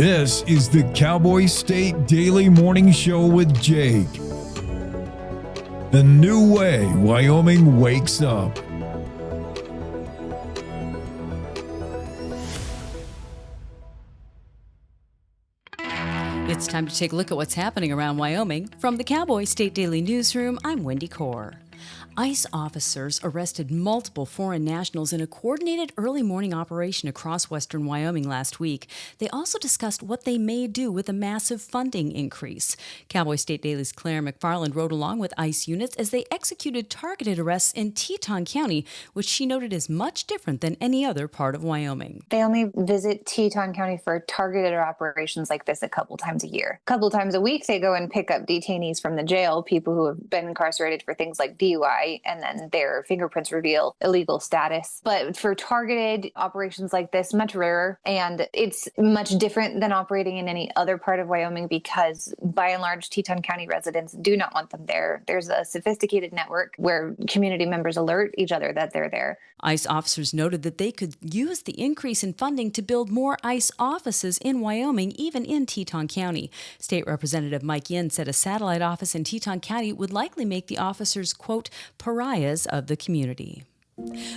This is the Cowboy State Daily Morning Show with Jake. The new way Wyoming wakes up. It's time to take a look at what's happening around Wyoming. From the Cowboy State Daily Newsroom, I'm Wendy Kaur. ICE officers arrested multiple foreign nationals in a coordinated early morning operation across western Wyoming last week. They also discussed what they may do with a massive funding increase. Cowboy State Daily's Claire McFarland rode along with ICE units as they executed targeted arrests in Teton County, which she noted is much different than any other part of Wyoming. They only visit Teton County for targeted operations like this a couple times a year. A couple times a week, they go and pick up detainees from the jail, people who have been incarcerated for things like DUI, and then their fingerprints reveal illegal status. But for targeted operations like this, much rarer, and it's much different than operating in any other part of Wyoming because by and large, Teton County residents do not want them there. There's a sophisticated network where community members alert each other that they're there. ICE officers noted that they could use the increase in funding to build more ICE offices in Wyoming, even in Teton County. State Representative Mike Yin said a satellite office in Teton County would likely make the officers, quote, pariahs of the community.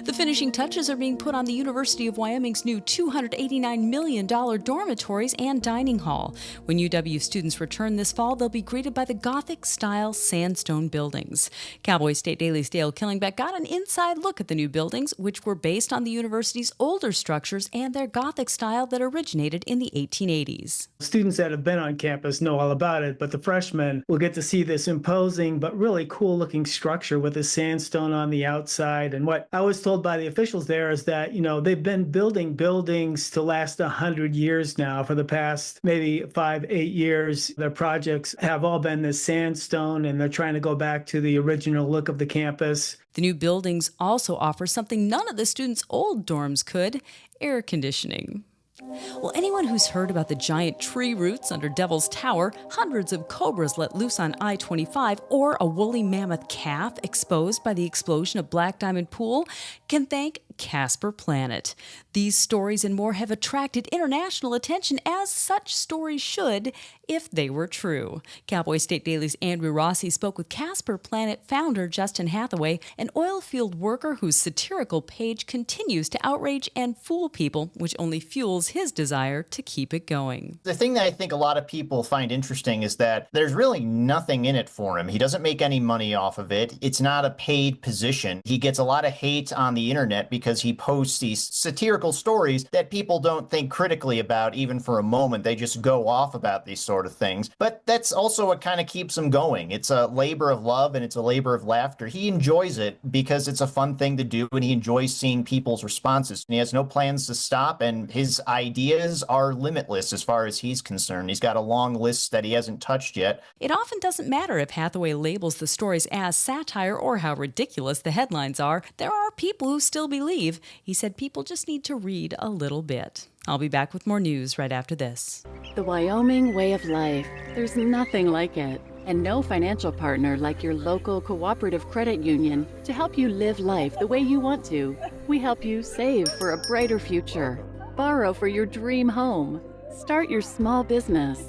The finishing touches are being put on the University of Wyoming's new $289 million dormitories and dining hall. When UW students return this fall, they'll be greeted by the Gothic-style sandstone buildings. Cowboy State Daily's Dale Killingbeck got an inside look at the new buildings, which were based on the university's older structures and their Gothic style that originated in the 1880s. Students that have been on campus know all about it, but the freshmen will get to see this imposing but really cool-looking structure with the sandstone on the outside. And what I was told by the officials there is that, they've been building buildings to last 100 years now for the past maybe 5-8 years. Their projects have all been this sandstone, and they're trying to go back to the original look of the campus. The new buildings also offer something none of the students' old dorms could: air conditioning. Well, anyone who's heard about the giant tree roots under Devil's Tower, hundreds of cobras let loose on I-25, or a woolly mammoth calf exposed by the explosion of Black Diamond Pool can thank Casper Planet. These stories and more have attracted international attention, as such stories should if they were true. Cowboy State Daily's Andrew Rossi spoke with Casper Planet founder Justin Hathaway, an oil field worker whose satirical page continues to outrage and fool people, which only fuels his desire to keep it going. The thing that I think a lot of people find interesting is that there's really nothing in it for him. He doesn't make any money off of it. It's not a paid position. He gets a lot of hate on the internet because he posts these satirical stories that people don't think critically about even for a moment. They just go off about these sort of things. But that's also what kind of keeps him going. It's a labor of love and it's a labor of laughter. He enjoys it because it's a fun thing to do, and he enjoys seeing people's responses. And he has no plans to stop, and his ideas are limitless as far as he's concerned. He's got a long list that he hasn't touched yet. It often doesn't matter if Hathaway labels the stories as satire or how ridiculous the headlines are. There are people who still believe. He said people just need to read a little bit. I'll be back with more news right after this. The Wyoming way of life. There's nothing like it. And no financial partner like your local cooperative credit union to help you live life the way you want to. We help you save for a brighter future. Borrow for your dream home. Start your small business.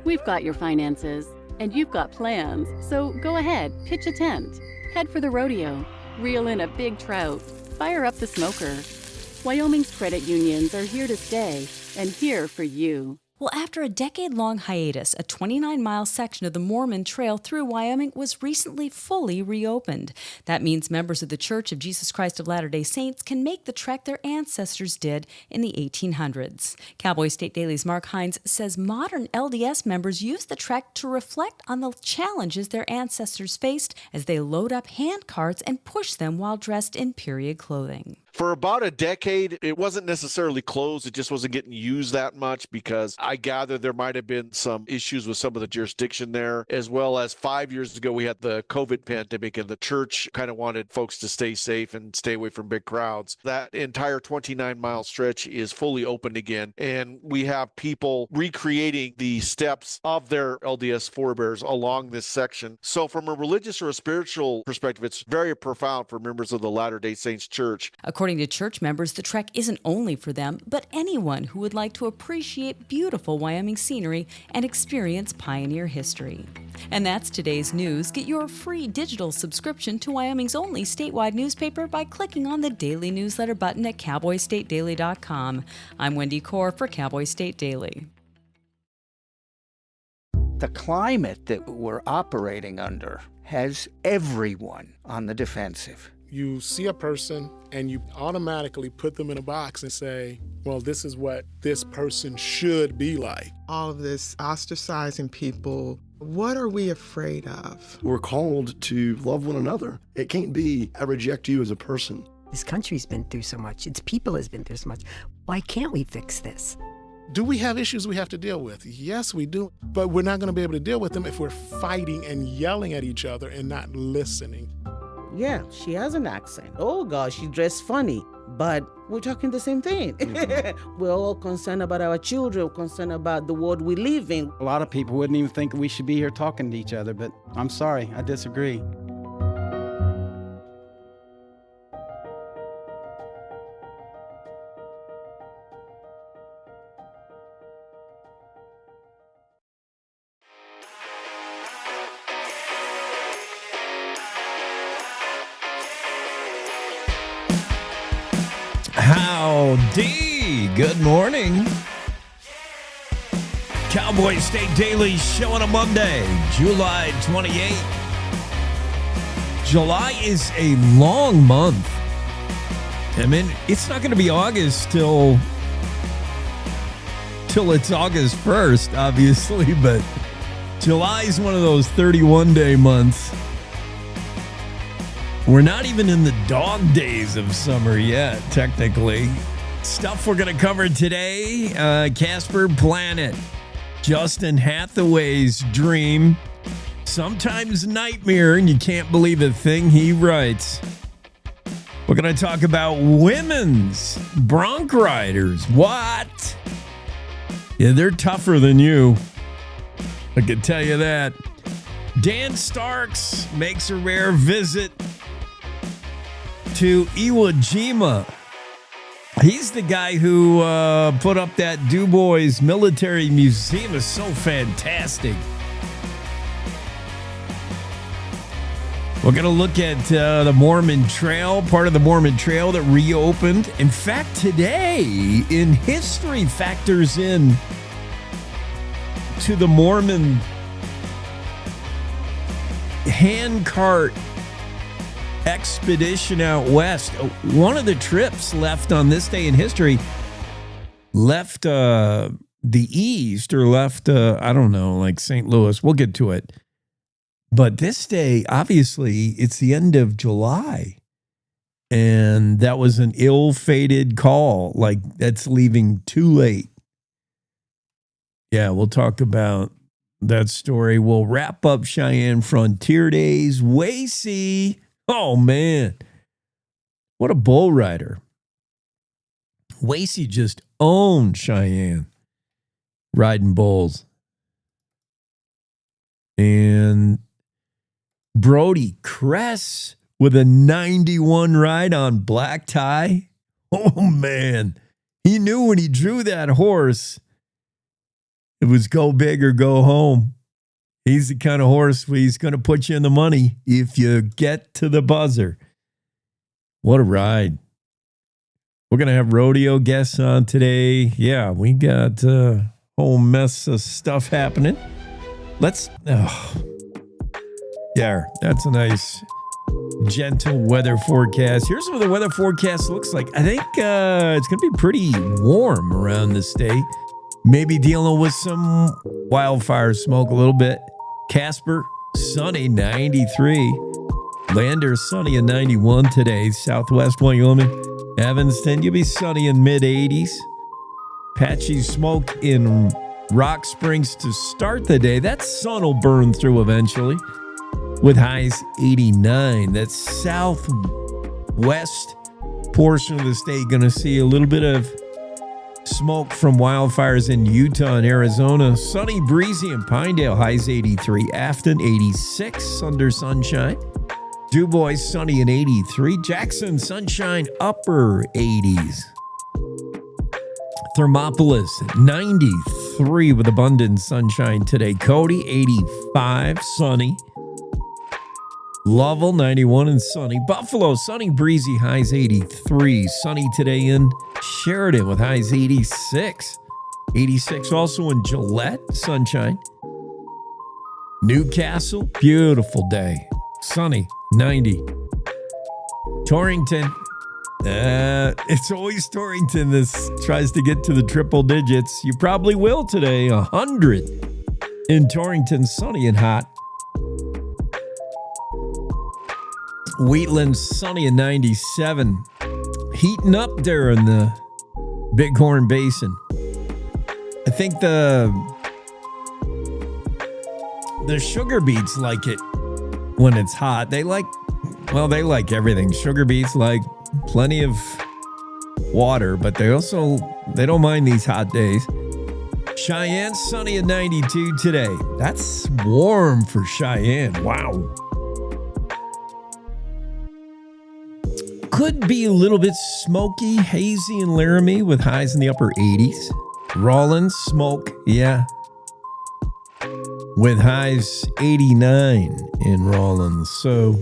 We've got your finances, and you've got plans. So go ahead, pitch a tent. Head for the rodeo. Reel in a big trout. Fire up the smoker. Wyoming's credit unions are here to stay and here for you. Well, after a decade-long hiatus, a 29-mile section of the Mormon Trail through Wyoming was recently fully reopened. That means members of the Church of Jesus Christ of Latter-day Saints can make the trek their ancestors did in the 1800s. Cowboy State Daily's Mark Hines says modern LDS members use the trek to reflect on the challenges their ancestors faced as they load up hand carts and push them while dressed in period clothing. For about a decade, it wasn't necessarily closed. It just wasn't getting used that much because I gather there might have been some issues with some of the jurisdiction there, as well as 5 years ago, we had the COVID pandemic and the church kind of wanted folks to stay safe and stay away from big crowds. That entire 29-mile stretch is fully open again, and we have people recreating the steps of their LDS forebears along this section. So from a religious or a spiritual perspective, it's very profound for members of the Latter-day Saints Church. According According to church members, the trek isn't only for them, but anyone who would like to appreciate beautiful Wyoming scenery and experience pioneer history. And that's today's news. Get your free digital subscription to Wyoming's only statewide newspaper by clicking on the daily newsletter button at cowboystatedaily.com. I'm Wendy Core for Cowboy State Daily. The climate that we're operating under has everyone on the defensive. You see a person and you automatically put them in a box and say, well, this is what this person should be like. All of this ostracizing people, what are we afraid of? We're called to love one another. It can't be, I reject you as a person. This country's been through so much. Its people has been through so much. Why can't we fix this? Do we have issues we have to deal with? Yes, we do. But we're not going to be able to deal with them if we're fighting and yelling at each other and not listening. Yeah, she has an accent. Oh, God, she dressed funny. But we're talking the same thing. Mm-hmm. We're all concerned about our children, concerned about the world we live in. A lot of people wouldn't even think we should be here talking to each other, but I'm sorry, I disagree. Howdy, good morning. Cowboy State Daily show on a Monday, July 28th. July is a long month. I mean, it's not going to be August till it's August 1st, obviously, but July is one of those 31-day months. We're not even in the dog days of summer yet, technically. Stuff we're going to cover today, Casper Planet, Justin Hathaway's dream, sometimes nightmare, and you can't believe a thing he writes. We're going to talk about women's bronc riders. What? Yeah, they're tougher than you. I can tell you that. Dan Starks makes a rare visit to Iwo Jima. He's the guy who put up that Du Bois Military Museum. It's so fantastic. We're going to look at the Mormon Trail, part of the Mormon Trail that reopened. In fact, today in history factors in to the Mormon handcart expedition out west. One of the trips left on this day in history left the east or left, I don't know, like St. Louis. We'll get to it. But this day, obviously, it's the end of July. And that was an ill-fated call. Like, that's leaving too late. Yeah, we'll talk about that story. We'll wrap up Cheyenne Frontier Days. Wasey. Oh, man. What a bull rider. Wasey just owned Cheyenne riding bulls. And Brody Kress with a 91 ride on black tie. Oh, man. He knew when he drew that horse, it was go big or go home. He's the kind of horse where he's going to put you in the money if you get to the buzzer. What a ride. We're going to have rodeo guests on today. Yeah, we got a whole mess of stuff happening. Yeah, that's a nice, gentle weather forecast. Here's what the weather forecast looks like. I think it's going to be pretty warm around the state. Maybe dealing with some wildfire smoke a little bit. Casper, sunny, 93. Lander, sunny and 91 today. Southwest Wyoming. Evanston, you'll be sunny in mid-80s. Patchy smoke in Rock Springs to start the day. That sun will burn through eventually with highs 89. That southwest portion of the state going to see a little bit of smoke from wildfires in Utah and Arizona. Sunny, breezy in Pinedale, highs 83. Afton, 86 under sunshine. Du Bois, sunny and 83. Jackson, sunshine, upper 80s. Thermopolis, 93 with abundant sunshine today. Cody, 85, sunny. Lovell, 91 and sunny. Buffalo, sunny, breezy, highs 83. Sunny today in Sheridan with highs 86. 86 also in Gillette, sunshine. Newcastle, beautiful day. Sunny, 90. Torrington, it's always Torrington. This tries to get to the triple digits. You probably will today. 100 in Torrington, sunny and hot. Wheatland, sunny and 97. Heating up there in the Bighorn Basin. I think the sugar beets like it when it's hot. They like everything. Sugar beets like plenty of water, but they don't mind these hot days. Cheyenne, sunny and 92 today. That's warm for Cheyenne. Wow. Could be a little bit smoky, hazy in Laramie with highs in the upper 80s. Rawlins, smoke, yeah. With highs 89 in Rawlins. So,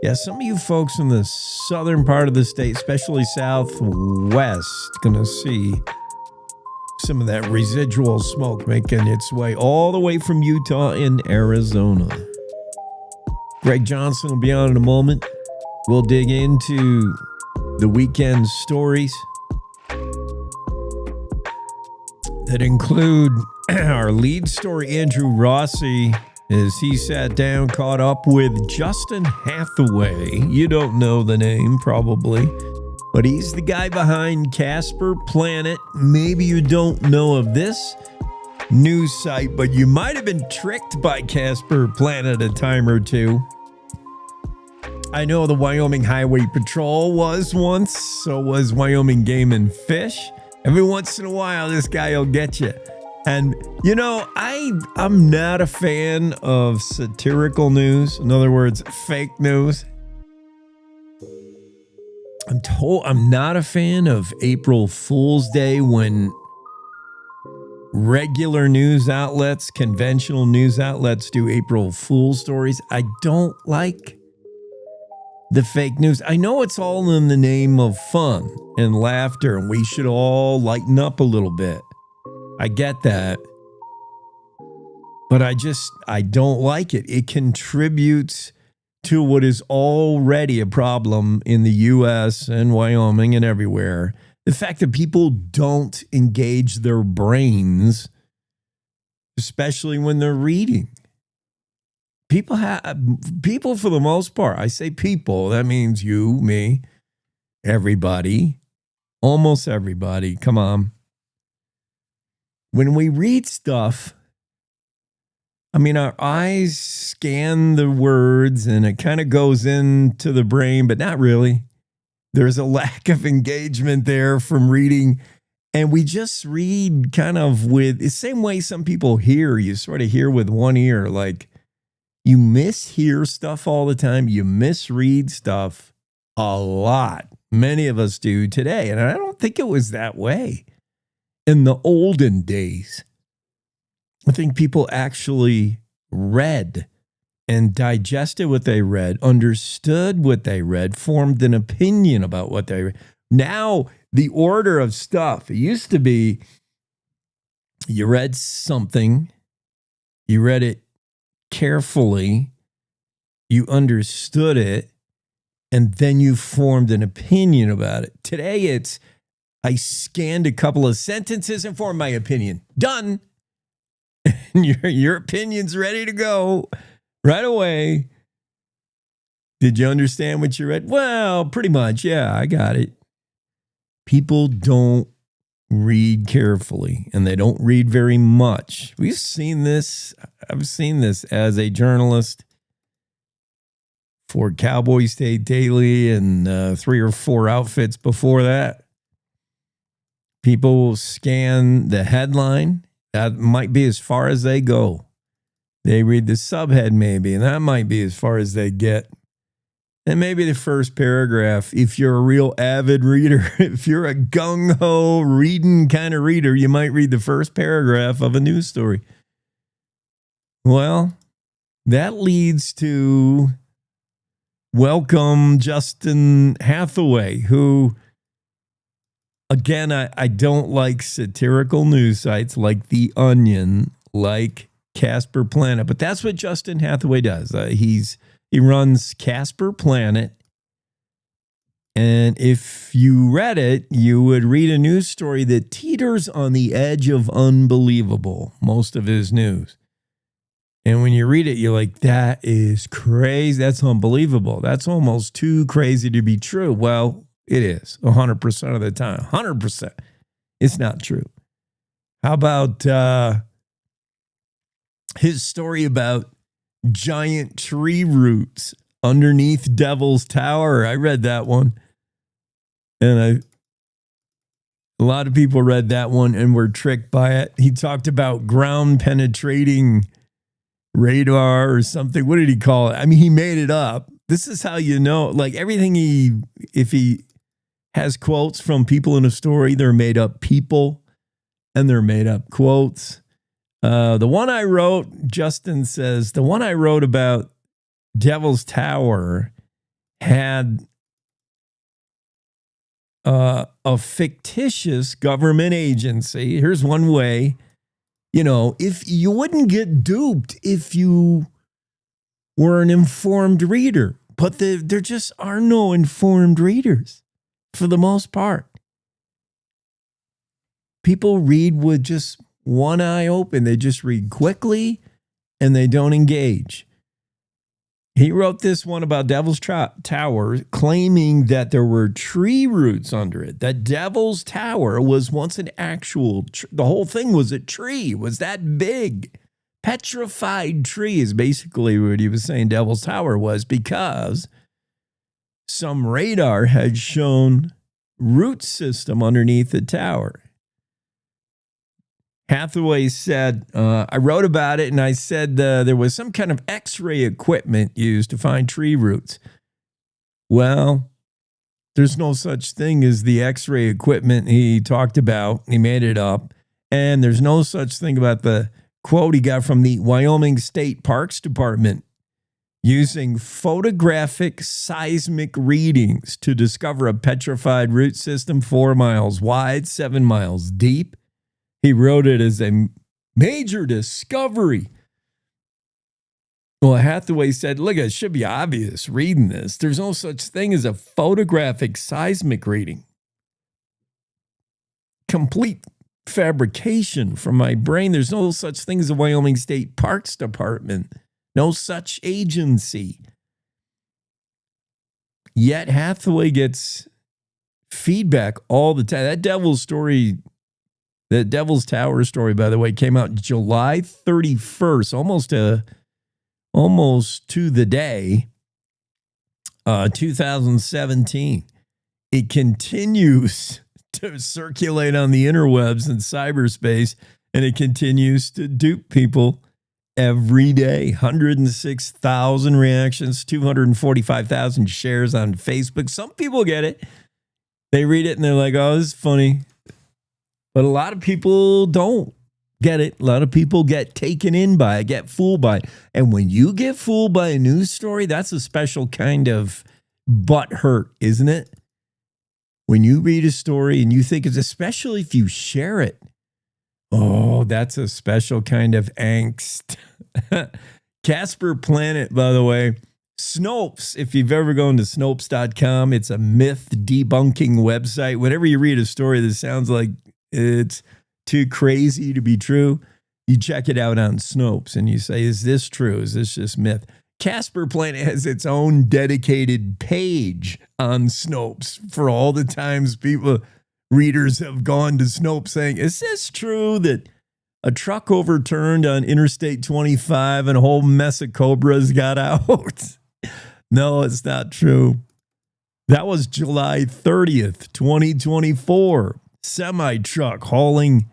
yeah, some of you folks in the southern part of the state, especially southwest, going to see some of that residual smoke making its way all the way from Utah and Arizona. Greg Johnson will be on in a moment. We'll dig into the weekend stories that include our lead story, Andrew Rossi, as he sat down, caught up with Justin Hathaway. You don't know the name, probably, but he's the guy behind Casper Planet. Maybe you don't know of this news site, but you might have been tricked by Casper Planet a time or two. I know the Wyoming Highway Patrol was once, so was Wyoming Game and Fish. Every once in a while, this guy will get you. And, you know, I'm not a fan of satirical news. In other words, fake news. I'm not a fan of April Fool's Day when regular news outlets, conventional news outlets do April Fool's stories. I don't like the fake news. I know it's all in the name of fun and laughter, and we should all lighten up a little bit. I get that. But I don't like it. It contributes to what is already a problem in the U.S. and Wyoming and everywhere. The fact that people don't engage their brains, especially when they're reading. People for the most part, I say people, that means you, me, everybody, almost everybody. Come on. When we read stuff, I mean, our eyes scan the words and it kind of goes into the brain, but not really. There's a lack of engagement there from reading. And we just read kind of with the same way some people hear. You sort of hear with one ear, like, you mishear stuff all the time. You misread stuff a lot. Many of us do today. And I don't think it was that way in the olden days. I think people actually read and digested what they read, understood what they read, formed an opinion about what they read. Now, the order of stuff, it used to be you read something, you read it carefully, you understood it, and then you formed an opinion about it. Today, it's I scanned a couple of sentences and formed my opinion. Done. And your opinion's ready to go right away. Did you understand what you read? Well, pretty much. Yeah, I got it. People don't read carefully, and they don't read very much. We've seen this. I've seen this as a journalist for Cowboy State Daily and 3 or 4 outfits before that. People will scan the headline. That might be as far as they go. They read the subhead maybe, and that might be as far as they get. And maybe the first paragraph, if you're a real avid reader, if you're a gung-ho reading kind of reader, you might read the first paragraph of a news story. Well, that leads to welcome Justin Hathaway, who, again, I don't like satirical news sites like The Onion, like Casper Planet, but that's what Justin Hathaway does. He runs Casper Planet, and if you read it, you would read a news story that teeters on the edge of unbelievable, most of his news. And when you read it, you're like, that is crazy. That's unbelievable. That's almost too crazy to be true. Well, it is 100% of the time. 100%. It's not true. How about his story about giant tree roots underneath Devil's Tower? I read that one. And a lot of people read that one and were tricked by it. He talked about ground penetrating radar or something. What did he call it? I mean, he made it up. This is how you know, like everything if he has quotes from people in a story, they're made up people and they're made up quotes. The one I wrote, Justin says, the one I wrote about Devil's Tower had a fictitious government agency. Here's one way, if you wouldn't get duped if you were an informed reader, but there just are no informed readers for the most part. People read with just one eye open. They just read quickly and they don't engage. He wrote this one about Devil's Tower, claiming that there were tree roots under it. That Devil's Tower was once an actual, the whole thing was a tree, was that big. Petrified tree is basically what he was saying Devil's Tower was, because some radar had shown root system underneath the tower. Hathaway said, I wrote about it and I said there was some kind of X-ray equipment used to find tree roots. Well, there's no such thing as the X-ray equipment he talked about. He made it up. And there's no such thing about the quote he got from the Wyoming State Parks Department, using photographic seismic readings to discover a petrified root system 4 miles wide, 7 miles deep. He wrote it as a major discovery. Well, Hathaway said, look, it should be obvious reading this. There's no such thing as a photographic seismic reading. Complete fabrication from my brain. There's no such thing as a Wyoming State Parks Department. No such agency. Yet Hathaway gets feedback all the time. That Devil's Tower story, by the way, came out July 31st, almost to the day, 2017. It continues to circulate on the interwebs and cyberspace, and it continues to dupe people every day. 106,000 reactions, 245,000 shares on Facebook. Some people get it. They read it and they're like, oh, this is funny. But a lot of people don't get it. A lot of people get taken in by it, get fooled by it. And when you get fooled by a news story, that's a special kind of butt hurt, isn't it? When you read a story and you think it's, especially if you share it, oh, that's a special kind of angst. Casper Planet, by the way, Snopes, if you've ever gone to Snopes.com, it's a myth debunking website. Whenever you read a story that sounds like it's too crazy to be true, you check it out on Snopes and you say, is this true? Is this just myth? Casper Planet has its own dedicated page on Snopes for all the times readers have gone to Snopes saying, is this true that a truck overturned on Interstate 25 and a whole mess of cobras got out? No, it's not true. That was July 30th, 2024. Semi-truck hauling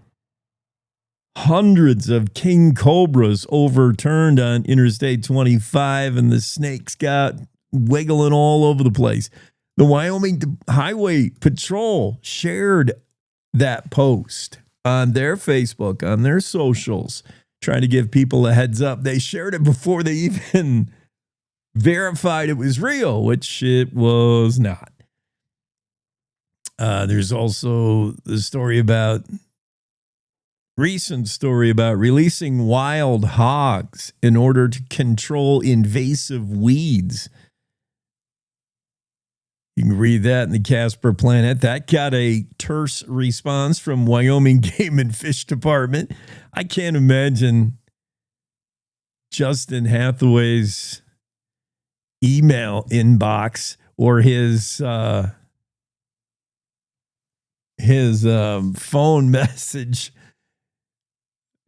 hundreds of king cobras overturned on Interstate 25, and the snakes got wiggling all over the place. The Wyoming Highway Patrol shared that post on their Facebook, on their socials, trying to give people a heads up. They shared it before they even verified it was real, which it was not. There's also the recent story about releasing wild hogs in order to control invasive weeds. You can read that in the Casper Planet. That got a terse response from Wyoming Game and Fish Department. I can't imagine Justin Hathaway's email inbox or his phone message.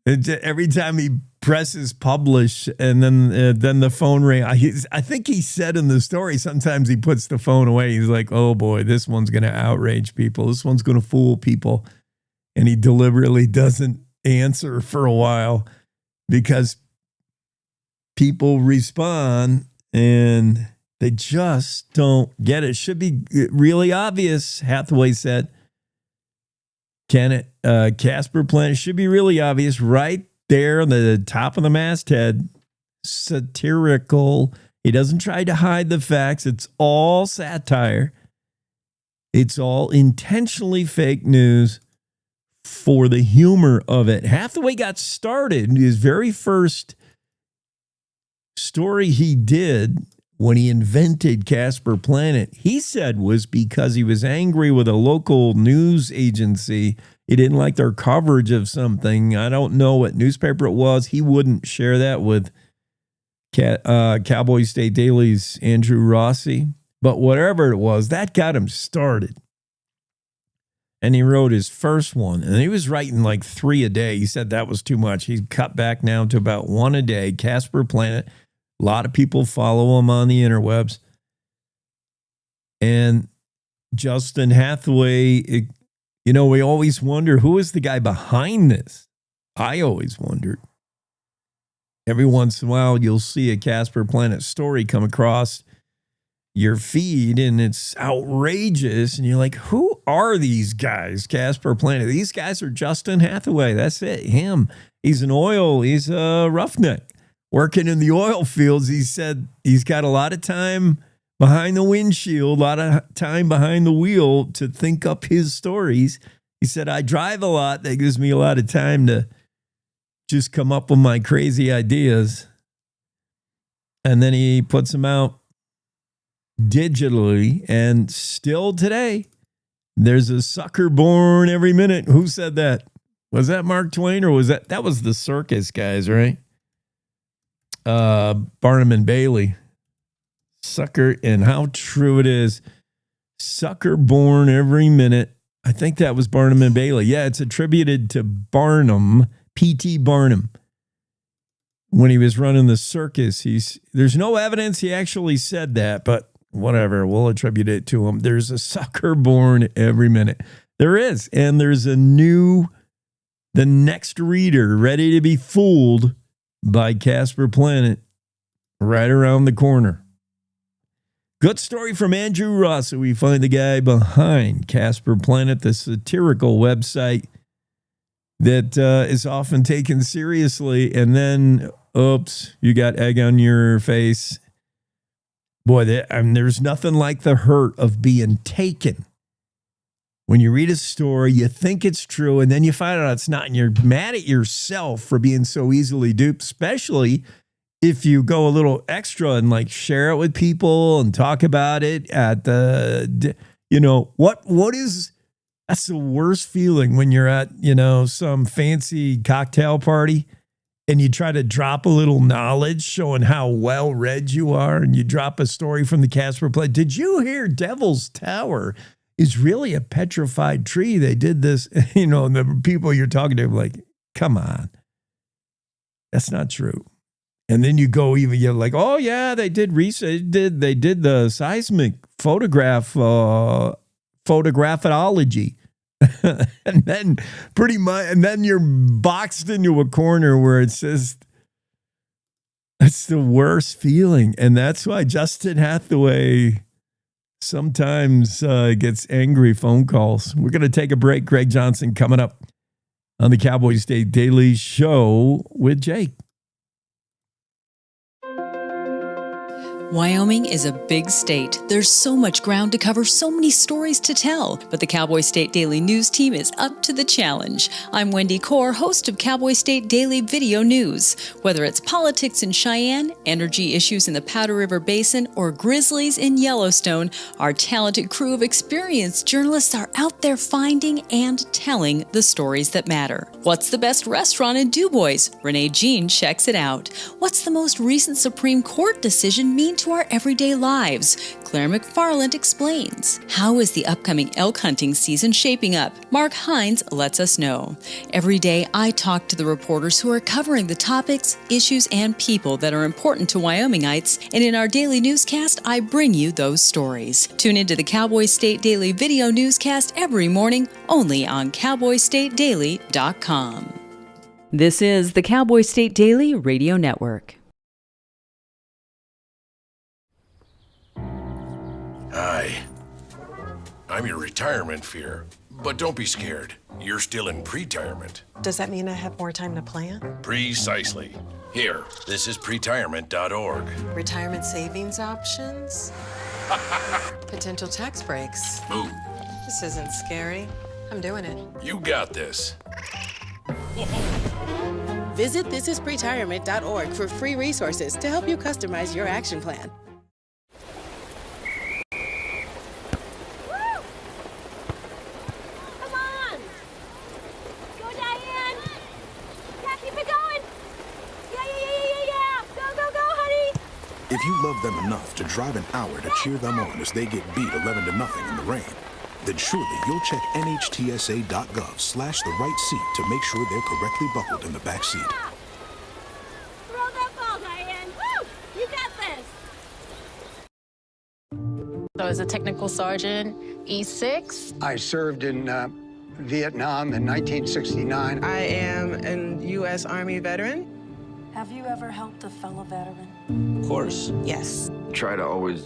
Every time he presses publish and then the phone ring. I think he said in the story, sometimes he puts the phone away. He's like, oh boy, this one's going to outrage people. This one's going to fool people. And he deliberately doesn't answer for a while because people respond and they just don't get it. It should be really obvious, Hathaway said. Can it? Casper Planet should be really obvious right there on the top of the masthead. Satirical. He doesn't try to hide the facts. It's all satire. It's all intentionally fake news for the humor of it. Hathaway got started. His very first story he did when he invented Casper Planet, he said was because he was angry with a local news agency. He didn't like their coverage of something. I don't know what newspaper it was. He wouldn't share that with Cowboy State Daily's Andrew Rossi. But whatever it was, that got him started. And he wrote his first one. And he was writing like 3 a day. He said that was too much. He's cut back now to about 1 a day. Casper Planet. A lot of people follow him on the interwebs. And Justin Hathaway, we always wonder, who is the guy behind this? I always wondered. Every once in a while, you'll see a Casper Planet story come across your feed, and it's outrageous. And you're like, who are these guys, Casper Planet? These guys are Justin Hathaway. That's it, him. He's he's a roughneck. Working in the oil fields, he said he's got a lot of time behind the windshield, a lot of time behind the wheel to think up his stories. He said, I drive a lot. That gives me a lot of time to just come up with my crazy ideas. And then he puts them out digitally. And still today, there's a sucker born every minute. Who said that? Was that Mark Twain or was that was the circus guys, right? Barnum and Bailey. Sucker, and how true it is. Sucker born every minute. I think that was Barnum and Bailey. Yeah, it's attributed to Barnum, P.T. Barnum. When he was running the circus, there's no evidence he actually said that, but whatever, we'll attribute it to him. There's a sucker born every minute. There is, and there's the next reader ready to be fooled by Casper Planet right around the corner. Good story from Andrew Ross. We find the guy behind Casper Planet, the satirical website that is often taken seriously. And then, oops, you got egg on your face. Boy, there's nothing like the hurt of being taken. When you read a story, you think it's true, and then you find out it's not, and you're mad at yourself for being so easily duped, especially if you go a little extra and like share it with people and talk about it at the, that's the worst feeling when you're at, some fancy cocktail party and you try to drop a little knowledge showing how well read you are. And you drop a story from the Casper Planet. Did you hear Devil's Tower is really a petrified tree? They did this, and the people you're talking to are like, come on, that's not true. And then you're like, oh yeah, they did research. They did the seismic photographology. and then pretty much, and then you're boxed into a corner where it says That's the worst feeling. And that's why Justin Hathaway sometimes gets angry phone calls. We're going to take a break. Greg Johnson coming up on the Cowboy State Daily Show with Jake. Wyoming is a big state. There's so much ground to cover, so many stories to tell. But the Cowboy State Daily News team is up to the challenge. I'm Wendy Core, host of Cowboy State Daily Video News. Whether it's politics in Cheyenne, energy issues in the Powder River Basin, or grizzlies in Yellowstone, our talented crew of experienced journalists are out there finding and telling the stories that matter. What's the best restaurant in DuBois? Renee Jean checks it out. What's the most recent Supreme Court decision mean to our everyday lives? Claire McFarland explains. How is the upcoming elk hunting season shaping up? Mark Hines lets us know. Every day, I talk to the reporters who are covering the topics, issues, and people that are important to Wyomingites, and in our daily newscast, I bring you those stories. Tune into the Cowboy State Daily Video Newscast every morning, only on CowboyStateDaily.com. This is the Cowboy State Daily Radio Network. Hi. I'm your retirement fear. But don't be scared. You're still in pre-retirement. Does that mean I have more time to plan? Precisely. Here, this is pretirement.org. Retirement savings options? Potential tax breaks. Move. This isn't scary. I'm doing it. You got this. Visit thisispretirement.org for free resources to help you customize your action plan. If you love them enough to drive an hour to cheer them on as they get beat 11-0 in the rain, then surely you'll check NHTSA.gov/the right seat to make sure they're correctly buckled in the back seat. Throw that ball, Diane. Woo! You got this. So as a technical sergeant, E6. I served in Vietnam in 1969. I am a U.S. Army veteran. Have you ever helped a fellow veteran? Of course. Yes. Try to always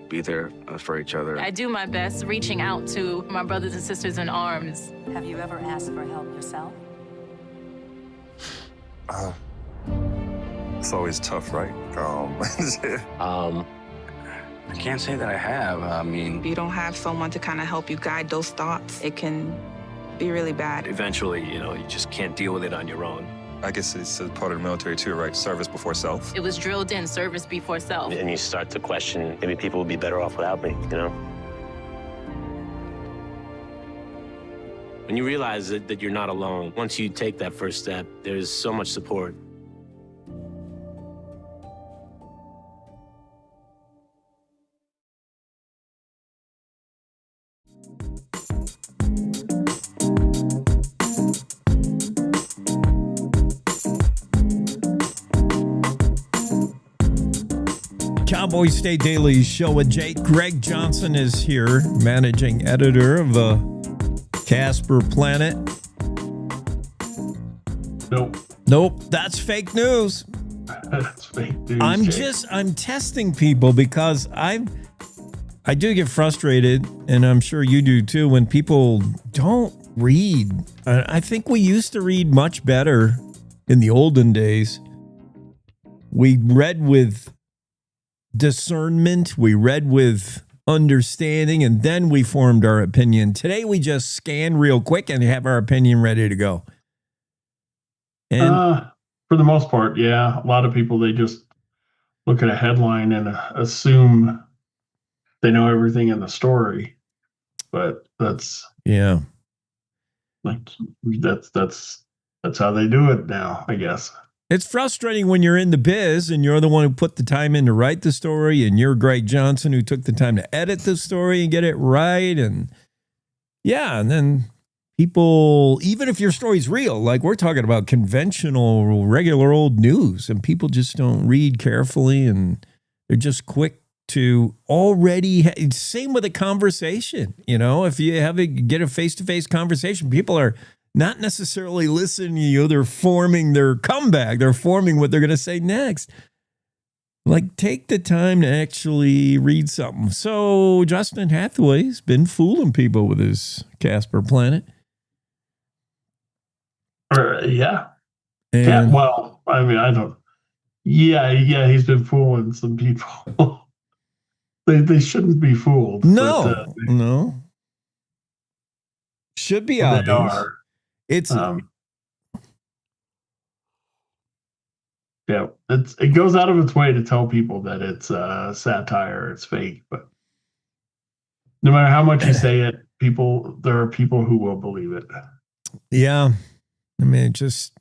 be there for each other. I do my best reaching out to my brothers and sisters in arms. Have you ever asked for help yourself? It's always tough, right? I can't say that I have. I mean, If you don't have someone to kind of help you guide those thoughts, it can be really bad. eventually, you just can't deal with it on your own. I guess it's a part of the military too, right? Service before self. It was drilled in, service before self. And you start to question, maybe people would be better off without me, When you realize that you're not alone, once you take that first step, there's so much support. Cowboy State Daily Show with Jake. Greg Johnson is here, managing editor of Casper Planet. Nope, that's fake news. That's fake news. I'm testing people because I do get frustrated, and I'm sure you do too, when people don't read. I think we used to read much better in the olden days. We read with discernment, we read with understanding, and then we formed our opinion. Today we just scan real quick and have our opinion ready to go. And for the most part, yeah. A lot of people, they just look at a headline and assume they know everything in the story. But that's how they do it now, I guess. It's frustrating when you're in the biz and you're the one who put the time in to write the story, and you're Greg Johnson who took the time to edit the story and get it right. And then people, even if your story's real, like we're talking about conventional, regular old news, and people just don't read carefully, and they're just quick to already, same with a conversation. If you get a face-to-face conversation, people are not necessarily listening to you. They're forming their comeback. They're forming what they're going to say next. Like, take the time to actually read something. So Justin Hathaway's been fooling people with his Casper Planet. Yeah. And well, I mean, I don't. Yeah, he's been fooling some people. they shouldn't be fooled. no, no. Should be Well, they obvious. are. It's yeah, it goes out of its way to tell people that it's satire, it's fake, but no matter how much you say it, there are people who will believe it. yeah. I mean, just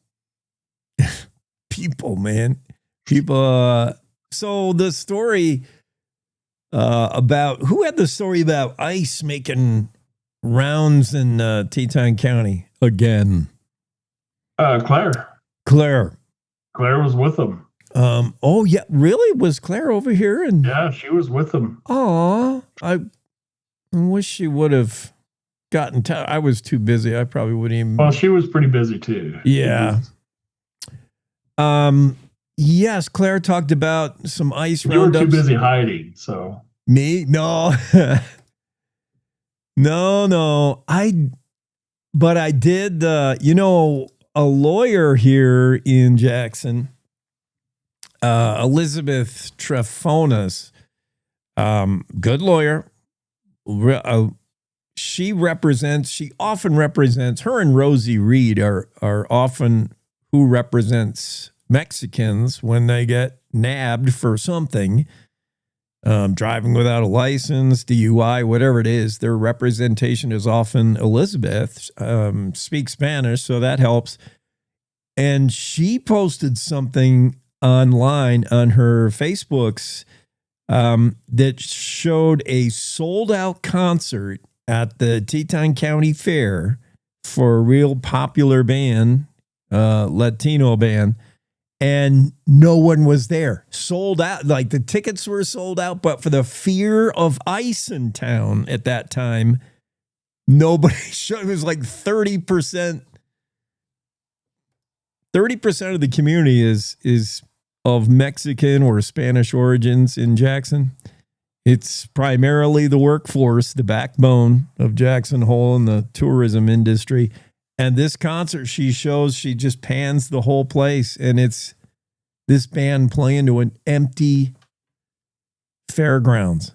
people, man. People. So the story about who had the story about ICE making rounds in Teton County again? Claire. Claire was with them. Oh yeah, really? Was Claire over here? And yeah, she was with them. Oh, I wish she would have gotten. I was too busy. I probably wouldn't even. Well, she was pretty busy too. Yeah. Yes, Claire talked about some ICE You were roundups. too busy hiding, so. Me? No. No. But I did, a lawyer here in Jackson, Elizabeth Trefonas, good lawyer. She often represents, her and Rosie Reed are often who represents Mexicans when they get nabbed for something. Driving without a license, DUI, whatever it is, their representation is often Elizabeth, speaks Spanish, so that helps. And she posted something online on her Facebooks that showed a sold-out concert at the Teton County Fair for a real popular band, Latino band. And no one was there. Sold out. Like the tickets were sold out, but for the fear of ICE in town at that time, nobody showed. It was like 30%. 30% of the community is of Mexican or Spanish origins in Jackson. It's primarily the workforce, the backbone of Jackson Hole and the tourism industry. And this concert she just pans the whole place. And it's this band playing to an empty fairgrounds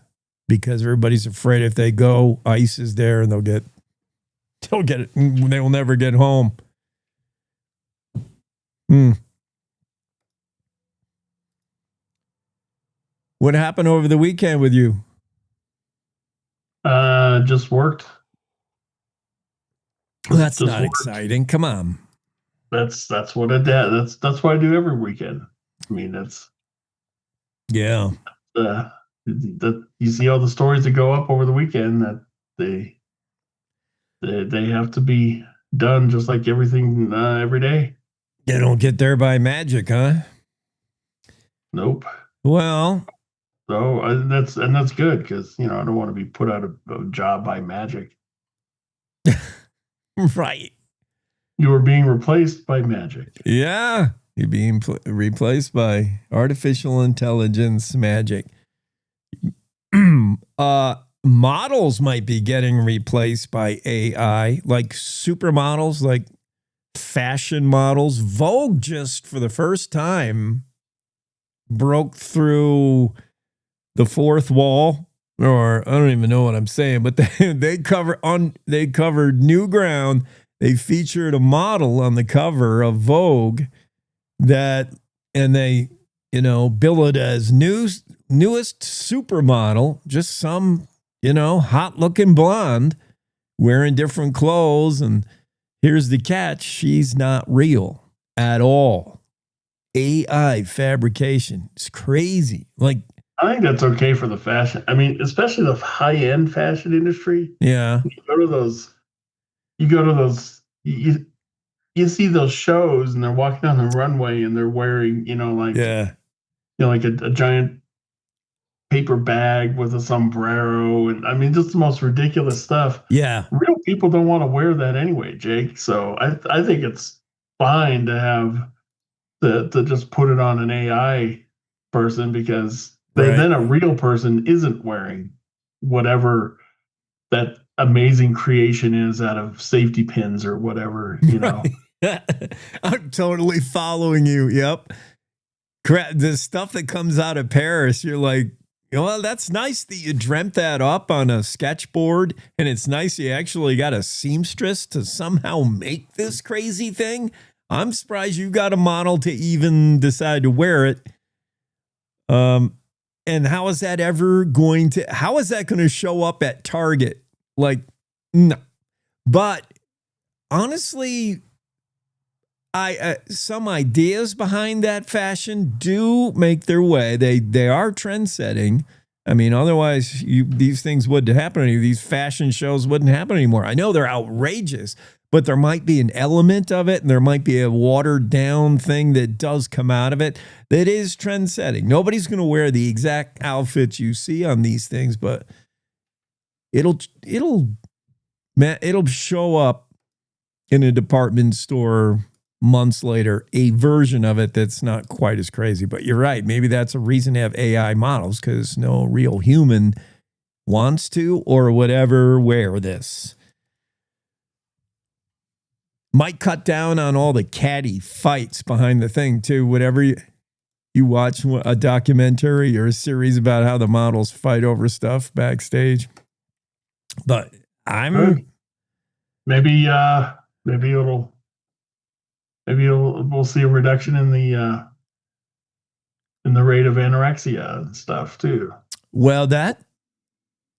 because everybody's afraid if they go, ICE is there and they will never get home. What happened over the weekend with you? Just worked. Well, that's not exciting. Come on. That's what I did. That's what I do every weekend. I mean, yeah. You see all the stories that go up over the weekend that they have to be done just like everything every day. They don't get there by magic, huh? Nope. Well, so that's good because I don't want to be put out of a job by magic. Right. You were being replaced by magic. Yeah. You're being replaced by artificial intelligence magic. Models might be getting replaced by AI, like supermodels, like fashion models. Vogue just for the first time broke through the fourth wall, or I don't even know what I'm saying, but they covered new ground. They featured a model on the cover of Vogue and they, bill it as newest supermodel, just some, hot looking blonde wearing different clothes. And here's the catch. She's not real at all. AI fabrication. It's crazy. Like, I think that's okay for the fashion. I mean, especially the high-end fashion industry. Yeah. You go to those, you see those shows and they're walking down the runway and they're wearing, like a giant paper bag with a sombrero. And I mean, just the most ridiculous stuff. Yeah. Real people don't want to wear that anyway, Jake. So I think it's fine to have to just put it on an AI person because Right. then a real person isn't wearing whatever that amazing creation is out of safety pins or whatever, you know. I'm totally following you. Yep. The stuff that comes out of Paris, you're like, well, that's nice that you dreamt that up on a sketchboard. And it's nice you actually got a seamstress to somehow make this crazy thing. I'm surprised you got a model to even decide to wear it. And how is that going to show up at Target? Like, no. But honestly, some ideas behind that fashion do make their way. They are trend setting. I mean, otherwise these things wouldn't happen. These fashion shows wouldn't happen anymore. I know they're outrageous, but there might be an element of it, and there might be a watered down thing that does come out of it that is trend setting. Nobody's going to wear the exact outfits you see on these things, but it'll show up in a department store months later, a version of it that's not quite as crazy. But you're right. Maybe that's a reason to have AI models, because no real human wants to or whatever wear this. Might cut down on all the catty fights behind the thing too. Whenever you watch a documentary or a series about how the models fight over stuff backstage. But maybe we'll see a reduction in the rate of anorexia and stuff too. Well,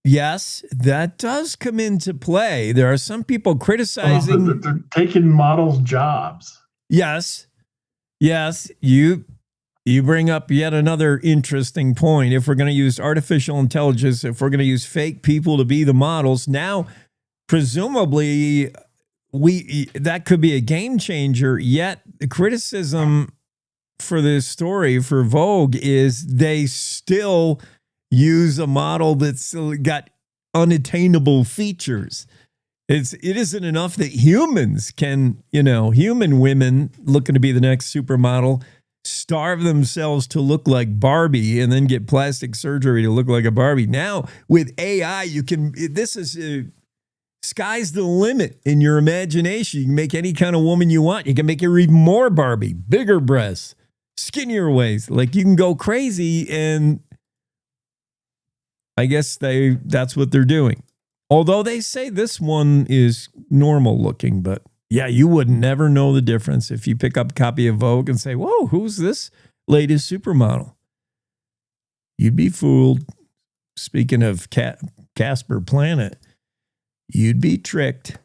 yes, that does come into play. There are some people criticizing. They're taking models' jobs. Yes. You bring up yet another interesting point. If we're going to use artificial intelligence, if we're going to use fake people to be the models, now presumably that could be a game changer. Yet the criticism for this story for Vogue is they still use a model that's got unattainable features. It isn't enough that humans can, human women looking to be the next supermodel starve themselves to look like Barbie and then get plastic surgery to look like a Barbie. Now with AI, sky's the limit in your imagination. You can make any kind of woman you want. You can make her even more Barbie, bigger breasts, skinnier waist. Like, you can go crazy, and I guess that's what they're doing. Although they say this one is normal looking, but yeah, you would never know the difference if you pick up a copy of Vogue and say, whoa, who's this latest supermodel? You'd be fooled. Speaking of Casper Planet, you'd be tricked.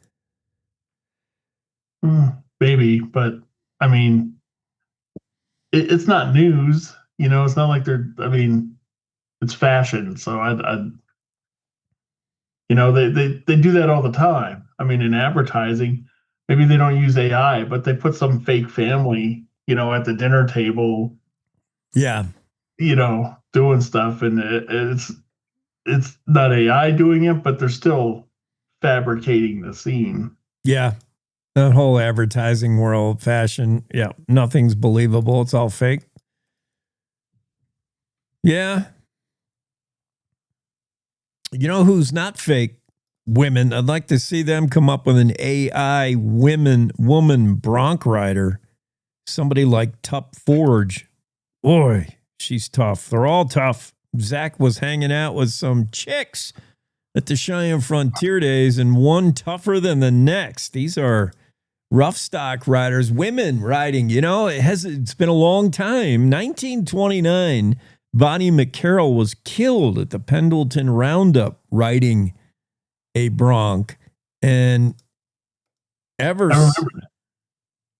Maybe, but I mean, it's not news. It's not like it's fashion. So they do that all the time. I mean, in advertising, maybe they don't use AI, but they put some fake family, at the dinner table. Yeah. Doing stuff, and it's not AI doing it, but they're still fabricating the scene. Yeah. That whole advertising world, fashion, yeah, nothing's believable. It's all fake. Yeah. You know who's not fake? Women. I'd like to see them come up with an AI woman bronc rider. Somebody like Tup Forge. Boy, she's tough. They're all tough. Zach was hanging out with some chicks at the Cheyenne Frontier Days, and one tougher than the next. These are rough stock riders, women riding. It's been a long time. 1929, Bonnie McCarroll was killed at the Pendleton Roundup riding a bronc, and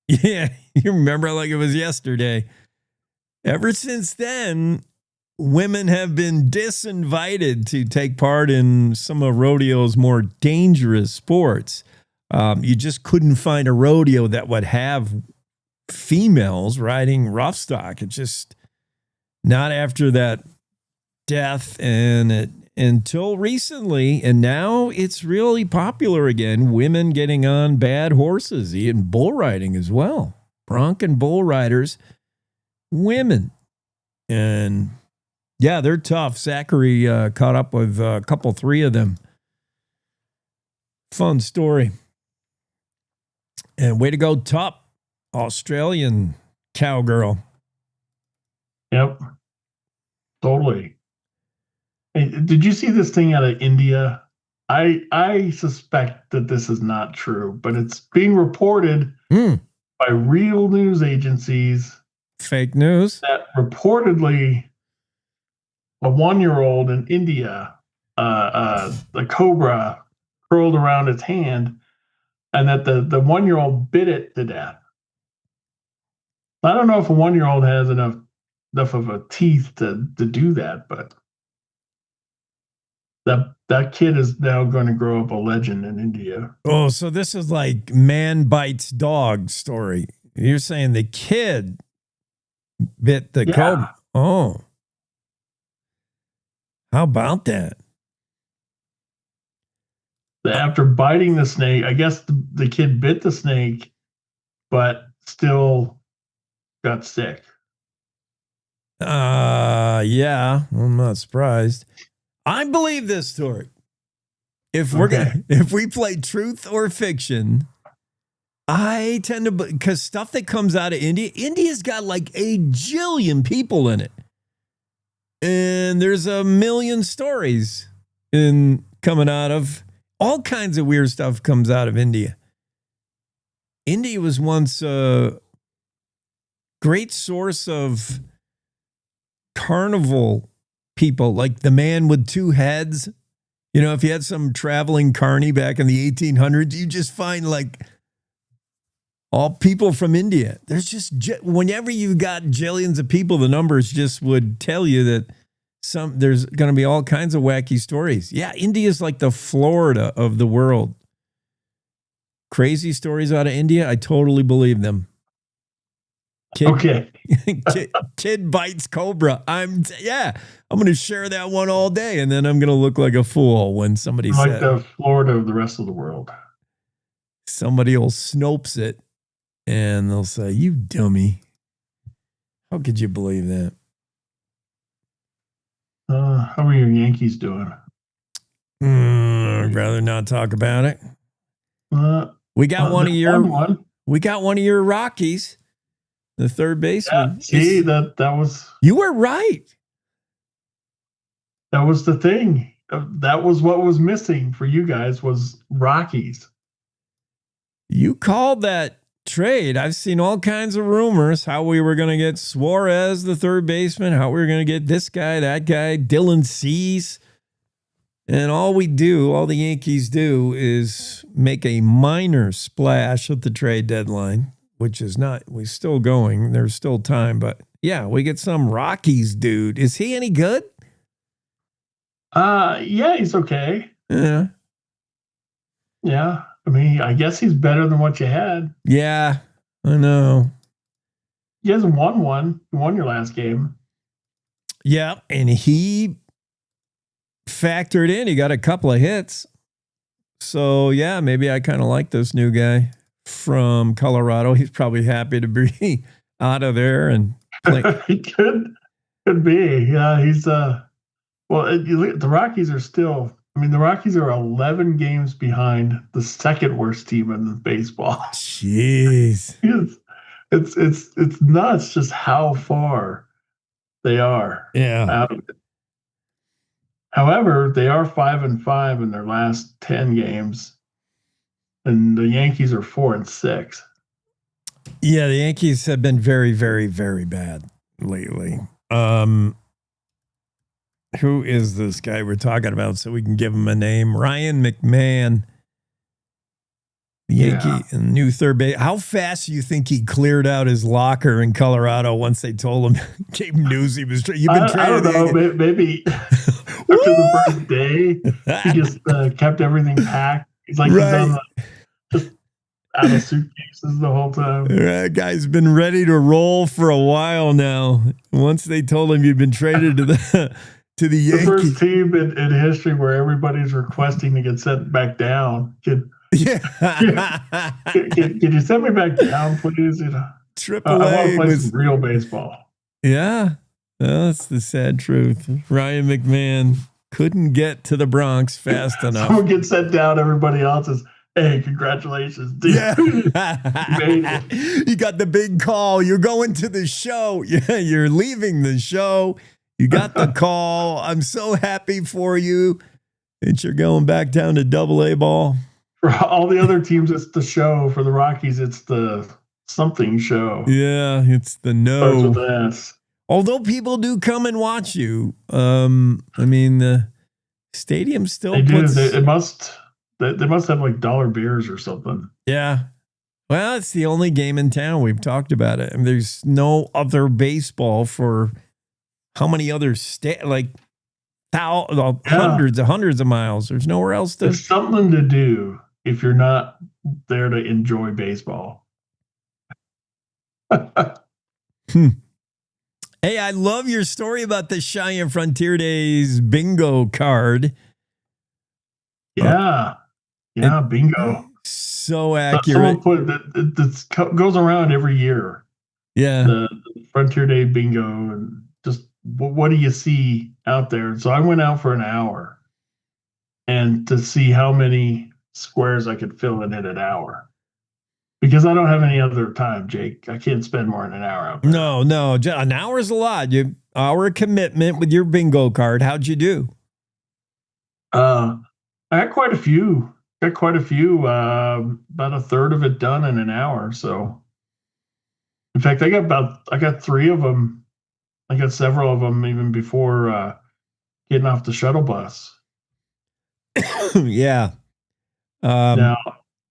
yeah, you remember like it was yesterday. Ever since then, women have been disinvited to take part in some of rodeo's more dangerous sports. You just couldn't find a rodeo that would have females riding rough stock. It just not after that death until recently, and now it's really popular again. Women getting on bad horses, and bull riding as well. Bronc and bull riders, women. And yeah, they're tough. Zachary caught up with a couple, 3 of them. Fun story. And way to go, top Australian cowgirl. Yep. Totally. Hey, did you see this thing out of India? I suspect that this is not true, but it's being reported by real news agencies. Fake news? That reportedly a 1-year-old in India, the cobra curled around its hand, and that the 1-year-old bit it to death. I don't know if a 1-year-old has enough of a teeth to do that, but that kid is now going to grow up a legend in India. Oh, so this is like man bites dog story. You're saying the kid bit the cobra. Oh. How about that? After biting the snake, I guess the kid bit the snake, but still got sick. Yeah, I'm not surprised. I believe this story. If we play truth or fiction, I tend to, because stuff that comes out of India's got like a jillion people in it. And there's a million stories coming out of all kinds of weird stuff comes out of India. India was once a great source of carnival people, like the man with 2 heads. You know, if you had some traveling carny back in the 1800s, you just find like all people from India. There's just, whenever you got jillions of people, the numbers just would tell you that there's going to be all kinds of wacky stories. Yeah, India's like the Florida of the world. Crazy stories out of India, I totally believe them. Kid bites cobra. I'm going to share that one all day, and then I'm going to look like a fool when somebody says, like the Florida of the rest of the world. Somebody will Snopes it, and they'll say, "You dummy! How could you believe that?" How are your Yankees doing? I'd rather not talk about it. We got one of your Rockies, the third baseman. Yeah, see, that was. You were right. That was the thing. That was what was missing for you guys was Rockies. You called that trade. I've seen all kinds of rumors how we were going to get Suarez, the third baseman, how we were going to get this guy, that guy, Dylan Cease. And all the Yankees do is make a minor splash at the trade deadline, which is we're still going. There's still time, but yeah, we get some Rockies dude. Is he any good? Yeah, he's okay. Yeah. Yeah. I mean, I guess he's better than what you had. Yeah, I know. He hasn't won one. You won your last game. Yeah, and he factored in. He got a couple of hits. So, yeah, maybe I kind of like this new guy from Colorado. He's probably happy to be out of there and play. He could be. Yeah, he's the Rockies are still. I mean, the Rockies are 11 games behind the second worst team in baseball. Jeez, it's nuts just how far they are. Yeah. Out of it. However, they are 5-5 in their last 10 games, and the Yankees are 4-6. Yeah, the Yankees have been very, very, very bad lately. Who is this guy we're talking about so we can give him a name? Ryan McMahon, the Yankee and new third base. How fast do you think he cleared out his locker in Colorado once they told him, gave him news he was traded? I don't know. Maybe after the first day, he just kept everything packed. He's like just out of suitcases the whole time. That guy's been ready to roll for a while now. Once they told him you'd been traded to the Yankees. The first team in history where everybody's requesting to get sent back down. Can you send me back down, please? Triple A I want to play some real baseball. Yeah. That's the sad truth. Ryan McMahon couldn't get to the Bronx fast enough. Someone gets sent down, everybody else is, hey, congratulations, dude. Yeah. You made it. You got the big call. You're going to the show. Yeah, you're leaving the show. You got the call. I'm so happy for you that you're going back down to AA ball. For all the other teams, it's the show. For the Rockies, it's the something show. Yeah, it's the Starts no. with S. Although people do come and watch you. I mean, the stadium still They do. puts... They must have like dollar beers or something. Yeah. Well, it's the only game in town. We've talked about it. I mean, there's no other baseball for how many other hundreds of miles. There's nowhere else to... There's something to do if you're not there to enjoy baseball. Hey, I love your story about the Cheyenne Frontier Days bingo card. Yeah. Bingo. So accurate. Someone put this goes around every year. Yeah. The Frontier Day bingo, and just what do you see out there? So I went out for an hour and to see how many squares I could fill in an hour. Because I don't have any other time, Jake. I can't spend more than an hour out there. No. An hour is a lot. Hour commitment with your bingo card. How'd you do? I got quite a few. About a third of it done in an hour. So, in fact, I got 3 of them. I got several of them even before getting off the shuttle bus. Yeah. Now,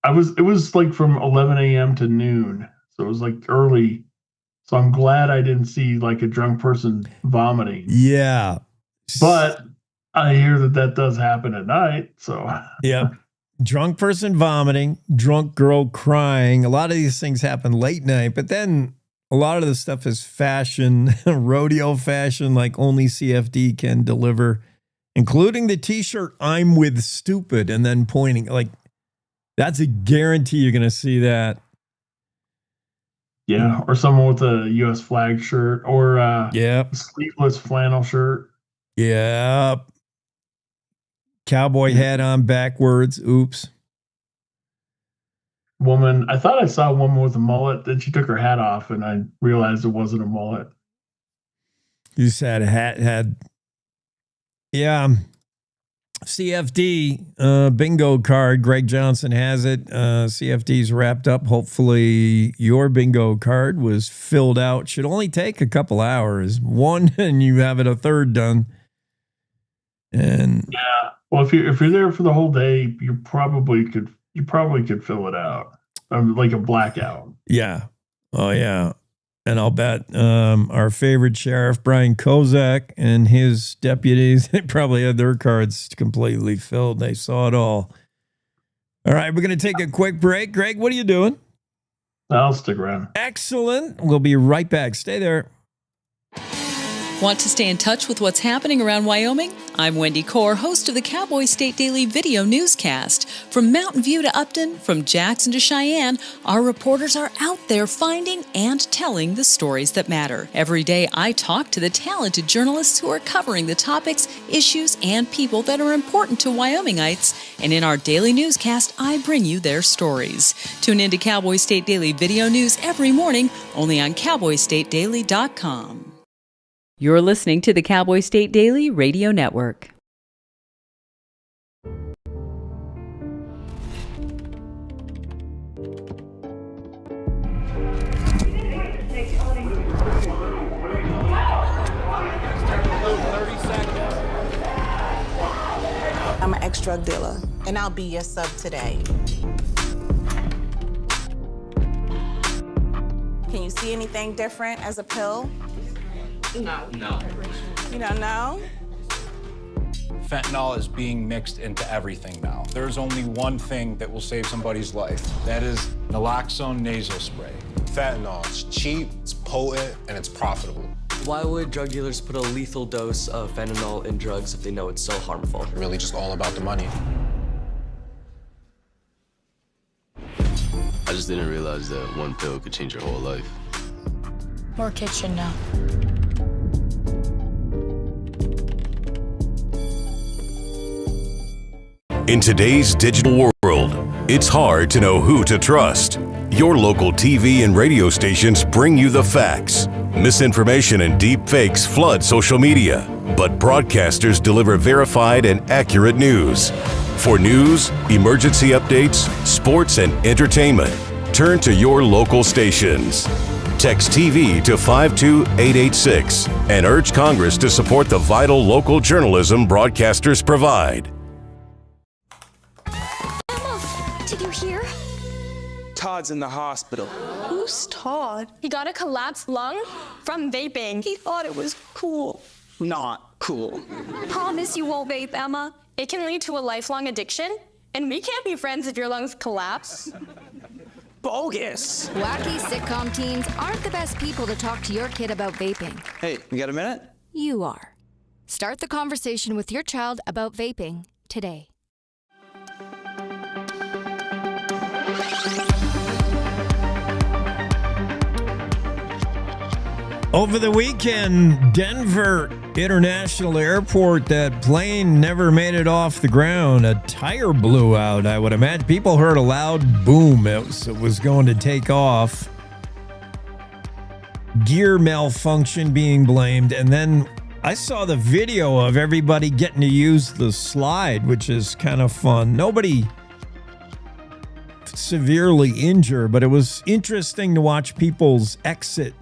it was like from 11 a.m. to noon. So it was like early. So I'm glad I didn't see like a drunk person vomiting. Yeah. But I hear that does happen at night. So yeah. Drunk person vomiting, drunk girl crying. A lot of these things happen late night, but then a lot of the stuff is fashion, rodeo fashion, like only CFD can deliver, including the t-shirt, I'm with stupid, and then pointing. Like, that's a guarantee you're going to see that. Yeah, or someone with a U.S. flag shirt or a sleeveless flannel shirt. Yep. Cowboy hat on backwards. Oops. Woman, I thought I saw a woman with a mullet. Then she took her hat off, and I realized it wasn't a mullet. You said a hat had... Yeah. CFD bingo card. Greg Johnson has it. CFD's wrapped up. Hopefully your bingo card was filled out. Should only take a couple hours. One, and you have it a third done. And yeah, well, if you're there for the whole day, you probably could fill it out, like a blackout. Yeah. Oh yeah. And I'll bet our favorite sheriff, Brian Kozak, and his deputies, they probably had their cards completely filled. They saw it all. All right, we're going to take a quick break. Greg, what are you doing? I'll stick around. Excellent. We'll be right back. Stay there. Want to stay in touch with what's happening around Wyoming? I'm Wendy Core, host of the Cowboy State Daily video newscast. From Mountain View to Upton, from Jackson to Cheyenne, our reporters are out there finding and telling the stories that matter. Every day, I talk to the talented journalists who are covering the topics, issues, and people that are important to Wyomingites. And in our daily newscast, I bring you their stories. Tune in to Cowboy State Daily video news every morning, only on CowboyStateDaily.com. You're listening to the Cowboy State Daily Radio Network. I'm an ex-drug dealer, and I'll be your sub today. Can you see anything different as a pill? No. You don't know? Fentanyl is being mixed into everything now. There's only one thing that will save somebody's life. That is naloxone nasal spray. Fentanyl, it's cheap, it's potent, and it's profitable. Why would drug dealers put a lethal dose of fentanyl in drugs if they know it's so harmful? Really just all about the money. I just didn't realize that one pill could change your whole life. More kids should know. In today's digital world, it's hard to know who to trust. Your local TV and radio stations bring you the facts. Misinformation and deep fakes flood social media, but broadcasters deliver verified and accurate news. For news, emergency updates, sports, and entertainment, turn to your local stations. Text TV to 52886 and urge Congress to support the vital local journalism broadcasters provide. Did you hear? Todd's in the hospital. Who's Todd? He got a collapsed lung from vaping. He thought it was cool. Not cool. Promise you won't vape, Emma. It can lead to a lifelong addiction, and we can't be friends if your lungs collapse. Bogus. Wacky sitcom teens aren't the best people to talk to your kid about vaping. Hey, you got a minute? You are. Start the conversation with your child about vaping today. Over the weekend, Denver International Airport, that plane never made it off the ground. A tire blew out, I would imagine. People heard a loud boom. It was going to take off. Gear malfunction being blamed. And then I saw the video of everybody getting to use the slide, which is kind of fun. Nobody severely injured, but it was interesting to watch people's exit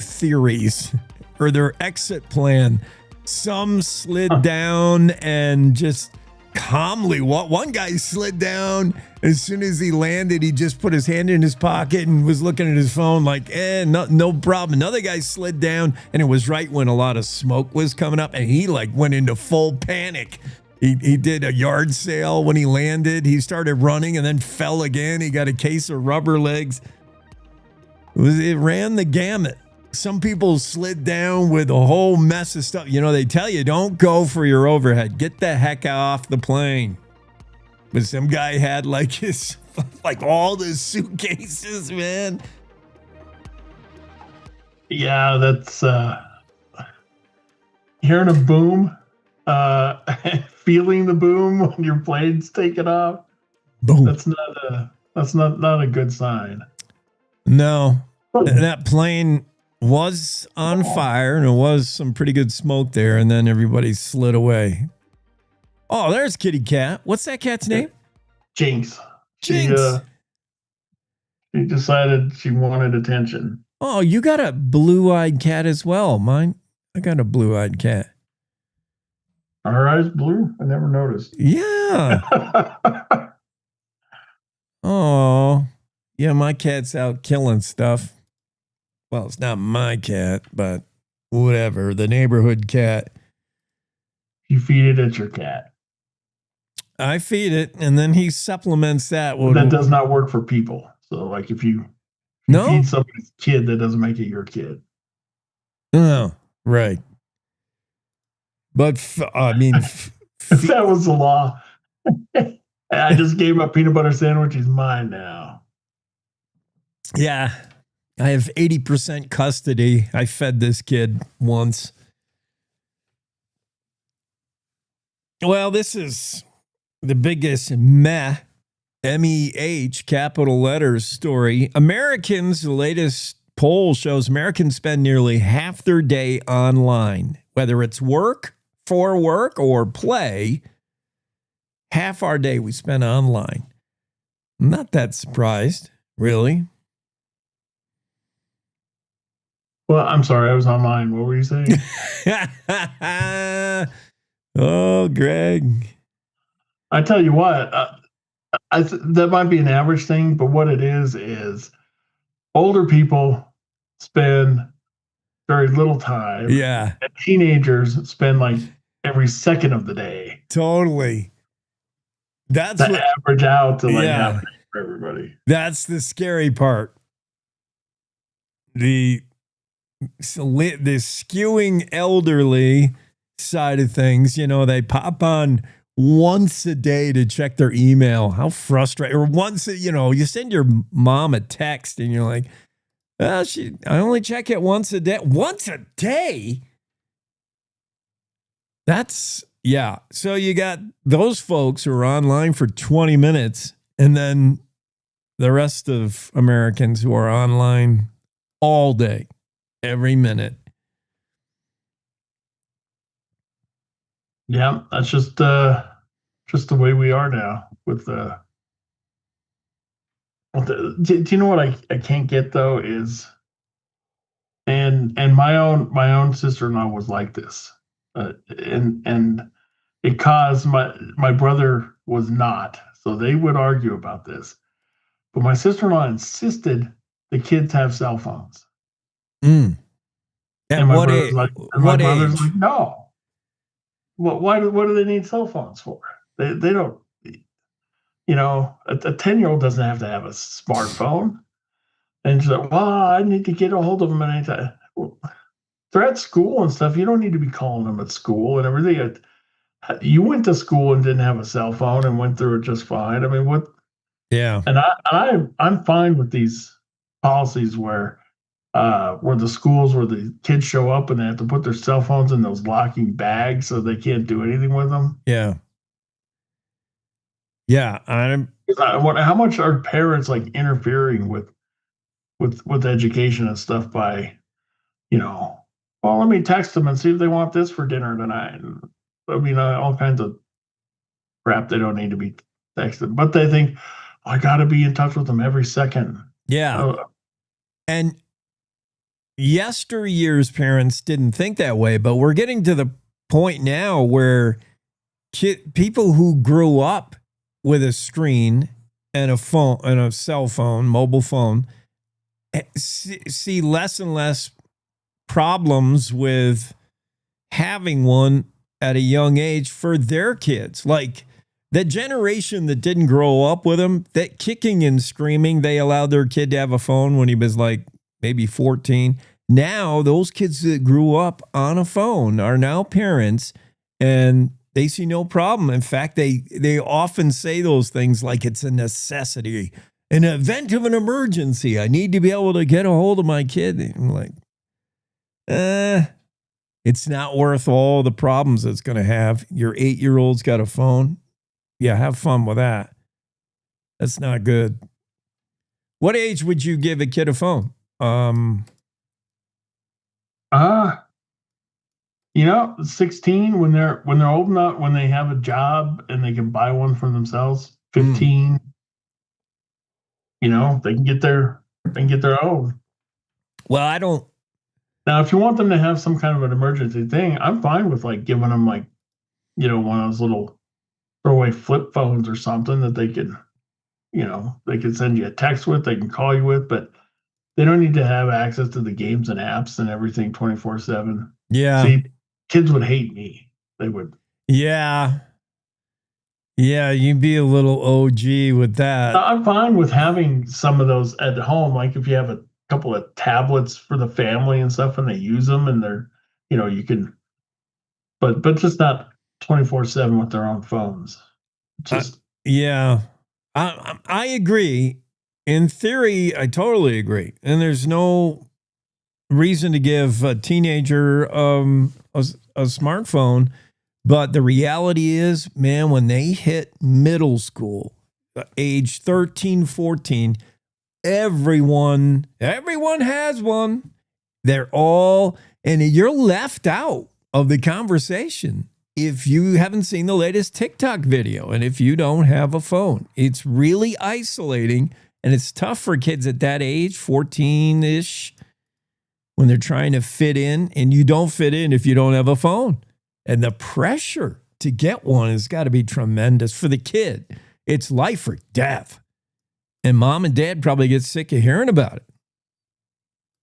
theories or their exit plan. Some slid down and just calmly, one guy slid down as soon as he landed. He just put his hand in his pocket and was looking at his phone like, no problem. Another guy slid down, and it was right when a lot of smoke was coming up, and he like went into full panic. He did a yard sale when he landed. He started running and then fell again. He got a case of rubber legs. It ran the gamut. Some people slid down with a whole mess of stuff. You know, they tell you, don't go for your overhead. Get the heck off the plane. But some guy had like all the suitcases, man. Yeah, that's hearing a boom, feeling the boom when your plane's taking off. Boom. That's not a good sign. No, that plane was on fire, and there was some pretty good smoke there, and then everybody slid away. Oh, there's Kitty Cat. What's that cat's name? Jinx. Jinx. She decided she wanted attention. Oh, you got a blue-eyed cat as well. I got a blue-eyed cat. Are her eyes blue? I never noticed. Yeah. Oh, yeah, my cat's out killing stuff. Well, it's not my cat, but whatever. The neighborhood cat. You feed it at your cat. I feed it, and then he supplements that. That does not work for people. So, like, if you feed somebody's kid, that doesn't make it your kid. Oh, right. But, if that was the law, I just gave my peanut butter sandwich. He's mine now. Yeah. I have 80% custody. I fed this kid once. Well, this is the biggest MEH, capital letters story. Americans, the latest poll shows Americans spend nearly half their day online. Whether it's work, for work, or play, half our day we spend online. I'm not that surprised, really. Well, I'm sorry, I was online. What were you saying? Oh, Greg. I tell you what, that might be an average thing, but what it is older people spend very little time. Yeah. And teenagers spend like every second of the day. Totally. That's what average out to like half for everybody. That's the scary part. The skewing elderly side of things, they pop on once a day to check their email. How frustrating. Or once, you send your mom a text and you're like, well, I only check it once a day. Once a day? That's Yeah. So you got those folks who are online for 20 minutes, and then the rest of Americans who are online all day, every minute. Yeah, that's just the way we are now. Do you know what I can't get though is, and my own sister-in-law was like this, and it caused my brother was not, so they would argue about this, but my sister-in-law insisted the kids have cell phones. At And my what brother's age? like, What age? no. What do they need cell phones for? They don't. A 10-year-old doesn't have to have a smartphone. And she's like, well, I need to get a hold of them at any time. Well, they're at school and stuff. You don't need to be calling them at school and everything. You went to school and didn't have a cell phone and went through it just fine. I mean, what? Yeah. And I'm fine with these policies where the schools where the kids show up and they have to put their cell phones in those locking bags so they can't do anything with them. Yeah. Yeah. How much are parents like interfering with education and stuff by, well, let me text them and see if they want this for dinner tonight. I mean, all kinds of crap they don't need to be texted, but they think, oh, I got to be in touch with them every second. Yeah. And yesteryear's parents didn't think that way, but we're getting to the point now where people who grew up with a screen and a phone and a cell phone, mobile phone, see less and less problems with having one at a young age for their kids. Like the generation that didn't grow up with them, that kicking and screaming, they allowed their kid to have a phone when he was like maybe 14. Now those kids that grew up on a phone are now parents, and they see no problem. In fact, they often say those things like it's a necessity. In an event of an emergency, I need to be able to get a hold of my kid. And I'm like, it's not worth all the problems it's going to have. Your 8-year-old's got a phone. Yeah, have fun with that. That's not good. What age would you give a kid a phone? 16 when they're old enough, when they have a job and they can buy one for themselves. 15, they can get their own. Well, I don't. Now, if you want them to have some kind of an emergency thing, I'm fine with like giving them like, one of those little throwaway flip phones or something that they can, they can send you a text with, they can call you with, but they don't need to have access to the games and apps and everything 24/7. Yeah. See, kids would hate me. They would. Yeah. Yeah, you'd be a little OG with that. I'm fine with having some of those at home. Like if you have a couple of tablets for the family and stuff and they use them and they're, you can, but just not 24/7 with their own phones. Just yeah, I agree. In theory, I totally agree. And there's no reason to give a teenager a smartphone. But the reality is, man, when they hit middle school, age 13, 14, everyone has one. They're all, and you're left out of the conversation if you haven't seen the latest TikTok video and if you don't have a phone. It's really isolating, and it's tough for kids at that age, 14-ish, when they're trying to fit in, and you don't fit in if you don't have a phone. And the pressure to get one has got to be tremendous for the kid. It's life or death. And mom and dad probably get sick of hearing about it.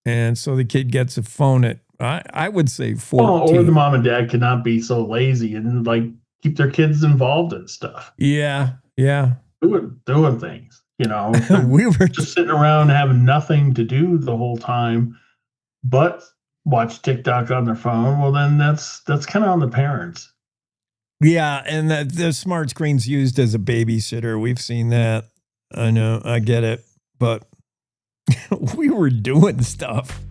And so the kid gets a phone at, I would say 14. Or the mom and dad cannot be so lazy and like keep their kids involved in stuff. Yeah. Doing things, we were just sitting around having nothing to do the whole time, but watch TikTok on their phone. Well, then that's kind of on the parents. Yeah. And the smart screen's used as a babysitter. We've seen that. I know, I get it, but we were doing stuff.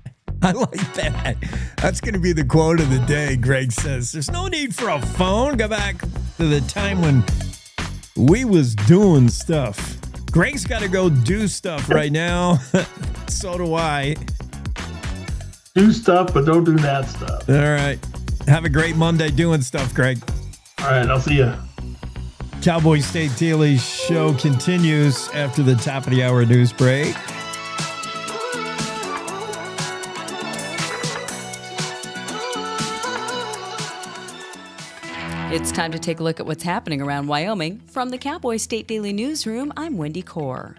I like that. That's going to be the quote of the day. Greg says, there's no need for a phone. Go back to the time when we was doing stuff. Greg's got to go do stuff right now. So do I. Do stuff, but don't do that stuff. All right. Have a great Monday doing stuff, Greg. All right, I'll see you. Cowboy State Daily show continues after the top of the hour news break. It's time to take a look at what's happening around Wyoming. From the Cowboy State Daily Newsroom, I'm Wendy Core.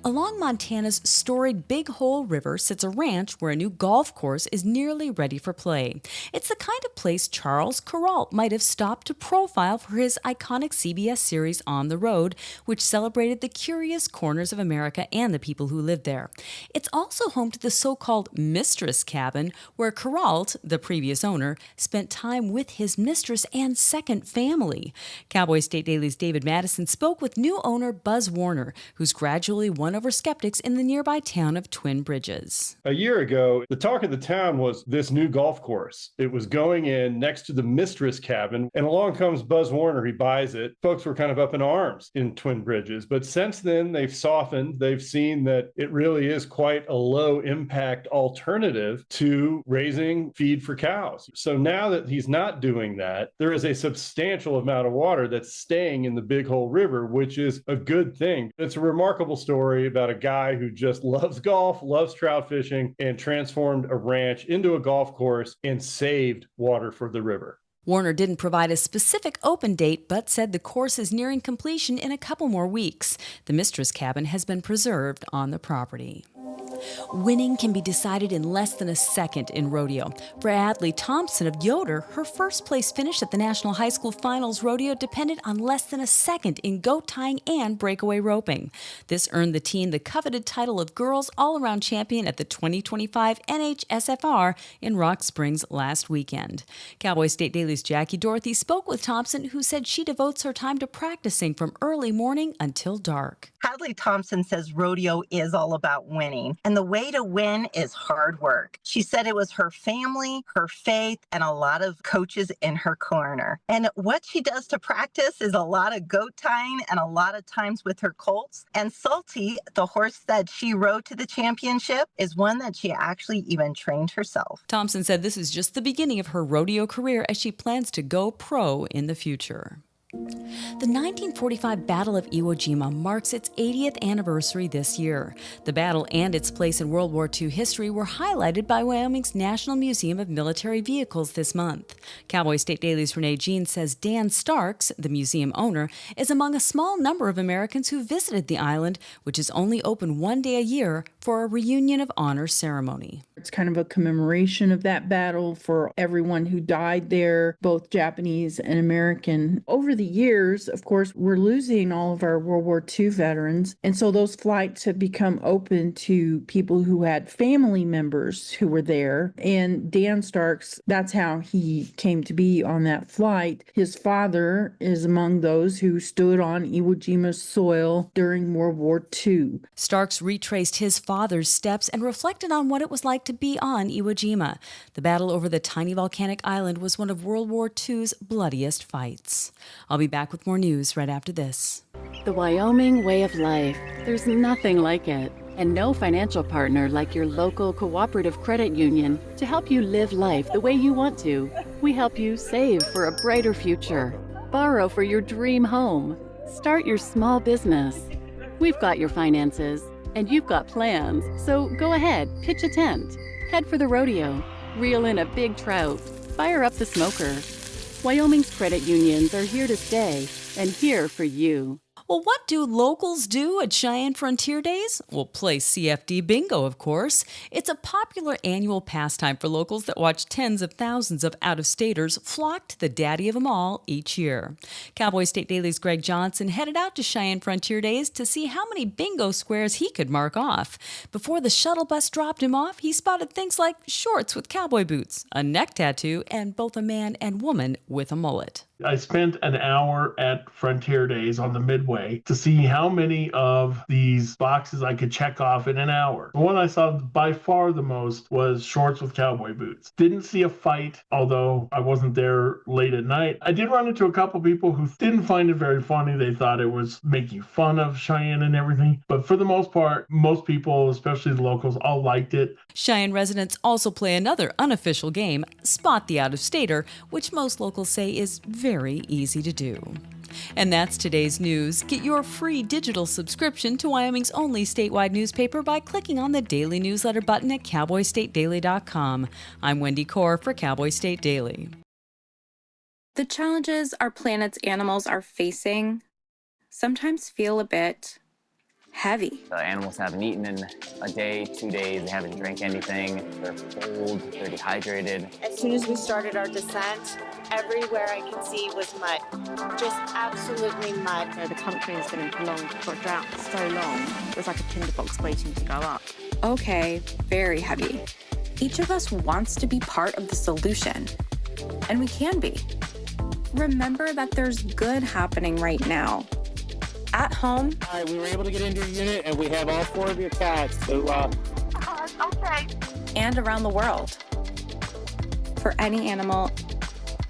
Along Montana's storied Big Hole River sits a ranch where a new golf course is nearly ready for play. It's the kind of place Charles Kuralt might have stopped to profile for his iconic CBS series On the Road, which celebrated the curious corners of America and the people who lived there. It's also home to the so-called Mistress Cabin, where Kuralt, the previous owner, spent time with his mistress and second family. Cowboy State Daily's David Madison spoke with new owner Buzz Warner, who's gradually won over skeptics in the nearby town of Twin Bridges. A year ago, the talk of the town was this new golf course. It was going in next to the Mistress Cabin, and along comes Buzz Warner. He buys it. Folks were kind of up in arms in Twin Bridges, but since then they've softened. They've seen that it really is quite a low impact alternative to raising feed for cows. So now that he's not doing that, there is a substantial amount of water that's staying in the Big Hole River, which is a good thing. It's a remarkable story about a guy who just loves golf, loves trout fishing, and transformed a ranch into a golf course and saved water for the river. Warner didn't provide a specific open date, but said the course is nearing completion in a couple more weeks. The Mistress Cabin has been preserved on the property. Winning can be decided in less than a second in rodeo. For Adley Thompson of Yoder, her first place finish at the National High School Finals Rodeo depended on less than a second in goat tying and breakaway roping. This earned the team the coveted title of Girls All-Around Champion at the 2025 NHSFR in Rock Springs last weekend. Cowboy State Daily's Jackie Dorothy spoke with Thompson, who said she devotes her time to practicing from early morning until dark. Adley Thompson says rodeo is all about winning, and the way to win is hard work. She said it was her family, her faith, and a lot of coaches in her corner. And what she does to practice is a lot of goat tying and a lot of times with her colts. And Salty, the horse that she rode to the championship, is one that she actually even trained herself. Thompson said this is just the beginning of her rodeo career as she plans to go pro in the future. The 1945 Battle of Iwo Jima marks its 80th anniversary this year. The battle and its place in World War II history were highlighted by Wyoming's National Museum of Military Vehicles this month. Cowboy State Daily's Renee Jean says Dan Starks, the museum owner, is among a small number of Americans who visited the island, which is only open one day a year for a reunion of honor ceremony. It's kind of a commemoration of that battle for everyone who died there, both Japanese and American. Over the years, of course, we're losing all of our World War II veterans. And so those flights have become open to people who had family members who were there. And Dan Starks, that's how he came to be on that flight. His father is among those who stood on Iwo Jima's soil during World War II. Starks retraced his father's steps and reflected on what it was like to be on Iwo Jima. The battle over the tiny volcanic island was one of World War II's bloodiest fights. I'll be back with more news right after this. The Wyoming way of life. There's nothing like it. And no financial partner like your local cooperative credit union to help you live life the way you want to. We help you save for a brighter future, borrow for your dream home, start your small business. We've got your finances, and you've got plans, so go ahead, pitch a tent, head for the rodeo, reel in a big trout, fire up the smoker. Wyoming's credit unions are here to stay and here for you. Well, what do locals do at Cheyenne Frontier Days? Well, play CFD bingo, of course. It's a popular annual pastime for locals that watch tens of thousands of out-of-staters flock to the daddy of them all each year. Cowboy State Daily's Greg Johnson headed out to Cheyenne Frontier Days to see how many bingo squares he could mark off. Before the shuttle bus dropped him off, he spotted things like shorts with cowboy boots, a neck tattoo, and both a man and woman with a mullet. I spent an hour at Frontier Days on the Midway to see how many of these boxes I could check off in an hour. The one I saw by far the most was shorts with cowboy boots. Didn't see a fight, although I wasn't there late at night. I did run into a couple people who didn't find it very funny. They thought it was making fun of Cheyenne and everything. But for the most part, most people, especially the locals, all liked it. Cheyenne residents also play another unofficial game, Spot the Out-of-Stater, which most locals say is very easy to do. And that's today's news. Get your free digital subscription to Wyoming's only statewide newspaper by clicking on the daily newsletter button at cowboystatedaily.com. I'm Wendy Core for Cowboy State Daily. The challenges our planet's animals are facing sometimes feel a bit heavy. The animals haven't eaten in a day, 2 days, they haven't drank anything, they're cold, they're dehydrated. As soon as we started our descent, everywhere I could see was mud, just absolutely mud. The country has been in prolonged drought for so long, there's like a tinderbox waiting to go up. Okay, very heavy. Each of us wants to be part of the solution, and we can be. Remember that there's good happening right now. At home. All right, we were able to get into your unit, and we have all 4 of your cats. So, okay. And around the world. For any animal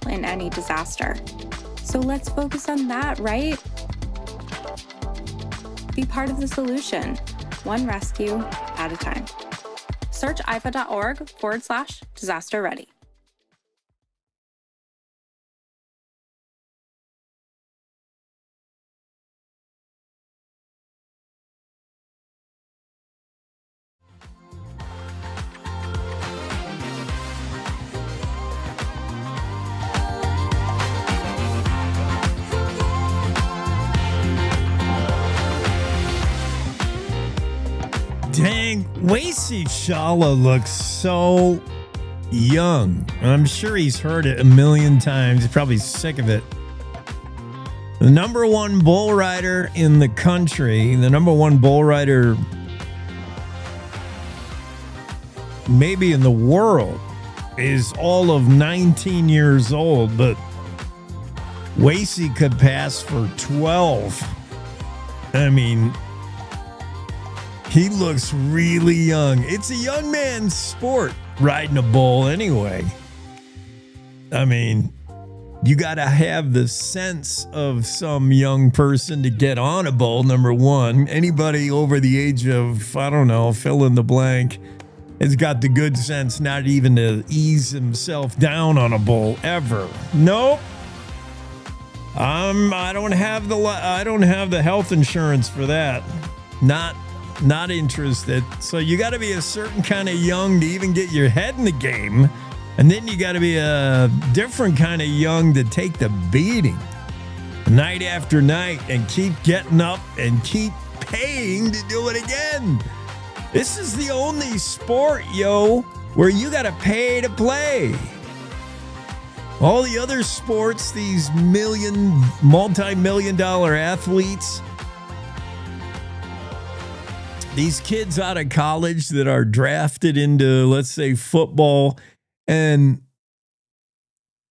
in any disaster. So let's focus on that, right? Be part of the solution, one rescue at a time. Search ifa.org/disaster ready. Dang, Wasey Shala looks so young. I'm sure he's heard it a million times. He's probably sick of it. The number one bull rider in the country, the number one bull rider maybe in the world, is all of 19 years old, but Wasey could pass for 12. I mean, he looks really young. It's a young man's sport, riding a bull anyway. I mean, you got to have the sense of some young person to get on a bull, number one. Anybody over the age of, I don't know, fill in the blank, has got the good sense not even to ease himself down on a bull ever. Nope. I don't have the health insurance for that. Not interested. So you got to be a certain kind of young to even get your head in the game. And then you got to be a different kind of young to take the beating night after night and keep getting up and keep paying to do it again. This is the only sport, where you got to pay to play. All the other sports, these multi-million dollar athletes, these kids out of college that are drafted into, let's say, football, and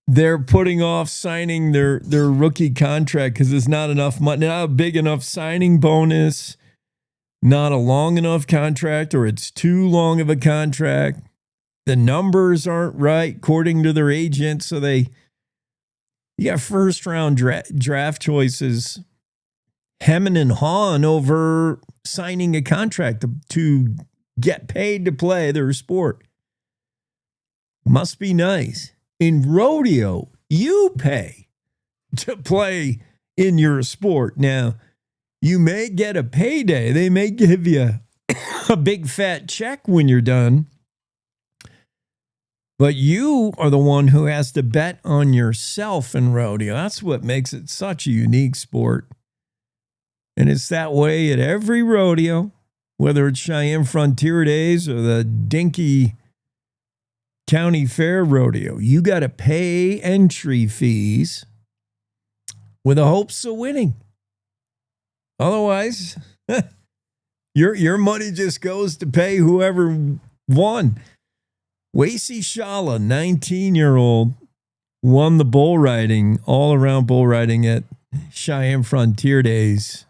they're putting off signing their rookie contract because there's not enough money, not a big enough signing bonus, not a long enough contract, or it's too long of a contract. The numbers aren't right according to their agent, so you got first round draft choices hemming and hawing over signing a contract to get paid to play their sport. Must be nice. In rodeo, you pay to play in your sport. Now, you may get a payday. They may give you a big fat check when you're done. But you are the one who has to bet on yourself in rodeo. That's what makes it such a unique sport. And it's that way at every rodeo, whether it's Cheyenne Frontier Days or the Dinky County Fair Rodeo. You got to pay entry fees with the hopes of winning. Otherwise, your money just goes to pay whoever won. Wasey Shala, 19-year-old, won the bull riding, all around bull riding at Cheyenne Frontier Days.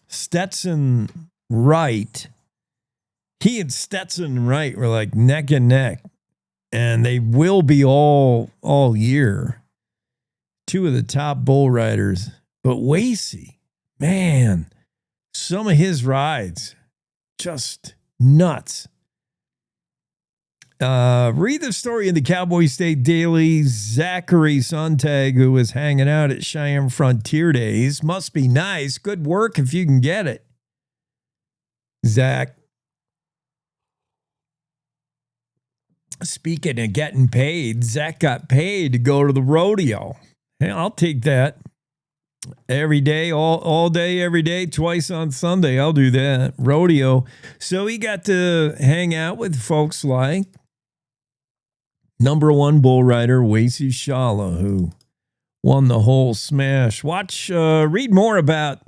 Stetson Wright, he and Stetson Wright were like neck and neck, and they will be all year. Two of the top bull riders. But Wasey, man, some of his rides, just nuts. Read the story in the Cowboy State Daily. Zachary Sontag, who was hanging out at Cheyenne Frontier Days. Must be nice. Good work if you can get it. Zach. Speaking of getting paid, Zach got paid to go to the rodeo. Hey, I'll take that. Every day, all day, every day, twice on Sunday. I'll do that. Rodeo. So he got to hang out with folks like number one bull rider, Wasey Shala, who won the whole smash. Read more about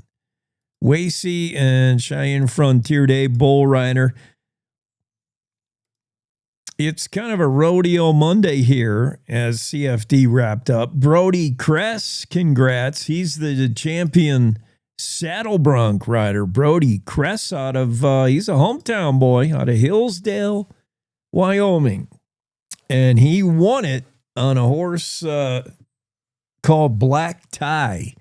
Wasey and Cheyenne Frontier Day bull rider. It's kind of a rodeo Monday here as CFD wrapped up. Brody Kress, congrats. He's the champion saddle bronc rider. Brody Kress he's a hometown boy out of Hillsdale, Wyoming. And he won it on a horse called Black Tie.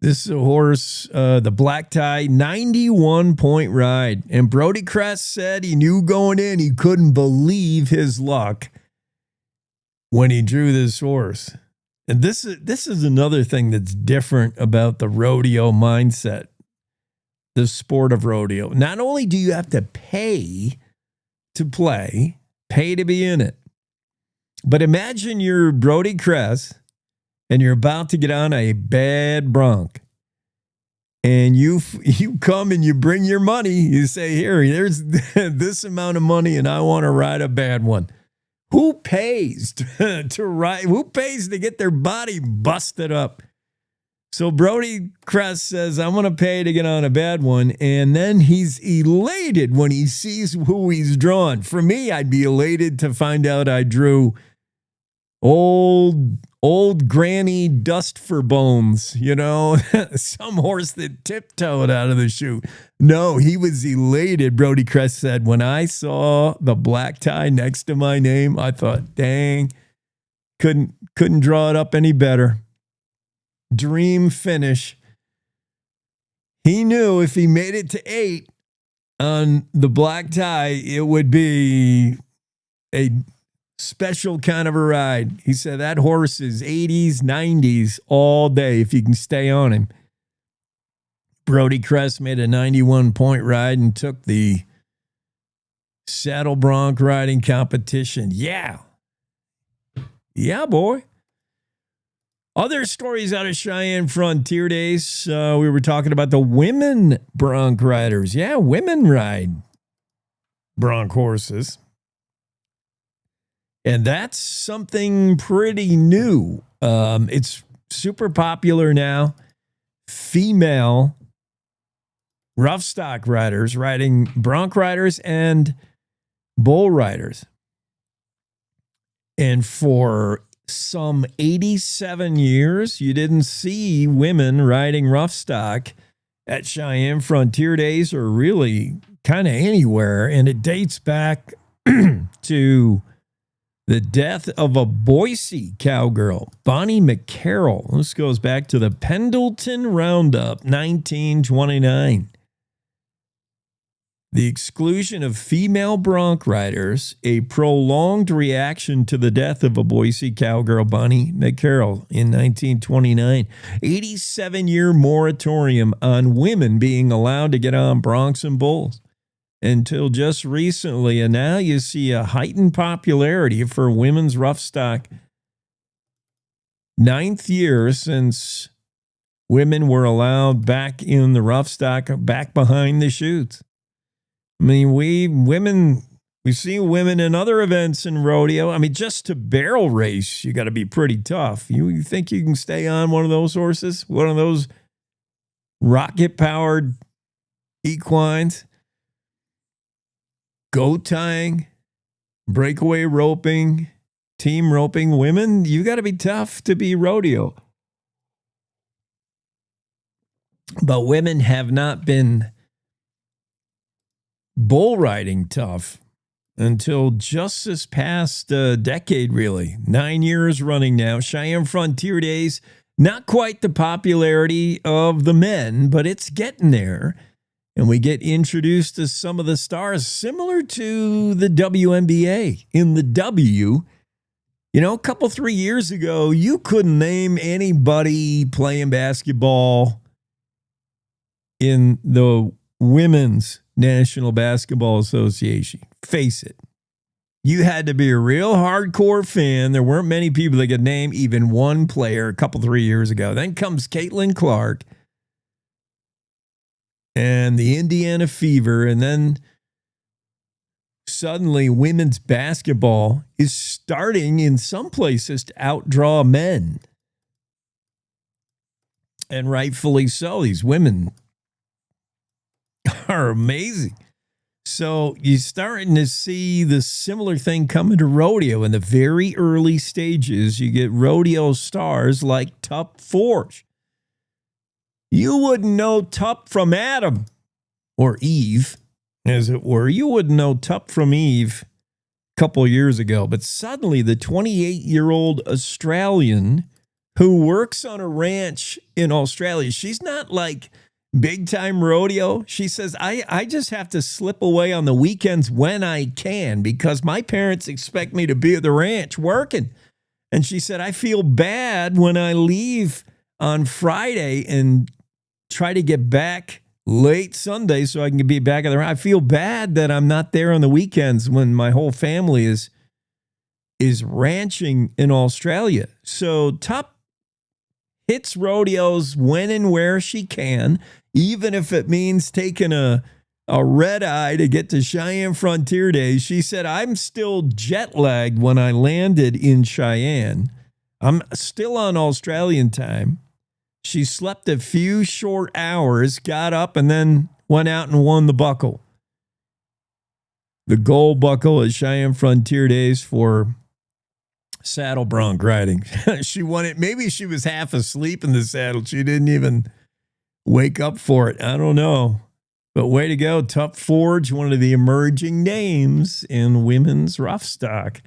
This is a horse, the Black Tie, 91-point ride. And Brody Kress said he knew going in he couldn't believe his luck when he drew this horse. And this is another thing that's different about the rodeo mindset, the sport of rodeo. Not only do you have to pay to play, pay to be in it, but imagine you're Brody Kress and you're about to get on a bad bronc. And you come and you bring your money. You say, here's this amount of money and I want to ride a bad one. Who pays to ride? Who pays to get their body busted up? So Brody Kress says, I'm going to pay to get on a bad one. And then he's elated when he sees who he's drawn. For me, I'd be elated to find out I drew old granny dust for bones, some horse that tiptoed out of the chute. No, he was elated. Brody Kress said, when I saw the Black Tie next to my name, I thought, dang, couldn't draw it up any better. Dream finish. He knew if he made it to 8 on the Black Tie, it would be a special kind of a ride. He said that horse is 80s, 90s all day if you can stay on him. Brody Kress made a 91-point ride and took the saddle bronc riding competition. Yeah. Yeah, boy. Other stories out of Cheyenne Frontier Days. We were talking about the women bronc riders. Yeah, women ride bronc horses. And that's something pretty new. It's super popular now. Female rough stock riders riding bronc riders and bull riders. And for some 87 years, you didn't see women riding rough stock at Cheyenne Frontier Days or really kind of anywhere. And it dates back to the death of a Boise cowgirl, Bonnie McCarroll. This goes back to the Pendleton Roundup, 1929. The exclusion of female bronc riders, a prolonged reaction to the death of a Boise cowgirl, Bonnie McCarroll, in 1929. 87-year moratorium on women being allowed to get on broncs and bulls until just recently. And now you see a heightened popularity for women's rough stock. 9th year since women were allowed back in the rough stock, back behind the chutes. I mean, we've seen women in other events in rodeo. I mean, just to barrel race, you got to be pretty tough. You think you can stay on one of those horses, one of those rocket-powered equines? Goat tying, breakaway roping, team roping women, you got to be tough to be rodeo. But women have not been bull riding tough until just this past decade, really. 9 years running now. Cheyenne Frontier Days, not quite the popularity of the men, but it's getting there. And we get introduced to some of the stars similar to the WNBA. In the W, you know, a couple, 3 years ago, you couldn't name anybody playing basketball in the Women's National Basketball Association. Face it. You had to be a real hardcore fan. There weren't many people that could name even one player a couple, 3 years ago. Then comes Caitlin Clark and the Indiana Fever, and then suddenly women's basketball is starting in some places to outdraw men. And rightfully so. These women are amazing. So you're starting to see the similar thing coming to rodeo in the very early stages. You get rodeo stars like Tup Forge. You wouldn't know Tup from Adam or Eve, as it were. You wouldn't know Tup from Eve a couple years ago. But suddenly the 28-year-old Australian who works on a ranch in Australia, she's not like big time rodeo. She says, I just have to slip away on the weekends when I can because my parents expect me to be at the ranch working. And she said, I feel bad when I leave on Friday and try to get back late Sunday so I can be back at the ranch. I feel bad that I'm not there on the weekends when my whole family is ranching in Australia. So Tup hits rodeos when and where she can, even if it means taking a red eye to get to Cheyenne Frontier Days. She said, I'm still jet lagged when I landed in Cheyenne. I'm still on Australian time. She slept a few short hours, got up, and then went out and won the buckle. The gold buckle at Cheyenne Frontier Days for saddle bronc riding. She won it. Maybe she was half asleep in the saddle. She didn't even wake up for it. I don't know. But way to go, Tup Forge, one of the emerging names in women's rough stock.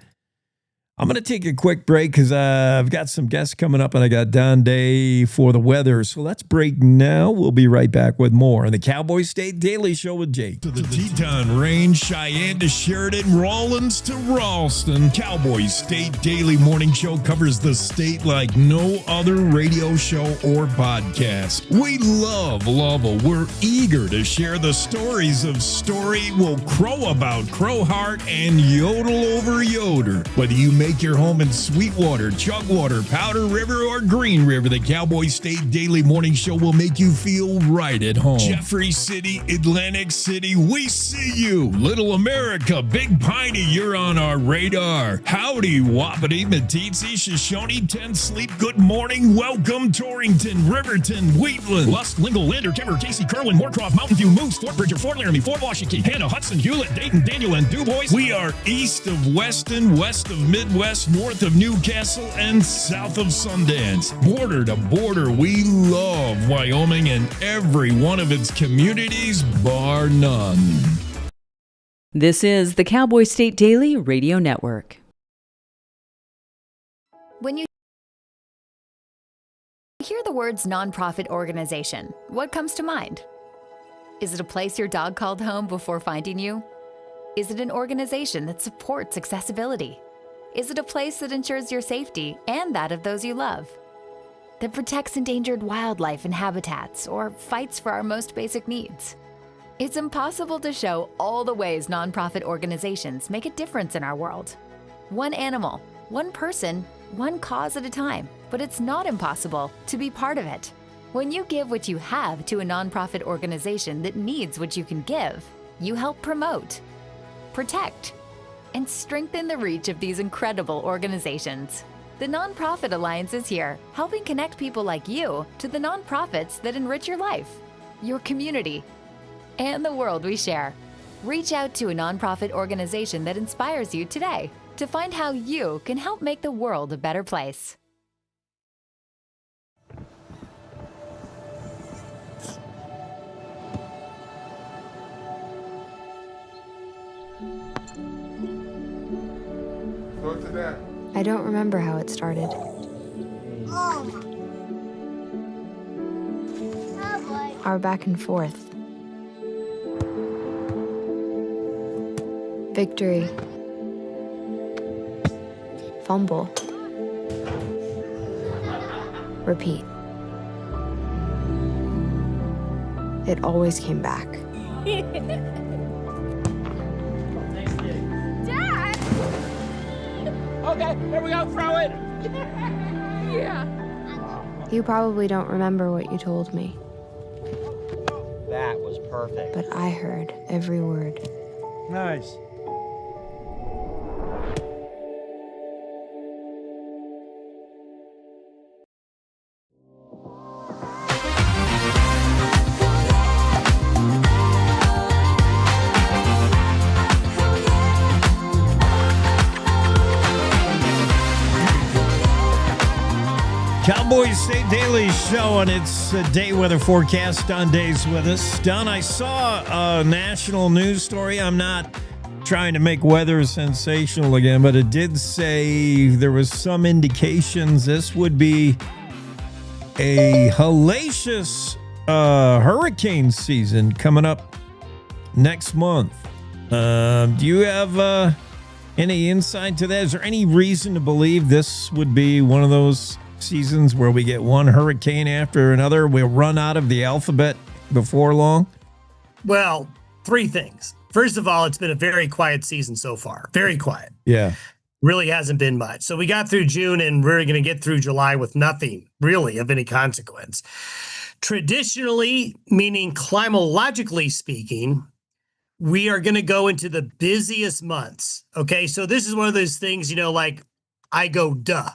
I'm going to take a quick break because I've got some guests coming up and I got Don Day for the weather. So let's break now. We'll be right back with more on the Cowboy State Daily Show with Jake. To the Teton Range, Cheyenne to Sheridan, Rawlins to Ralston. Cowboy State Daily Morning Show covers the state like no other radio show or podcast. We love Lovell. We're eager to share the stories of Story Will Crow About Crowheart and Yodel Over Yoder. Whether you make your home in Sweetwater, Chugwater, Powder River, or Green River, the Cowboy State Daily Morning Show will make you feel right at home. Jeffrey City, Atlantic City, we see you. Little America, Big Piney, you're on our radar. Howdy, Wapiti, Meeteetse, Shoshone, Ten Sleep, good morning, welcome, Torrington, Riverton, Wheatland, Lusk, Lingle, Lander, Timber, Casey, Kerwin, Moorcroft, Mountain View, Moose, Fort Bridger, Fort Laramie, Fort Washington, Hannah, Hudson, Hewlett, Dayton, Daniel, and DuBois. We are east of Weston, west of Midwest, north of Newcastle, and south of Sundance. Border to border, we love Wyoming and every one of its communities, bar none. This is the Cowboy State Daily Radio Network. When you hear the words nonprofit organization, what comes to mind? Is it a place your dog called home before finding you? Is it an organization that supports accessibility? Is it a place that ensures your safety and that of those you love? That protects endangered wildlife and habitats or fights for our most basic needs? It's impossible to show all the ways nonprofit organizations make a difference in our world. One animal, one person, one cause at a time, but it's not impossible to be part of it. When you give what you have to a nonprofit organization that needs what you can give, you help promote, protect, and strengthen the reach of these incredible organizations. The Nonprofit Alliance is here, helping connect people like you to the nonprofits that enrich your life, your community, and the world we share. Reach out to a nonprofit organization that inspires you today to find how you can help make the world a better place. I don't remember how it started. Our back and forth. Victory. Fumble. Repeat. It always came back. Dad! Okay, here we go, throw it! Yeah. You probably don't remember what you told me, That was perfect. but I heard every word. Nice. Cowboy State Daily Show, and it's a day weather forecast. Don Day's with us. Don, I saw a national news story. I'm not trying to make weather sensational again, but it did say there was some indications this would be a hellacious hurricane season coming up next month. Do you have any insight to that? Is there any reason to believe this would be one of those seasons where we get one hurricane after another? We'll run out of the alphabet before long? Well, three things. First of all, it's been a very quiet season so far. Very quiet. Yeah. Really hasn't been much. So we got through June and we're going to get through July with nothing really of any consequence. Traditionally, meaning climatologically speaking, we are going to go into the busiest months. Okay. So this is one of those things, like I go, duh.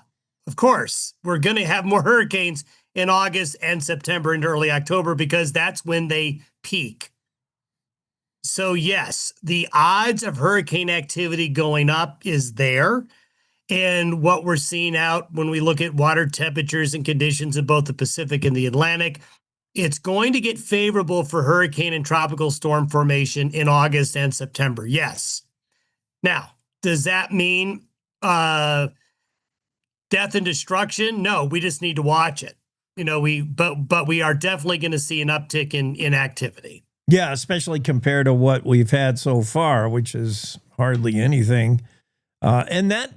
Of course, we're going to have more hurricanes in August and September and early October because that's when they peak. So yes, the odds of hurricane activity going up is there. And what we're seeing out when we look at water temperatures and conditions in both the Pacific and the Atlantic, it's going to get favorable for hurricane and tropical storm formation in August and September. Yes. Now, does that mean death and destruction? No, we just need to watch it. But we are definitely going to see an uptick in activity. Yeah, especially compared to what we've had so far, which is hardly anything. And that,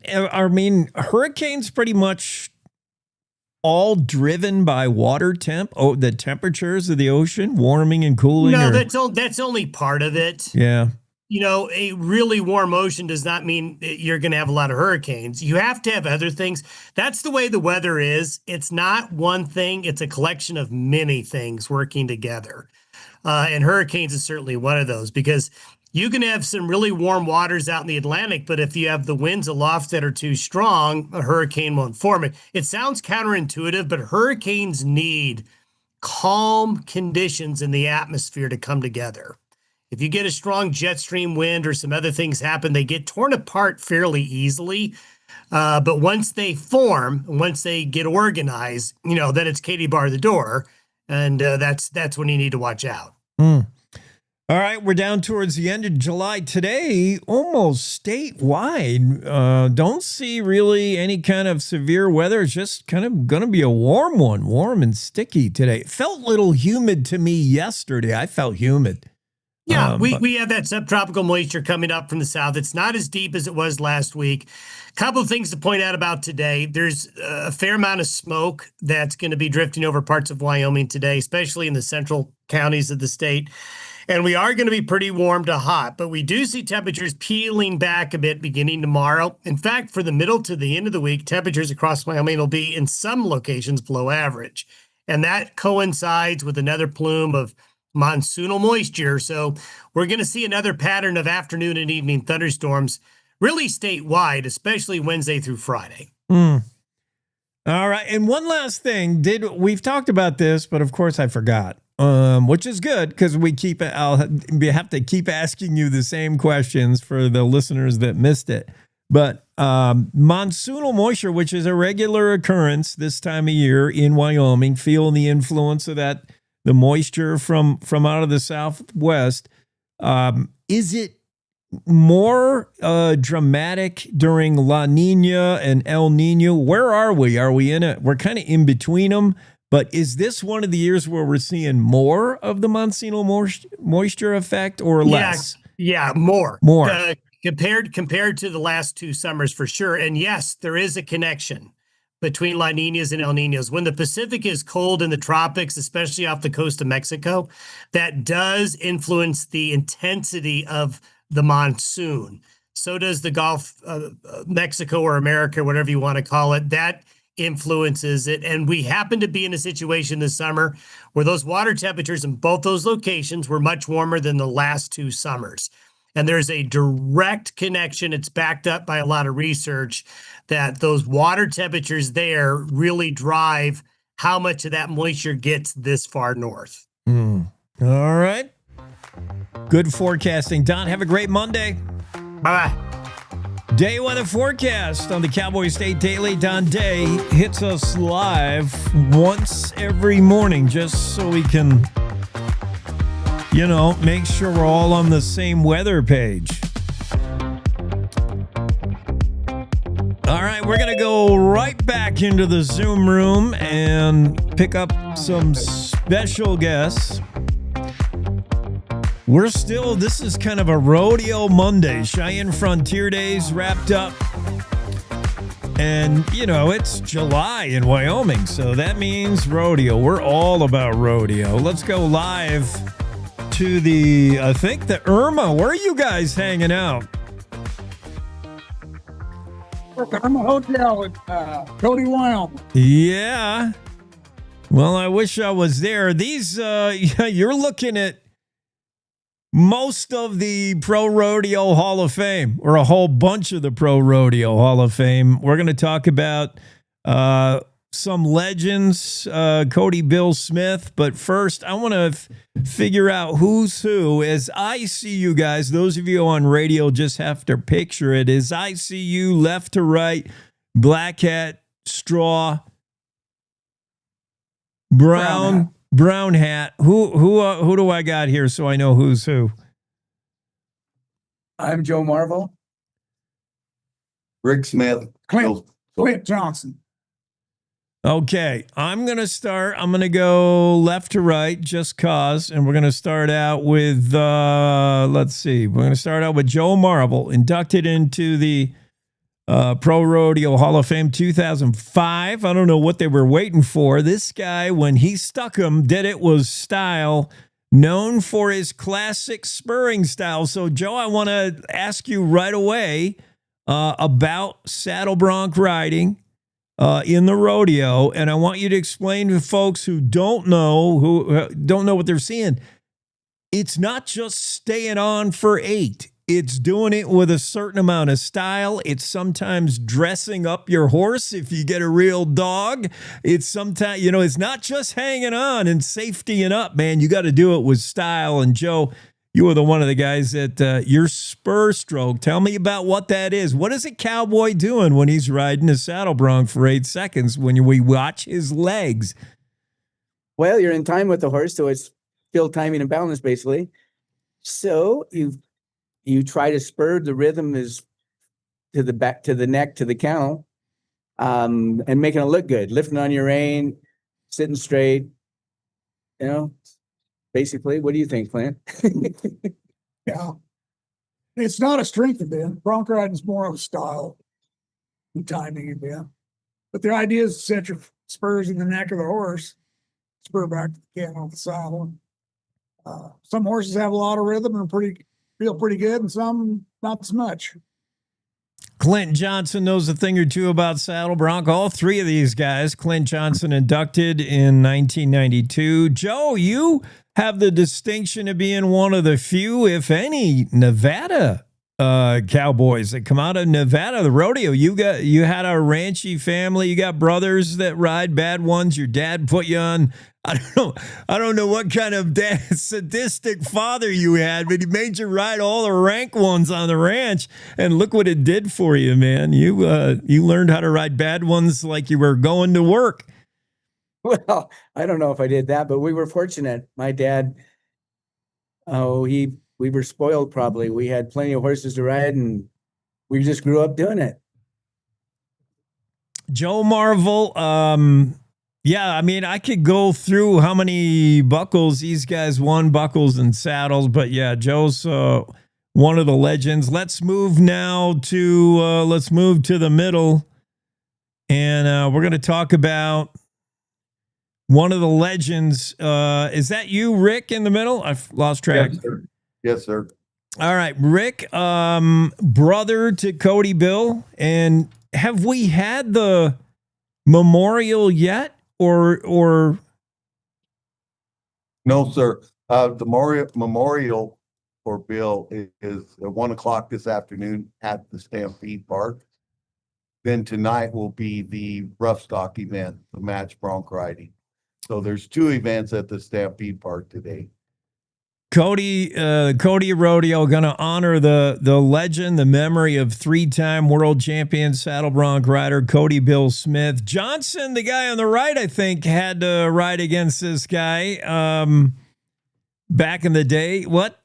hurricanes pretty much all driven by water temp. Oh, the temperatures of the ocean warming and cooling. No, that's only part of it. Yeah. A really warm ocean does not mean you're going to have a lot of hurricanes. You have to have other things. That's the way the weather is. It's not one thing. It's a collection of many things working together. And hurricanes is certainly one of those because you can have some really warm waters out in the Atlantic, but if you have the winds aloft that are too strong, a hurricane won't form. It sounds counterintuitive, but hurricanes need calm conditions in the atmosphere to come together. If you get a strong jet stream wind or some other things happen, they get torn apart fairly easily. But once they form, once they get organized, then it's Katie bar the door. And that's when you need to watch out. All right, we're down towards the end of July today, almost statewide. Don't see really any kind of severe weather. It's just kind of going to be a warm one, warm and sticky today. It felt a little humid to me yesterday. I felt humid. Yeah, we have that subtropical moisture coming up from the south. It's not as deep as it was last week. A couple of things to point out about today. There's a fair amount of smoke that's going to be drifting over parts of Wyoming today, especially in the central counties of the state. And we are going to be pretty warm to hot, but we do see temperatures peeling back a bit beginning tomorrow. In fact, for the middle to the end of the week, temperatures across Wyoming will be in some locations below average. And that coincides with another plume of monsoonal moisture. So we're going to see another pattern of afternoon and evening thunderstorms really statewide, especially Wednesday through Friday. All right. And one last thing, we've talked about this, but of course I forgot, which is good because I'll have to keep asking you the same questions for the listeners that missed it. But monsoonal moisture, which is a regular occurrence this time of year in Wyoming, feeling the influence of that, the moisture from out of the southwest. Is it more dramatic during La Nina and El Nino? Where are we? Are we in it? We're kind of in between them. But is this one of the years where we're seeing more of the monsoonal moisture effect or less? Yeah, more. More. Compared to the last 2 summers for sure. And yes, there is a connection between La Ninas and El Ninos. When the Pacific is cold in the tropics, especially off the coast of Mexico, that does influence the intensity of the monsoon. So does the Gulf of Mexico or America, whatever you want to call it. That influences it. And we happen to be in a situation this summer where those water temperatures in both those locations were much warmer than the last 2 summers. And there's a direct connection. It's backed up by a lot of research that those water temperatures there really drive how much of that moisture gets this far north. All right. Good forecasting. Don, have a great Monday. Bye-bye. Day weather forecast on the Cowboy State Daily. Don Day hits us live once every morning just so we can, make sure we're all on the same weather page. All right, we're going to go right back into the Zoom room and pick up some special guests. This is kind of a rodeo Monday. Cheyenne Frontier Days wrapped up. And, it's July in Wyoming, so that means rodeo. We're all about rodeo. Let's go live to the Irma. Where are you guys hanging out? At the Irma Hotel at Cody, Wyoming. Yeah. Well, I wish I was there. These, you're looking at most of the Pro Rodeo Hall of Fame, or a whole bunch of the Pro Rodeo Hall of Fame. We're going to talk about some legends, Cody Bill Smith. But first, I want to figure out who's who. As I see you guys, those of you on radio just have to picture it. As I see you left to right, black hat, straw, brown hat. Who do I got here so I know who's who? I'm Joe Marvel. Rick Smith. Clint Johnson. Okay, I'm going to start. I'm going to go left to right, just cause. And we're going to start out with, let's see. We're going to start out with Joe Marvel, inducted into the Pro Rodeo Hall of Fame 2005. I don't know what they were waiting for. This guy, when he stuck him, did it with style, known for his classic spurring style. So, Joe, I want to ask you right away about saddle bronc riding in the rodeo, and I want you to explain to folks who don't know what they're seeing. It's not just staying on for 8. It's doing it with a certain amount of style. It's sometimes dressing up your horse if you get a real dog. It's sometimes, it's not just hanging on and safetying up, man. You got to do it with style. And Joe, you were one of the guys that your spur stroke. Tell me about what that is. What is a cowboy doing when he's riding a saddle bronc for 8 seconds when we watch his legs? Well, you're in time with the horse, so it's field timing and balance, basically. So you try to spur. The rhythm is to the back, to the neck, to the cantle, and making it look good. Lifting on your rein, sitting straight. Basically, what do you think, Clint? Yeah, it's not a strength event. Bronc riding is more of a style and timing event. But the idea is to set your spurs in the neck of the horse, spur back to the cantle of the saddle. Some horses have a lot of rhythm and feel pretty good, and some not so much. Clint Johnson knows a thing or two about saddle bronc. All 3 of these guys, Clint Johnson inducted in 1992. Joe, you have the distinction of being one of the few, if any, Nevada cowboys that come out of Nevada, the rodeo. You had a ranchy family. You got brothers that ride bad ones. Your dad put you on. I don't know what kind of sadistic father you had, but he made you ride all the rank ones on the ranch. And look what it did for you, man. You learned how to ride bad ones like you were going to work. Well, I don't know if I did that, but we were fortunate. My dad, we were spoiled probably. We had plenty of horses to ride and we just grew up doing it. Joe Marvel, yeah, I mean, I could go through how many buckles these guys won, buckles and saddles, but yeah, Joe's one of the legends. Let's move now to the middle, and we're going to talk about one of the legends. Is that you, Rick, in the middle? I've lost track. Yes, sir. Yes, sir. All right, Rick, brother to Cody Bill, and have we had the memorial yet, or No, sir. The memorial for Bill is at 1:00 this afternoon at the Stampede Park. Then tonight will be the rough stock event, the match bronc riding. So there's 2 events at the Stampede Park today. Cody Rodeo going to honor the legend, the memory of 3-time world champion saddle bronc rider Cody Bill Smith. Johnson, the guy on the right, I think, had to ride against this guy back in the day. What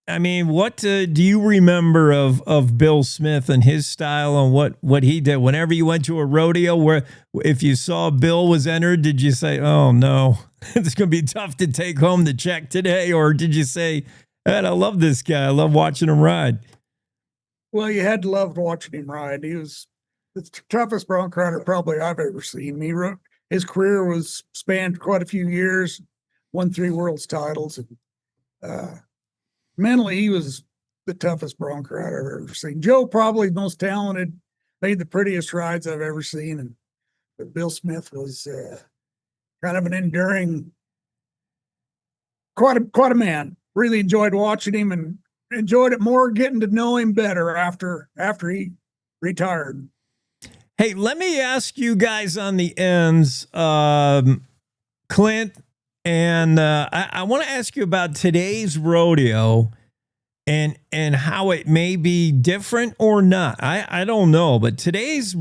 do you remember of Bill Smith and his style and what he did? Whenever you went to a rodeo, where if you saw Bill was entered, did you say, "Oh no, it's going to be tough to take home the check today," or did you say, "Man, I love this guy. I love watching him ride"? Well, you had to love watching him ride. He was the toughest bronc rider probably I've ever seen. His career was spanned quite a few years, won 3 world's titles, and mentally, he was the toughest bronc rider I've ever seen. Joe, probably the most talented, made the prettiest rides I've ever seen. But Bill Smith was kind of an enduring, quite a man. Really enjoyed watching him and enjoyed it more getting to know him better after he retired. Hey, let me ask you guys on the ends, Clint. And I want to ask you about today's rodeo and how it may be different or not. I don't know, but today's,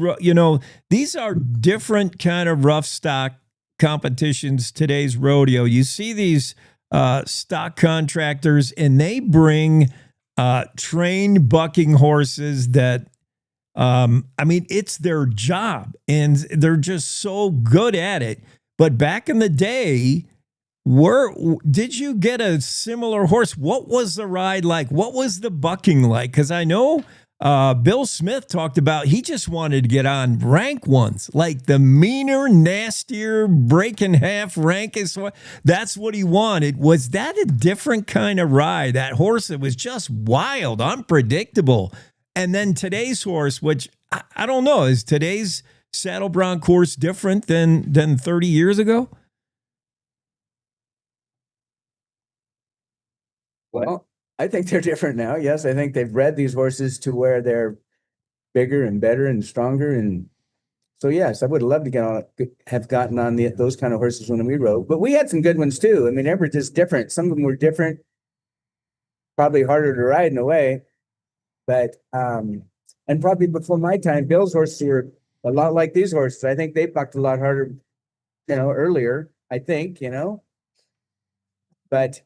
these are different kind of rough stock competitions. Today's rodeo, you see these stock contractors and they bring trained bucking horses that, it's their job and they're just so good at it. But back in the day, did you get a similar horse? What was the ride like? What was the bucking like? Because I know Bill Smith talked about he just wanted to get on rank ones, like the meaner, nastier, break in half rank. That's what he wanted. Was that a different kind of ride? That horse that was just wild, unpredictable. And then today's horse, which I don't know, is today's saddle bronc horse different than 30 years ago? Well, I think they're different now. Yes, I think they've bred these horses to where they're bigger and better and stronger. And so, yes, I would have loved to have gotten on those kind of horses when we rode. But we had some good ones too. I mean, they were just different. Some of them were different, probably harder to ride in a way. But and probably before my time, Bill's horses were a lot like these horses. I think they bucked a lot harder, earlier. I think, but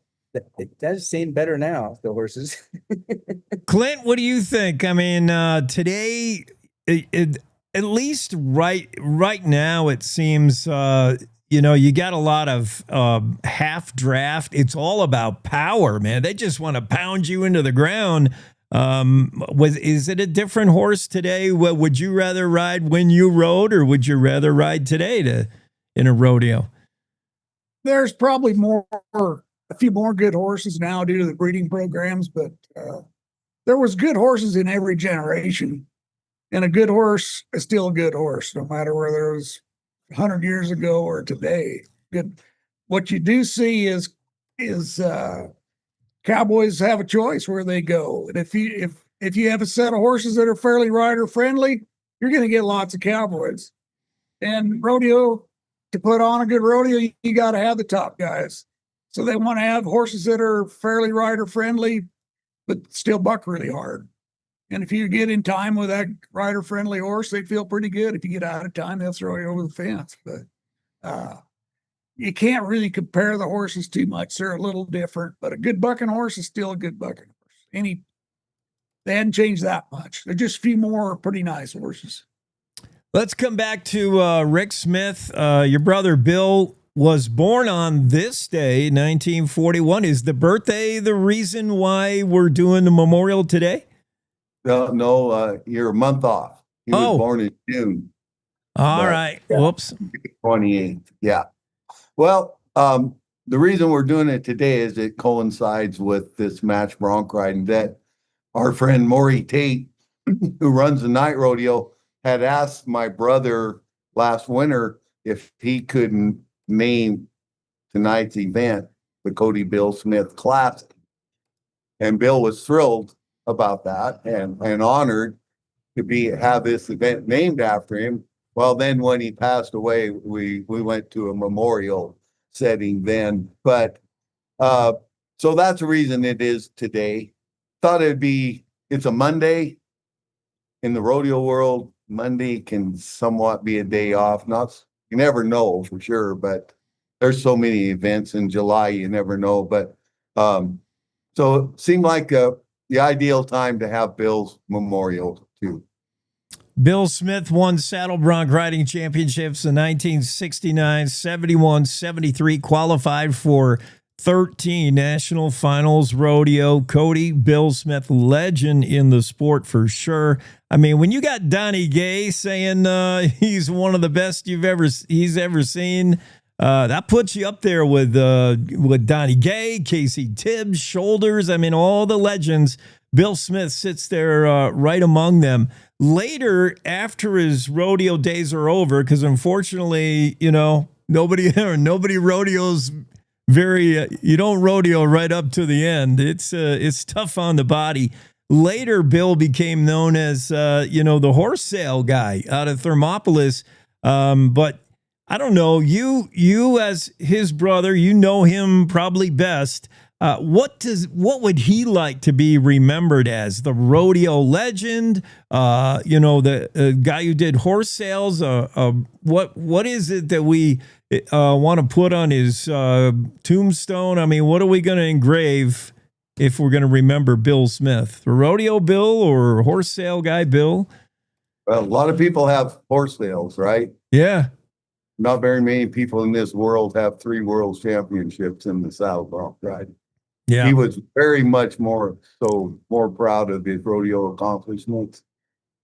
it does seem better now, the horses. Clint, what do you think? I mean, today, at least right now, it seems, you got a lot of half draft. It's all about power, man. They just want to pound you into the ground. Is it a different horse today? Would you rather ride when you rode, or would you rather ride today in a rodeo? There's probably a few more good horses now due to the breeding programs, but there was good horses in every generation, and a good horse is still a good horse, no matter whether it was 100 years ago or today. Good. What you do see is cowboys have a choice where they go, and if if you have a set of horses that are fairly rider friendly, you're going to get lots of cowboys. And rodeo, to put on a good rodeo, you got to have the top guys. So they want to have horses that are fairly rider friendly, but still buck really hard. And if you get in time with that rider friendly horse, they feel pretty good. If you get out of time, they'll throw you over the fence. But you can't really compare the horses too much. They're a little different, but a good bucking horse is still a good bucking horse. They hadn't changed that much. They're just a few more pretty nice horses. Let's come back to Rick Smith. Your brother Bill was born on this day, 1941. Is the birthday the reason why we're doing the memorial today? No, you're a month off. He was born in June. All right. Yeah. Whoops. 28th. Yeah. Well, the reason we're doing it today is it coincides with this match bronc riding that our friend Maury Tate, who runs the night rodeo, had asked my brother last winter if he couldn't name tonight's event the Cody Bill Smith Classic. And Bill was thrilled about that and honored to have this event named after him. Well, then when he passed away, we went to a memorial setting then. But so that's the reason it is today. Thought it's a Monday. In the rodeo world, Monday can somewhat be a day off. You never know for sure, but there's so many events in July, you never know. But so it seemed like the ideal time to have Bill's memorial too. Bill Smith won saddle bronc riding championships in 1969, 71, 73, qualified for 13 national finals rodeo. Cody Bill Smith, legend in the sport for sure. I mean, when you got Donnie Gay saying he's one of the best he's ever seen, that puts you up there with Donnie Gay, Casey Tibbs, Shoulders. I mean, all the legends. Bill Smith sits there right among them. Later, after his rodeo days are over, because unfortunately, nobody rodeos you don't rodeo right up to the end. It's tough on the body. Later, Bill became known as the horse sale guy out of Thermopolis. But I don't know, you as his brother, you know him probably best. What would he like to be remembered as? The rodeo legend, the guy who did horse sales. What is it that we want to put on his tombstone? I mean, what are we going to engrave if we're going to remember Bill Smith? The rodeo Bill or horse sale guy Bill? Well, a lot of people have horse sales, right? Yeah. Not very many people in this world have 3 world championships in the saddle bronc riding. Yeah. He was very much more proud of his rodeo accomplishments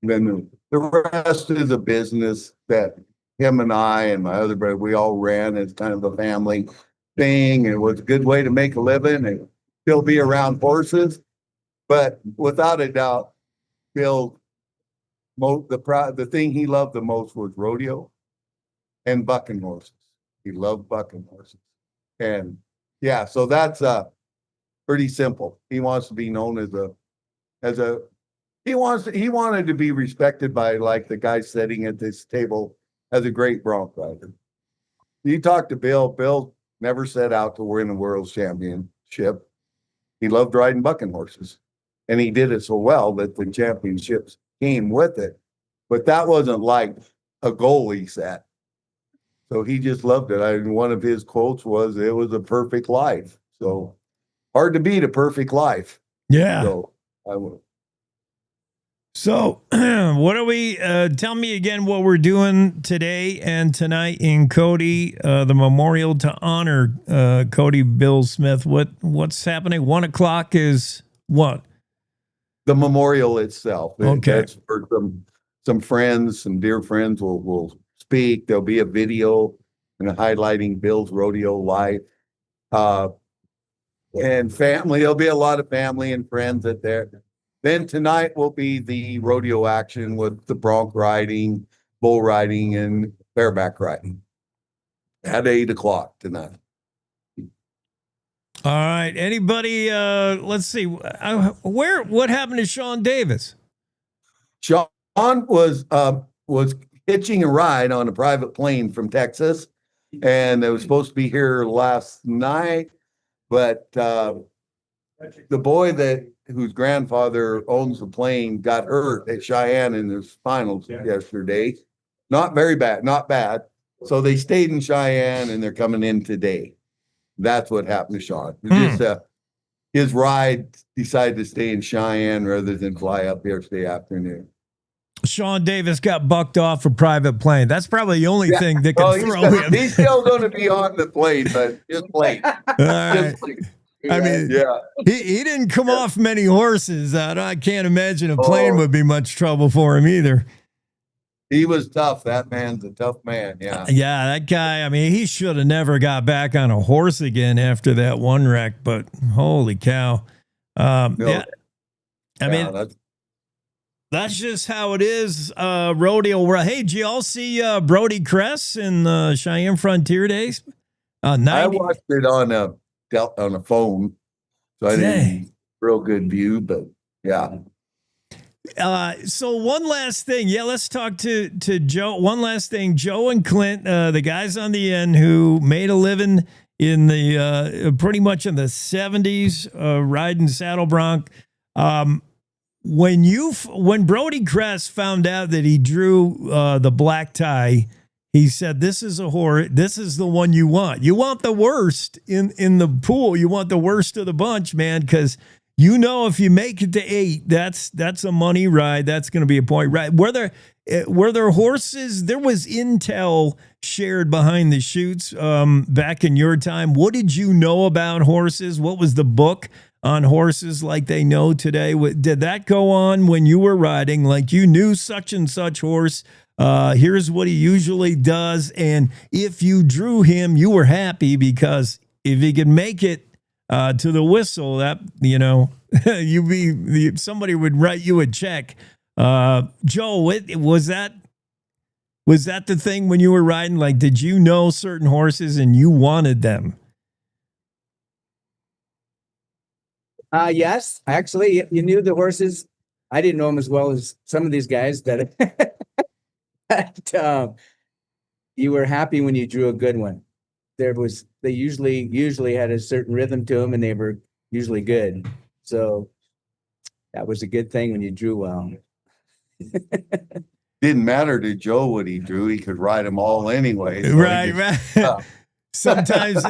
than the rest of the business that him and I and my other brother, we all ran as kind of a family thing. It was a good way to make a living and still be around horses. But without a doubt, Bill, the thing he loved the most was rodeo and bucking horses. He loved bucking horses. And yeah, so that's pretty simple. He wants to be known he wanted to be respected by like the guy sitting at this table as a great bronc rider. You talk to Bill never set out to win a world championship. He loved riding bucking horses, and he did it so well that the championships came with it. But that wasn't like a goal he set. So he just loved it. One of his quotes was, "It was a perfect life." So hard to beat a perfect life. Yeah. So I would. So, what are we? Tell me again what we're doing today and tonight in Cody, the memorial to honor Cody Bill Smith. What's happening? 1 o'clock is what? The memorial itself. Okay. That's for some friends, some dear friends will speak. There'll be a video and highlighting Bill's rodeo life. And family. There'll be a lot of family and friends at there. Then tonight will be the rodeo action with the bronc riding, bull riding, and bareback riding at 8 o'clock tonight. All right. Anybody? Let's see. What happened to Sean Davis? Sean was hitching a ride on a private plane from Texas, and it was supposed to be here last night, but the boy whose grandfather owns the plane got hurt at Cheyenne in his finals yesterday. Not very bad, not bad. So they stayed in Cheyenne, and they're coming in today. That's what happened to Sean. Just his ride decided to stay in Cheyenne rather than fly up yesterday afternoon. Sean Davis got bucked off a private plane. That's probably the only thing that can throw him. He's still going to be on the plane, but just late. All right. I mean, he didn't come off many horses. I can't imagine a plane would be much trouble for him either. He was tough. That man's a tough man. Yeah. Yeah, that guy, I mean, he should have never got back on a horse again after that one wreck, but holy cow. Yeah. I mean, that's just how it is. Rodeo. Hey, did you all see Brody Kress in the Cheyenne Frontier Days? I watched it on a phone, so I didn't real good view, but yeah. So one last thing. Yeah, let's talk to Joe. One last thing. Joe and Clint, the guys on the end who made a living in the pretty much in the 70s riding saddle bronc. When Brody Kress found out that he drew the black tie, he said, "This is a horse. This is the one you want. You want the worst in the pool. You want the worst of the bunch, man, because you know if you make it to 8, that's a money ride. That's going to be a point ride. Were there horses? There was intel shared behind the chutes back in your time. What did you know about horses? What was the book on horses like they know today? Did that go on when you were riding? Like you knew such and such horse, here's what he usually does. And if you drew him, you were happy because if he could make it to the whistle, that, you know, somebody would write you a check. Joe, was that the thing when you were riding? Like, did you know certain horses and you wanted them? Yes, actually, you knew the horses. I didn't know them as well as some of these guys that you were happy when you drew a good one. They usually had a certain rhythm to them and they were usually good. So that was a good thing when you drew well. Didn't matter to Joe what he drew. He could ride them all anyway. So right. Sometimes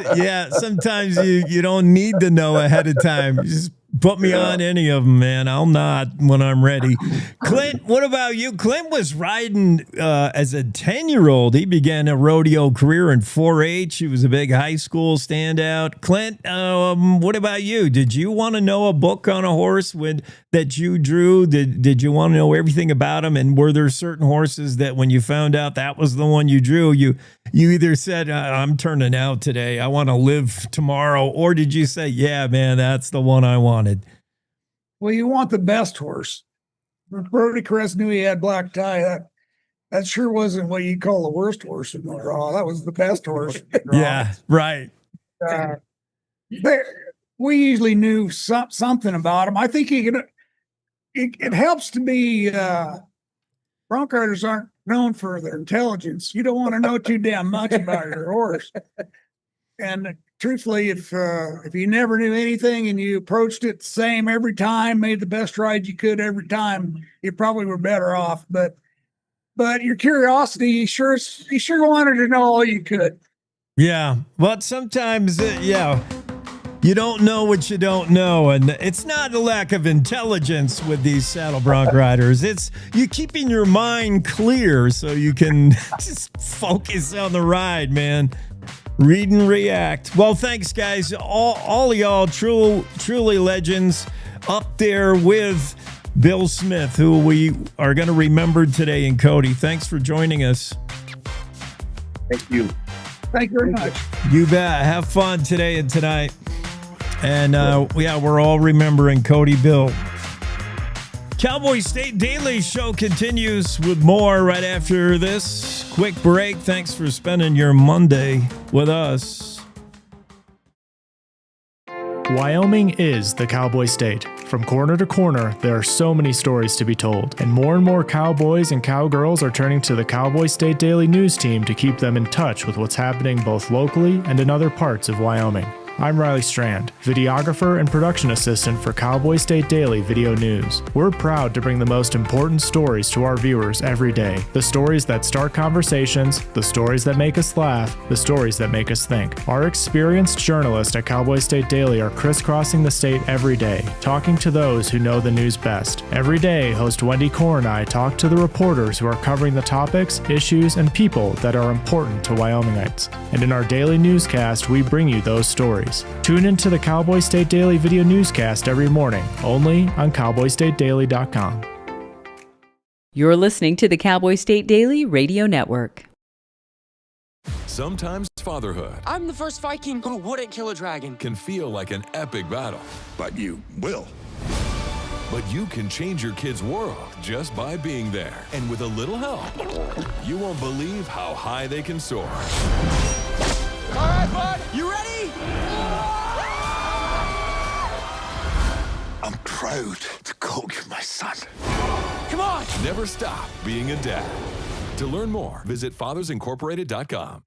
you don't need to know ahead of time. You just put me on any of them, man. I'll nod when I'm ready. Clint, what about you? Clint was riding as a 10-year-old. He began a rodeo career in 4-H. He was a big high school standout. Clint, what about you? Did you want to know a book on a horse that you drew? Did you want to know everything about him? And were there certain horses that when you found out that was the one you drew, you either said, I'm turning out today, I want to live tomorrow, or did you say, yeah, man, that's the one I wanted? Well, you want the best horse. Brody Kress knew he had black tie. That sure wasn't what you call the worst horse in the draw. That was the best horse in the draw. Yeah, right. We usually knew something about him. I think it helps to be bronc riders aren't known for their intelligence. You don't want to know too damn much about your horse. And truthfully, if you never knew anything and you approached it the same every time, made the best ride you could every time, you probably were better off. But your curiosity, you sure wanted to know all you could. Yeah, but sometimes, you don't know what you don't know, and it's not a lack of intelligence with these saddle bronc riders. It's you keeping your mind clear so you can just focus on the ride, man. Read and react. Well, thanks, guys. All of y'all, truly legends, up there with Bill Smith, who we are going to remember today in Cody. Thanks for joining us. Thank you. Thank you very much. You bet. Have fun today and tonight. And we're all remembering Cody Bill. Cowboy State Daily Show continues with more right after this quick break. Thanks for spending your Monday with us. Wyoming is the cowboy state. From corner to corner, there are so many stories to be told, and more cowboys and cowgirls are turning to the Cowboy State Daily News team to keep them in touch with what's happening both locally and in other parts of Wyoming. I'm Riley Strand, videographer and production assistant for Cowboy State Daily Video News. We're proud to bring the most important stories to our viewers every day. The stories that start conversations, the stories that make us laugh, the stories that make us think. Our experienced journalists at Cowboy State Daily are crisscrossing the state every day, talking to those who know the news best. Every day, host Wendy Core and I talk to the reporters who are covering the topics, issues, and people that are important to Wyomingites. And in our daily newscast, we bring you those stories. Tune into the Cowboy State Daily video newscast every morning, only on cowboystatedaily.com. You're listening to the Cowboy State Daily Radio Network. Sometimes fatherhood I'm the first Viking who wouldn't kill a dragon. can feel like an epic battle. But you will. But you can change your kid's world just by being there. And with a little help, you won't believe how high they can soar. All right, bud, you ready? I'm proud to call you my son. Come on! Never stop being a dad. To learn more, visit fathersincorporated.com.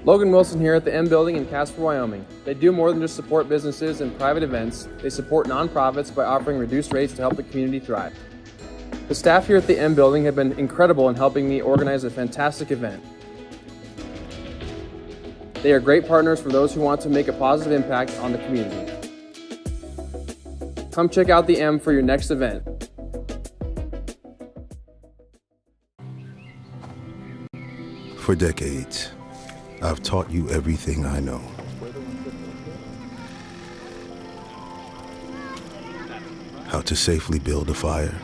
Logan Wilson here at the M Building in Casper, Wyoming. They do more than just support businesses and private events. They support nonprofits by offering reduced rates to help the community thrive. The staff here at the M Building have been incredible in helping me organize a fantastic event. They are great partners for those who want to make a positive impact on the community. Come check out the M for your next event. For decades, I've taught you everything I know. How to safely build a fire.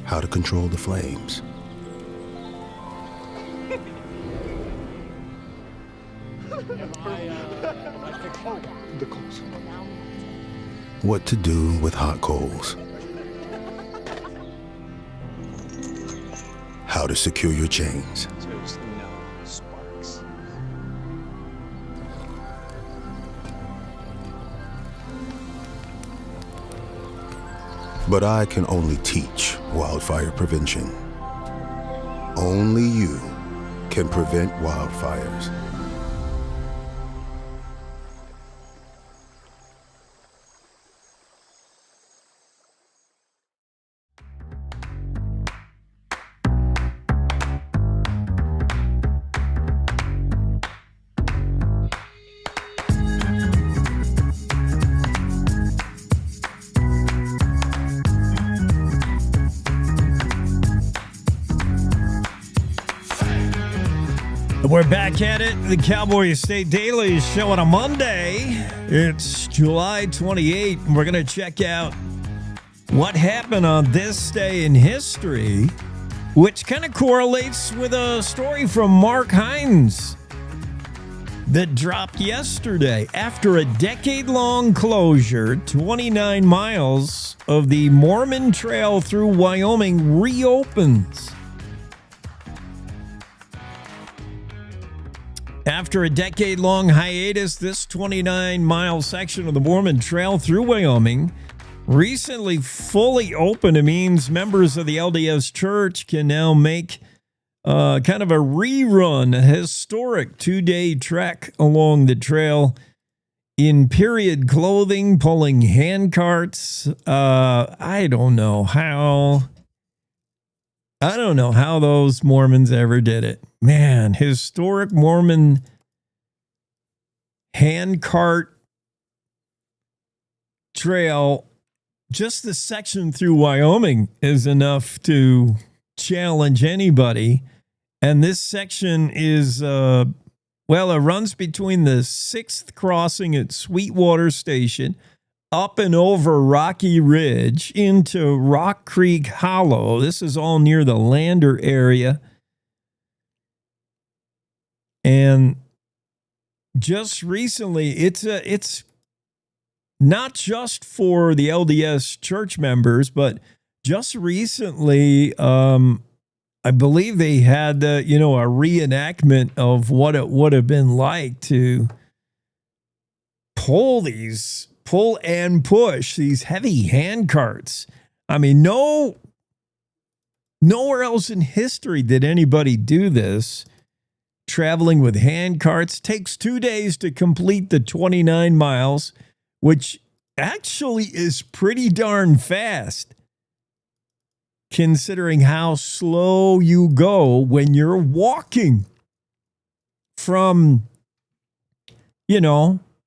How to control the flames. What to do with hot coals. How to secure your chains. But I can only teach wildfire prevention. Only you can prevent wildfires. We're back at it. The Cowboy State Daily show on a Monday. It's July 28th, and we're going to check out what happened on this day in history, which kind of correlates with a story from Mark Hines that dropped yesterday. After a decade-long closure, 29 miles of the Mormon Trail through Wyoming reopens. After a decade-long hiatus, this 29-mile section of the Mormon Trail through Wyoming recently fully opened. It means members of the LDS Church can now make kind of a rerun, a historic 2-day trek along the trail in period clothing, pulling hand carts. I don't know how those Mormons ever did it. Man, historic Mormon handcart trail, just the section through Wyoming is enough to challenge anybody. And this section is, it runs between the 6th crossing at Sweetwater Station, up and over Rocky Ridge into Rock Creek Hollow. This is all near the Lander area. And just recently, it's not just for the LDS church members, but just recently, I believe they had, a reenactment of what it would have been like to pull and push these heavy hand carts. I mean, nowhere else in history did anybody do this. Traveling with hand carts takes 2 days to complete the 29 miles, which actually is pretty darn fast, considering how slow you go when you're walking from,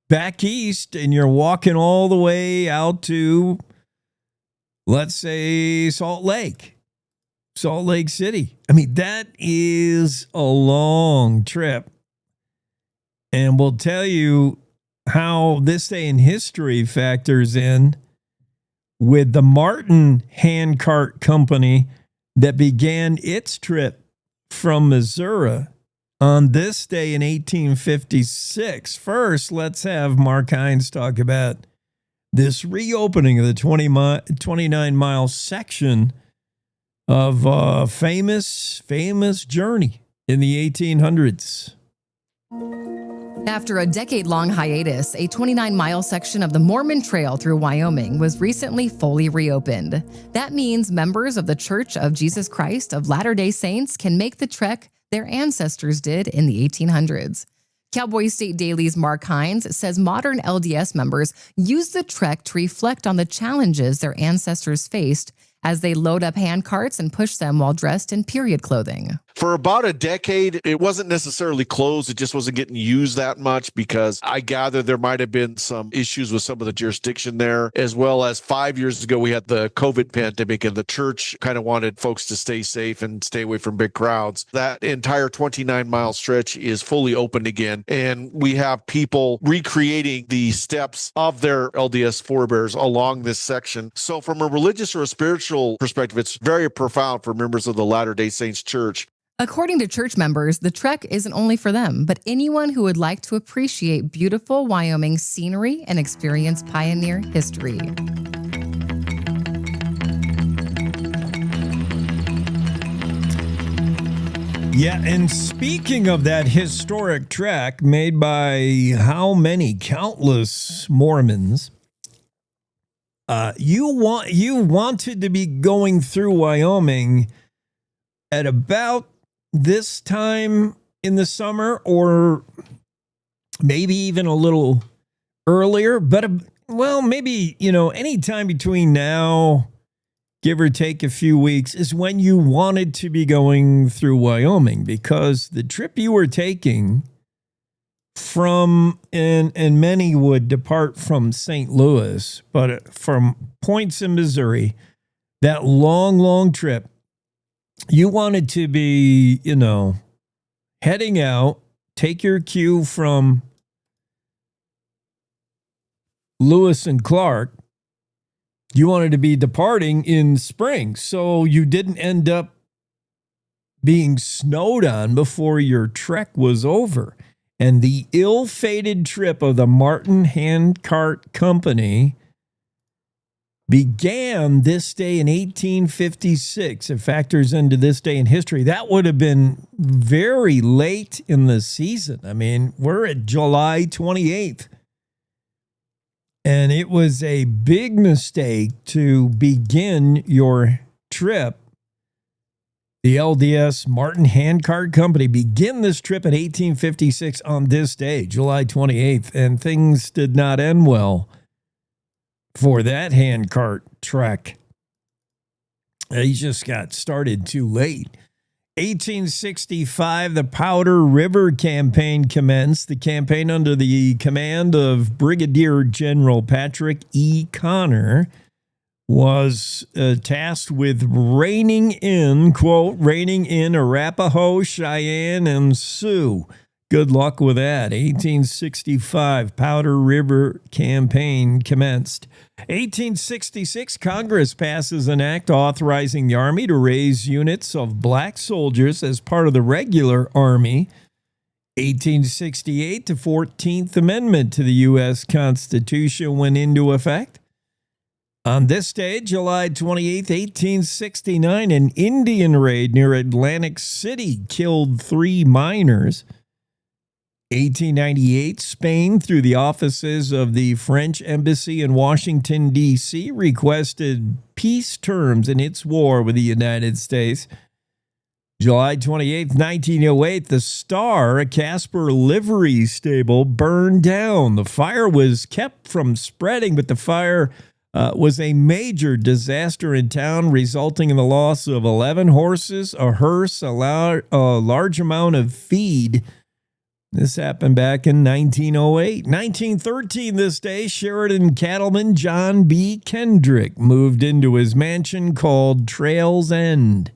back east, and you're walking all the way out to, let's say, Salt Lake City. I mean, that is a long trip. And we'll tell you how this day in history factors in with the Martin Handcart Company that began its trip from Missouri on this day in 1856. First, let's have Mark Hines talk about this reopening of the 29-mile section of a famous journey in the 1800s. After a decade-long hiatus, a 29-mile section of the Mormon Trail through Wyoming was recently fully reopened. That means members of the Church of Jesus Christ of Latter-day Saints can make the trek their ancestors did in the 1800s. Cowboy State Daily's Mark Hines says modern LDS members use the trek to reflect on the challenges their ancestors faced as they load up hand carts and push them while dressed in period clothing. For about a decade, it wasn't necessarily closed. It just wasn't getting used that much because I gather there might have been some issues with some of the jurisdiction there, as well as 5 years ago, we had the COVID pandemic and the church kind of wanted folks to stay safe and stay away from big crowds. That entire 29-mile stretch is fully open again. And we have people recreating the steps of their LDS forebears along this section. So from a religious or a spiritual perspective, it's very profound for members of the Latter-day Saints Church. According to church members, the trek isn't only for them, but anyone who would like to appreciate beautiful Wyoming scenery and experience pioneer history. Yeah, and speaking of that historic trek made by how many countless Mormons, you wanted to be going through Wyoming at about this time in the summer, or maybe even a little earlier, but maybe, any time between now, give or take a few weeks, is when you wanted to be going through Wyoming, because the trip you were taking from, and many would depart from St. Louis, but from points in Missouri, that long trip, you wanted to be, heading out, take your cue from Lewis and Clark. You wanted to be departing in spring, so you didn't end up being snowed on before your trek was over. And the ill-fated trip of the Martin Handcart Company began this day in 1856. It factors into this day in history. That would have been very late in the season. I mean, we're at July 28th. And it was a big mistake to begin your trip. The LDS Martin Handcart Company began this trip in 1856 on this day, July 28th, and things did not end well for that handcart trek. He just got started too late. 1865, the Powder River Campaign commenced. The campaign under the command of Brigadier General Patrick E. Connor was tasked with reining in Arapaho, Cheyenne, and Sioux. Good luck with that. 1865, Powder River Campaign commenced. 1866, Congress passes an act authorizing the Army to raise units of black soldiers as part of the regular Army. 1868, the 14th Amendment to the U.S. Constitution went into effect. On this day, July 28th, 1869, an Indian raid near Atlantic City killed 3 miners. 1898, Spain, through the offices of the French Embassy in Washington, D.C., requested peace terms in its war with the United States. July 28th, 1908, the Star, a Casper livery stable, burned down. The fire was kept from spreading, but the fire was a major disaster in town, resulting in the loss of 11 horses, a hearse, a large amount of feed. This happened back in 1908. 1913, this day, Sheridan cattleman John B. Kendrick moved into his mansion called Trails End.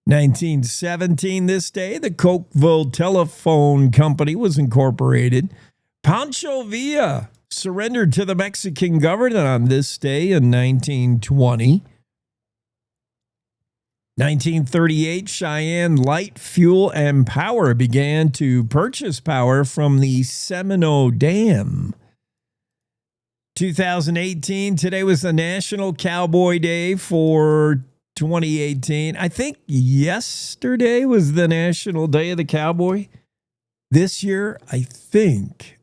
1917, this day, the Cokeville Telephone Company was incorporated. Pancho Villa surrendered to the Mexican government on this day in 1920. 1938, Cheyenne Light, Fuel, and Power began to purchase power from the Seminole Dam. 2018, today was the National Cowboy Day for 2018. I think yesterday was the National Day of the Cowboy. This year, I think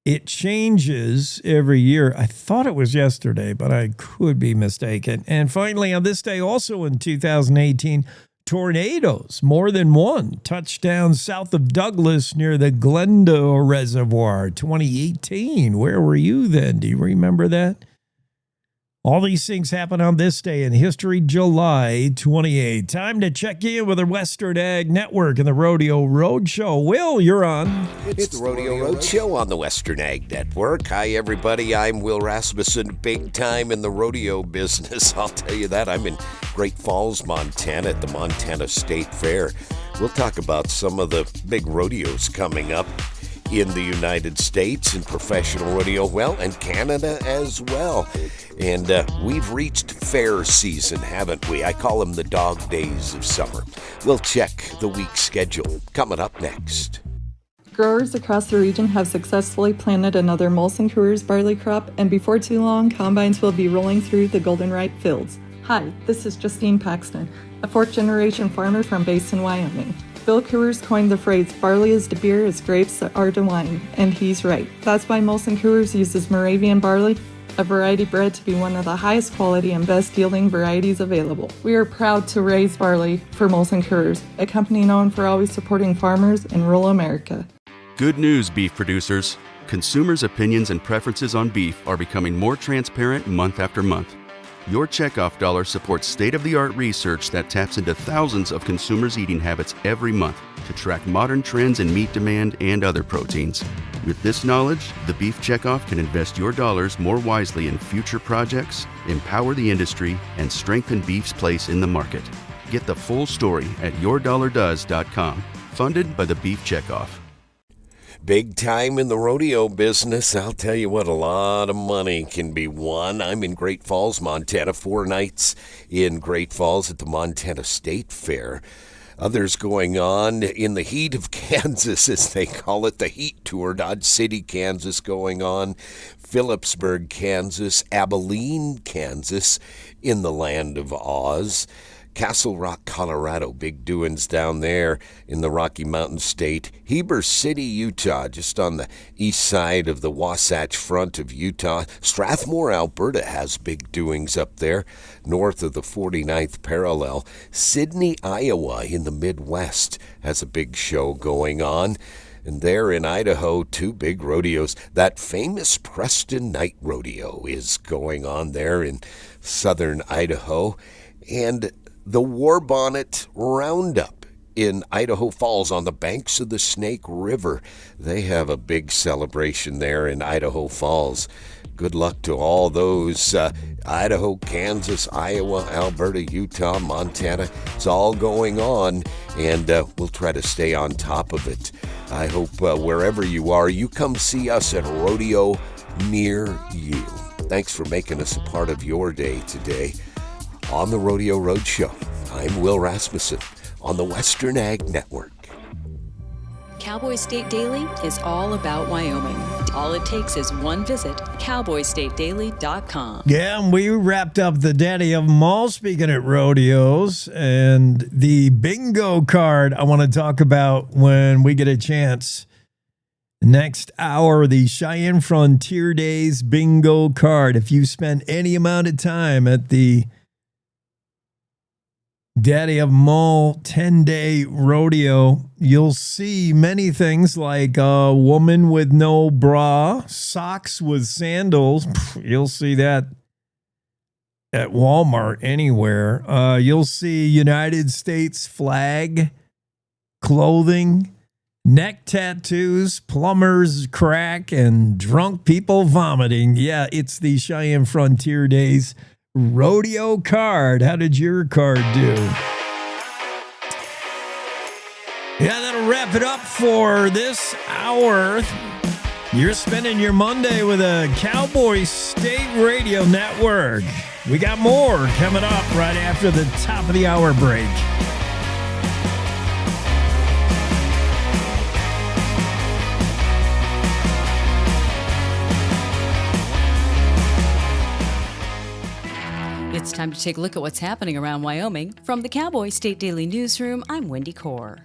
it changes every year. I thought it was yesterday, but I could be mistaken. And finally, on this day, also in 2018, tornadoes, more than one, touched down south of Douglas near the Glendale Reservoir. 2018. Where were you then? Do you remember that? All these things happen on this day in history, July 28. Time to check in with the Western Ag Network and the Rodeo Roadshow. Will, you're on. It's the Rodeo Roadshow on the Western Ag Network. Hi, everybody. I'm Will Rasmussen, big time in the rodeo business. I'll tell you that. I'm in Great Falls, Montana at the Montana State Fair. We'll talk about some of the big rodeos coming up in the United States and professional rodeo, well, and Canada as well. And we've reached fair season, haven't we? I call them the dog days of summer. We'll check the week's schedule coming up next. Growers across the region have successfully planted another Molson Coors barley crop, and before too long, combines will be rolling through the golden-ripe fields. Hi, this is Justine Paxton, a fourth-generation farmer from Basin, Wyoming. Bill Coors coined the phrase, barley is to beer as grapes are to wine, and he's right. That's why Molson Coors uses Moravian barley, a variety bred to be one of the highest quality and best yielding varieties available. We are proud to raise barley for Molson Coors, a company known for always supporting farmers in rural America. Good news, beef producers. Consumers' opinions and preferences on beef are becoming more transparent month after month. Your checkoff dollar supports state-of-the-art research that taps into thousands of consumers' eating habits every month to track modern trends in meat demand and other proteins. With this knowledge, the Beef Checkoff can invest your dollars more wisely in future projects, empower the industry, and strengthen beef's place in the market. Get the full story at yourdollardoes.com. Funded by the Beef Checkoff. Big time in the rodeo business. I'll tell you what, a lot of money can be won. I'm in Great Falls, Montana, 4 nights in Great Falls at the Montana State Fair. Others going on in the heat of Kansas, as they call it, the Heat Tour. Dodge City, Kansas going on, Phillipsburg, Kansas, Abilene, Kansas, in the land of Oz. Castle Rock, Colorado, big doings down there in the Rocky Mountain State. Heber City, Utah, just on the east side of the Wasatch Front of Utah. Strathmore, Alberta has big doings up there, north of the 49th parallel. Sydney, Iowa, in the Midwest, has a big show going on. And there in Idaho, 2 big rodeos. That famous Preston Night Rodeo is going on there in southern Idaho. And the War Bonnet Roundup in Idaho Falls on the banks of the Snake River. They have a big celebration there in Idaho Falls. Good luck to all those Idaho, Kansas, Iowa, Alberta, Utah, Montana. It's all going on, and we'll try to stay on top of it. I hope wherever you are, you come see us at a rodeo near you. Thanks for making us a part of your day today. On the Rodeo Roadshow, I'm Will Rasmussen on the Western Ag Network. Cowboy State Daily is all about Wyoming. All it takes is one visit, cowboystatedaily.com. Yeah, and we wrapped up the Daddy of 'em all, speaking at rodeos, and the bingo card I want to talk about when we get a chance. Next hour, the Cheyenne Frontier Days bingo card. If you spend any amount of time at the Daddy of 'em all 10-day rodeo, you'll see many things like a woman with no bra, socks with sandals. You'll see that at Walmart anywhere. You'll see United States flag, clothing, neck tattoos, plumber's crack, and drunk people vomiting. Yeah, it's the Cheyenne Frontier Days rodeo card. How did your card do? Yeah, that'll wrap it up for this hour. You're spending your Monday with a Cowboy State Radio Network. We got more coming up right after the top of the hour break. It's time to take a look at what's happening around Wyoming. From the Cowboy State Daily Newsroom, I'm Wendy Core.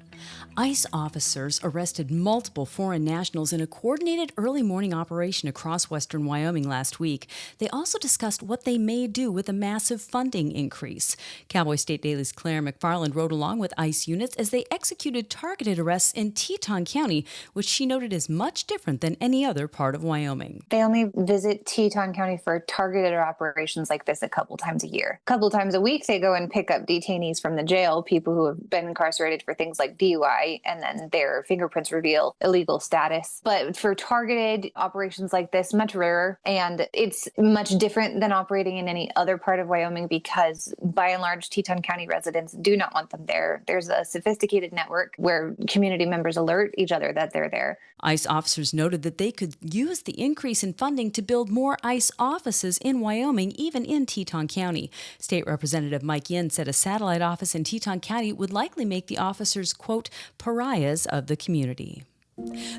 ICE officers arrested multiple foreign nationals in a coordinated early morning operation across western Wyoming last week. They also discussed what they may do with a massive funding increase. Cowboy State Daily's Claire McFarland rode along with ICE units as they executed targeted arrests in Teton County, which she noted is much different than any other part of Wyoming. They only visit Teton County for targeted operations like this a couple times a year. A couple times a week, they go and pick up detainees from the jail, people who have been incarcerated for things like DUI, and then their fingerprints reveal illegal status. But for targeted operations like this, much rarer, and it's much different than operating in any other part of Wyoming because by and large, Teton County residents do not want them there. There's a sophisticated network where community members alert each other that they're there. ICE officers noted that they could use the increase in funding to build more ICE offices in Wyoming, even in Teton County. State Representative Mike Yin said a satellite office in Teton County would likely make the officers, quote, pariahs of the community.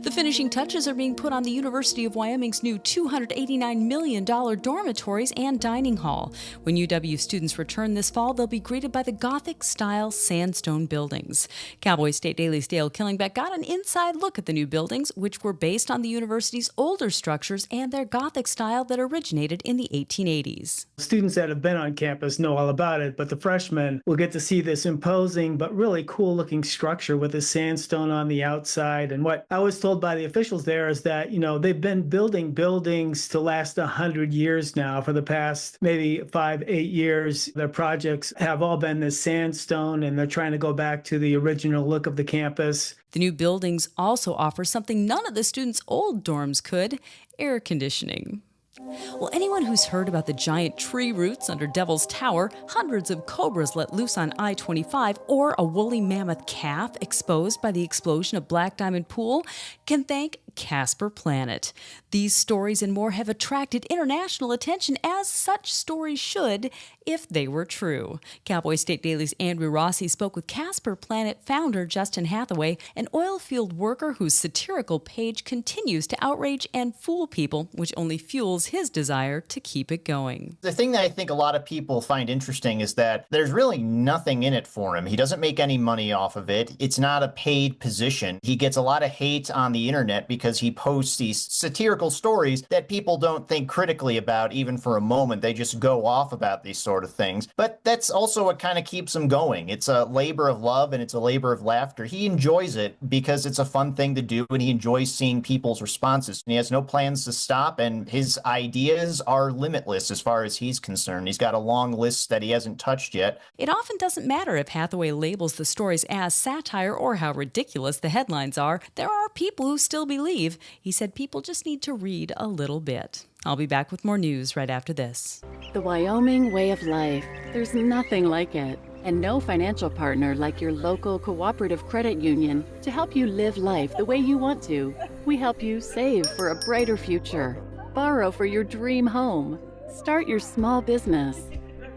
The finishing touches are being put on the University of Wyoming's new $289 million dormitories and dining hall. When UW students return this fall, they'll be greeted by the Gothic-style sandstone buildings. Cowboy State Daily's Dale Killingbeck got an inside look at the new buildings, which were based on the university's older structures and their Gothic style that originated in the 1880s. Students that have been on campus know all about it, but the freshmen will get to see this imposing but really cool-looking structure with the sandstone on the outside. And what I was told by the officials there is that, they've been building buildings to last 100 years now for the past maybe 5-8 years. Their projects have all been this sandstone, and they're trying to go back to the original look of the campus. The new buildings also offer something none of the students' old dorms could: air conditioning. Well, anyone who's heard about the giant tree roots under Devil's Tower, hundreds of cobras let loose on I-25, or a woolly mammoth calf exposed by the explosion of Black Diamond Pool can thank Casper Planet. These stories and more have attracted international attention, as such stories should if they were true. Cowboy State Daily's Andrew Rossi spoke with Casper Planet founder Justin Hathaway, an oil field worker whose satirical page continues to outrage and fool people, which only fuels his desire to keep it going. The thing that I think a lot of people find interesting is that there's really nothing in it for him. He doesn't make any money off of it. It's not a paid position. He gets a lot of hate on the internet because he posts these satirical stories that people don't think critically about even for a moment. They just go off about these sort of things. But that's also what kind of keeps him going. It's a labor of love and it's a labor of laughter. He enjoys it because it's a fun thing to do, and he enjoys seeing people's responses. And he has no plans to stop, and his ideas are limitless as far as he's concerned. He's got a long list that he hasn't touched yet. It often doesn't matter if Hathaway labels the stories as satire or how ridiculous the headlines are. There are people who still believe. He said people just need to read a little bit. I'll be back with more news right after this. The Wyoming way of life. There's nothing like it. And no financial partner like your local cooperative credit union to help you live life the way you want to. We help you save for a brighter future. Borrow for your dream home. Start your small business.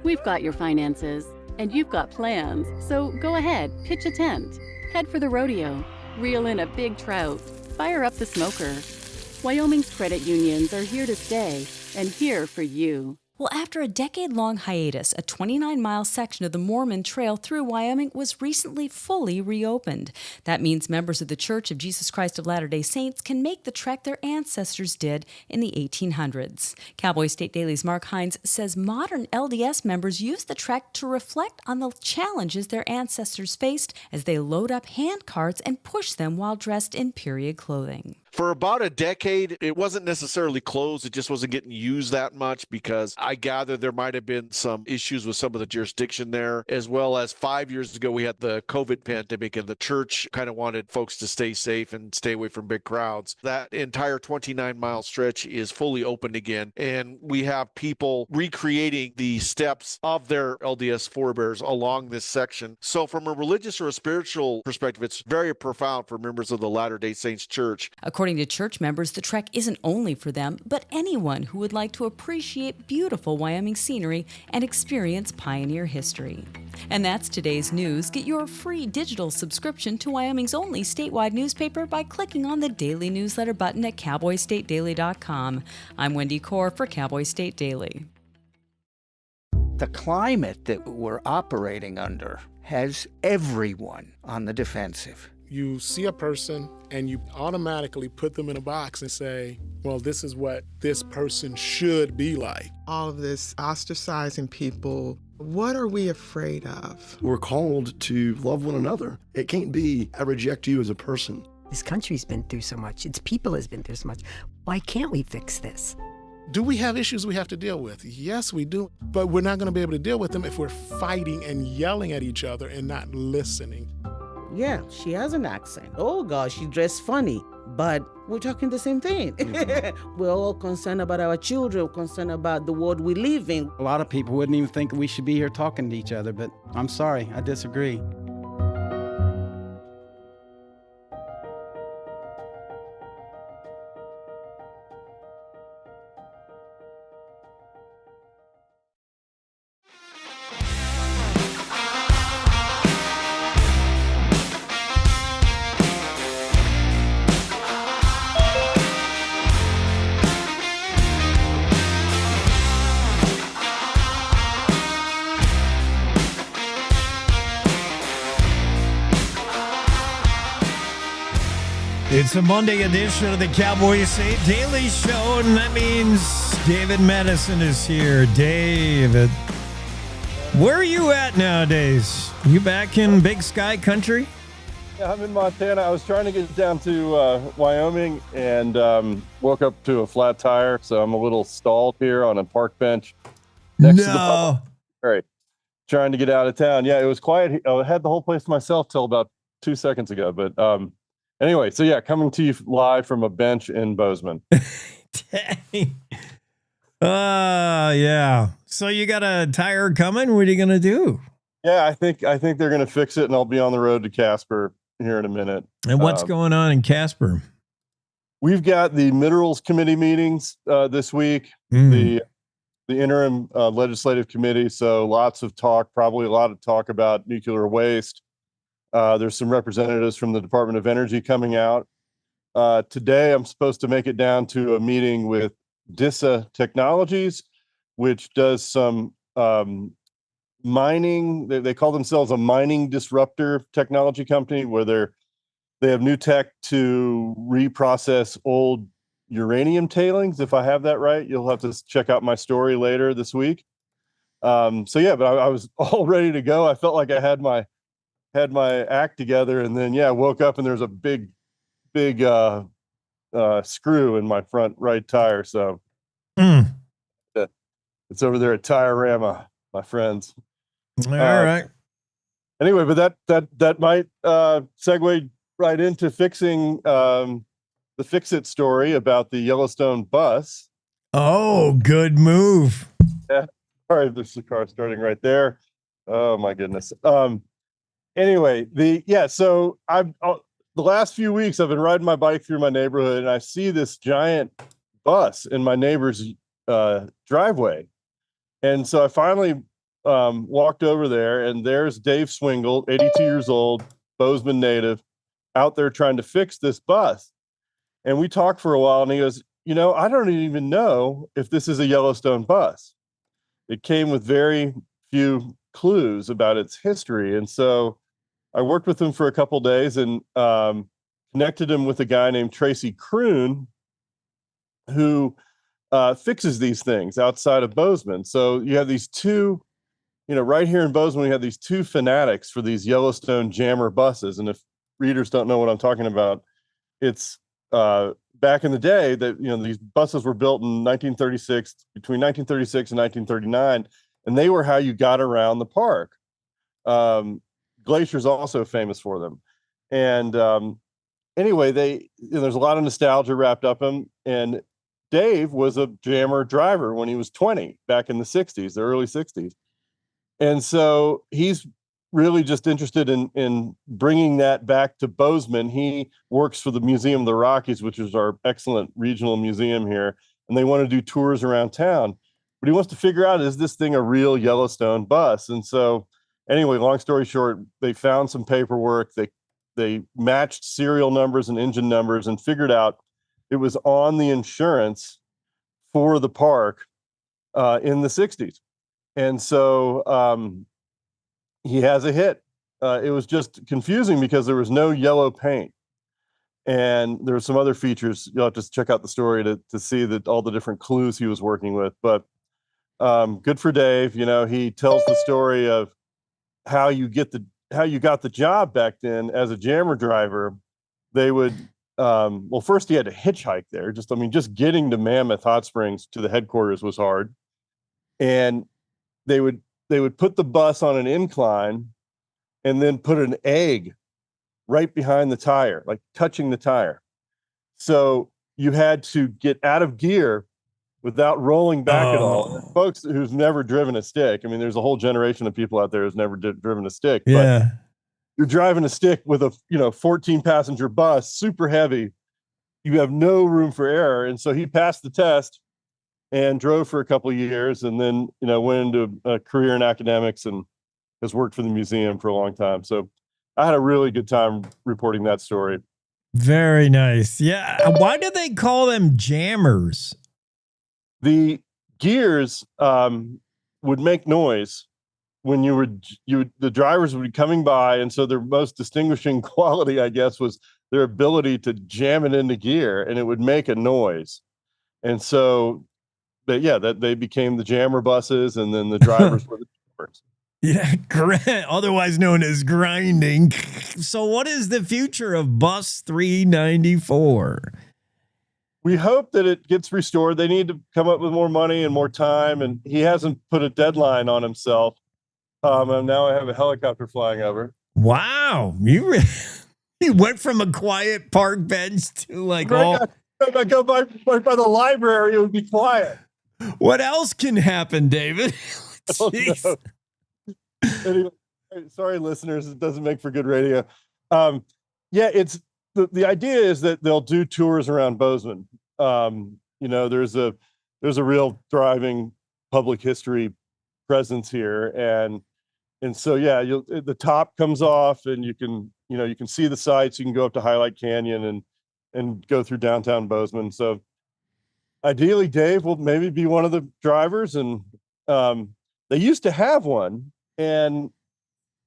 We've got your finances, and you've got plans. So go ahead, pitch a tent. Head for the rodeo. Reel in a big trout. Fire up the smoker. Wyoming's credit unions are here to stay and here for you. Well, after a decade-long hiatus, a 29-mile section of the Mormon Trail through Wyoming was recently fully reopened. That means members of the Church of Jesus Christ of Latter-day Saints can make the trek their ancestors did in the 1800s. Cowboy State Daily's Mark Hines says modern LDS members use the trek to reflect on the challenges their ancestors faced as they load up hand carts and push them while dressed in period clothing. For about a decade, it wasn't necessarily closed. It just wasn't getting used that much because I gather there might have been some issues with some of the jurisdiction there, as well as 5 years ago, we had the COVID pandemic and the church kind of wanted folks to stay safe and stay away from big crowds. That entire 29-mile stretch is fully open again, and we have people recreating the steps of their LDS forebears along this section. So from a religious or a spiritual perspective, it's very profound for members of the Latter-day Saints Church. According to church members, the trek isn't only for them, but anyone who would like to appreciate beautiful Wyoming scenery and experience pioneer history. And that's today's news. Get your free digital subscription to Wyoming's only statewide newspaper by clicking on the daily newsletter button at cowboystatedaily.com. I'm Wendy Core for Cowboy State Daily. The climate that we're operating under has everyone on the defensive. You see a person and you automatically put them in a box and say, well, this is what this person should be like. All of this ostracizing people, what are we afraid of? We're called to love one another. It can't be, I reject you as a person. This country's been through so much. Its people has been through so much. Why can't we fix this? Do we have issues we have to deal with? Yes, we do. But we're not going to be able to deal with them if we're fighting and yelling at each other and not listening. Yeah, she has an accent. Oh gosh, she dressed funny, but we're talking the same thing. Mm-hmm. We're all concerned about our children, concerned about the world we live in. A lot of people wouldn't even think we should be here talking to each other, but I'm sorry, I disagree. It's a Monday edition of the Cowboy State Daily Show, and that means David Madison is here. David, where are you at nowadays? You back in Big Sky Country? Yeah, I'm in Montana. I was trying to get down to Wyoming and woke up to a flat tire, so I'm a little stalled here on a park bench next to the pub. All right, trying to get out of town. Yeah, it was quiet. I had the whole place to myself till about 2 seconds ago, but anyway, so yeah, coming to you live from a bench in Bozeman. Dang. Yeah. So you got a tire coming? What are you gonna do? Yeah, I think they're gonna fix it, and I'll be on the road to Casper here in a minute. And what's going on in Casper? We've got the Minerals Committee meetings this week, the interim legislative committee. So lots of talk, probably a lot of talk about nuclear waste. There's some representatives from the Department of Energy coming out. Today, I'm supposed to make it down to a meeting with DISA Technologies, which does some mining. They call themselves a mining disruptor technology company, where they have new tech to reprocess old uranium tailings. If I have that right, you'll have to check out my story later this week. So yeah, but I was all ready to go. I felt like I had my act together, and then I woke up and there's a big screw in my front right tire. So it's over there at Tire-Rama, my friends. All right. Anyway, but that might segue right into fixing the Fix-It story about the Yellowstone bus. Oh, good move. Yeah. All right, there's the car starting right there. Oh my goodness. Anyway, so I've the last few weeks I've been riding my bike through my neighborhood, and I see this giant bus in my neighbor's driveway. And so I finally walked over there, and there's Dave Swingle, 82 years old, Bozeman native, out there trying to fix this bus. And we talked for a while, and he goes, I don't even know if this is a Yellowstone bus. It came with very few clues about its history. And so I worked with him for a couple days and connected him with a guy named Tracy Kroon, who fixes these things outside of Bozeman. So you have these two, right here in Bozeman, we have these two fanatics for these Yellowstone jammer buses. And if readers don't know what I'm talking about, it's back in the day that, these buses were built in 1936, between 1936 and 1939, and they were how you got around the park. Glacier's also famous for them. And anyway, there's a lot of nostalgia wrapped up in, and Dave was a jammer driver when he was 20 back in the 60s, the early 60s. And so he's really just interested in bringing that back to Bozeman. He works for the Museum of the Rockies, which is our excellent regional museum here, and they want to do tours around town. But he wants to figure out, is this thing a real Yellowstone bus? And so anyway, long story short, they found some paperwork. They matched serial numbers and engine numbers and figured out it was on the insurance for the park in the 60s. And so he has a hit. It was just confusing because there was no yellow paint. And there were some other features. You'll have to check out the story to see that all the different clues he was working with. But good for Dave. He tells the story of how you got the job back then as a jammer driver. They would first he had to hitchhike there. Just getting to Mammoth Hot Springs to the headquarters was hard. And they would put the bus on an incline and then put an egg right behind the tire, like touching the tire. So you had to get out of gear without rolling back at all. Folks who's never driven a stick, there's a whole generation of people out there who's never driven a stick. Yeah. But you're driving a stick with a 14 passenger bus, super heavy. You have no room for error. And so he passed the test and drove for a couple of years, and then went into a career in academics and has worked for the museum for a long time. So I had a really good time reporting that story. Very nice. Yeah. Why do they call them jammers? The gears would make noise when the drivers would be coming by, and so their most distinguishing quality, I guess, was their ability to jam it into gear, and it would make a noise. And so that they became the jammer buses, and then the drivers were the jammers. Yeah, otherwise known as grinding. So what is the future of Bus 394? We hope that it gets restored. They need to come up with more money and more time, and he hasn't put a deadline on himself. And now I have a helicopter flying over. Wow. You went from a quiet park bench to If I go by the library, it would be quiet. What else can happen, David? Jeez. Anyway, sorry, listeners, it doesn't make for good radio. It's the idea is that they'll do tours around Bozeman. There's a real thriving public history presence here, and so the top comes off, and you can see the sights. You can go up to Highlight Canyon and go through downtown Bozeman. So ideally, Dave will maybe be one of the drivers, and they used to have one, and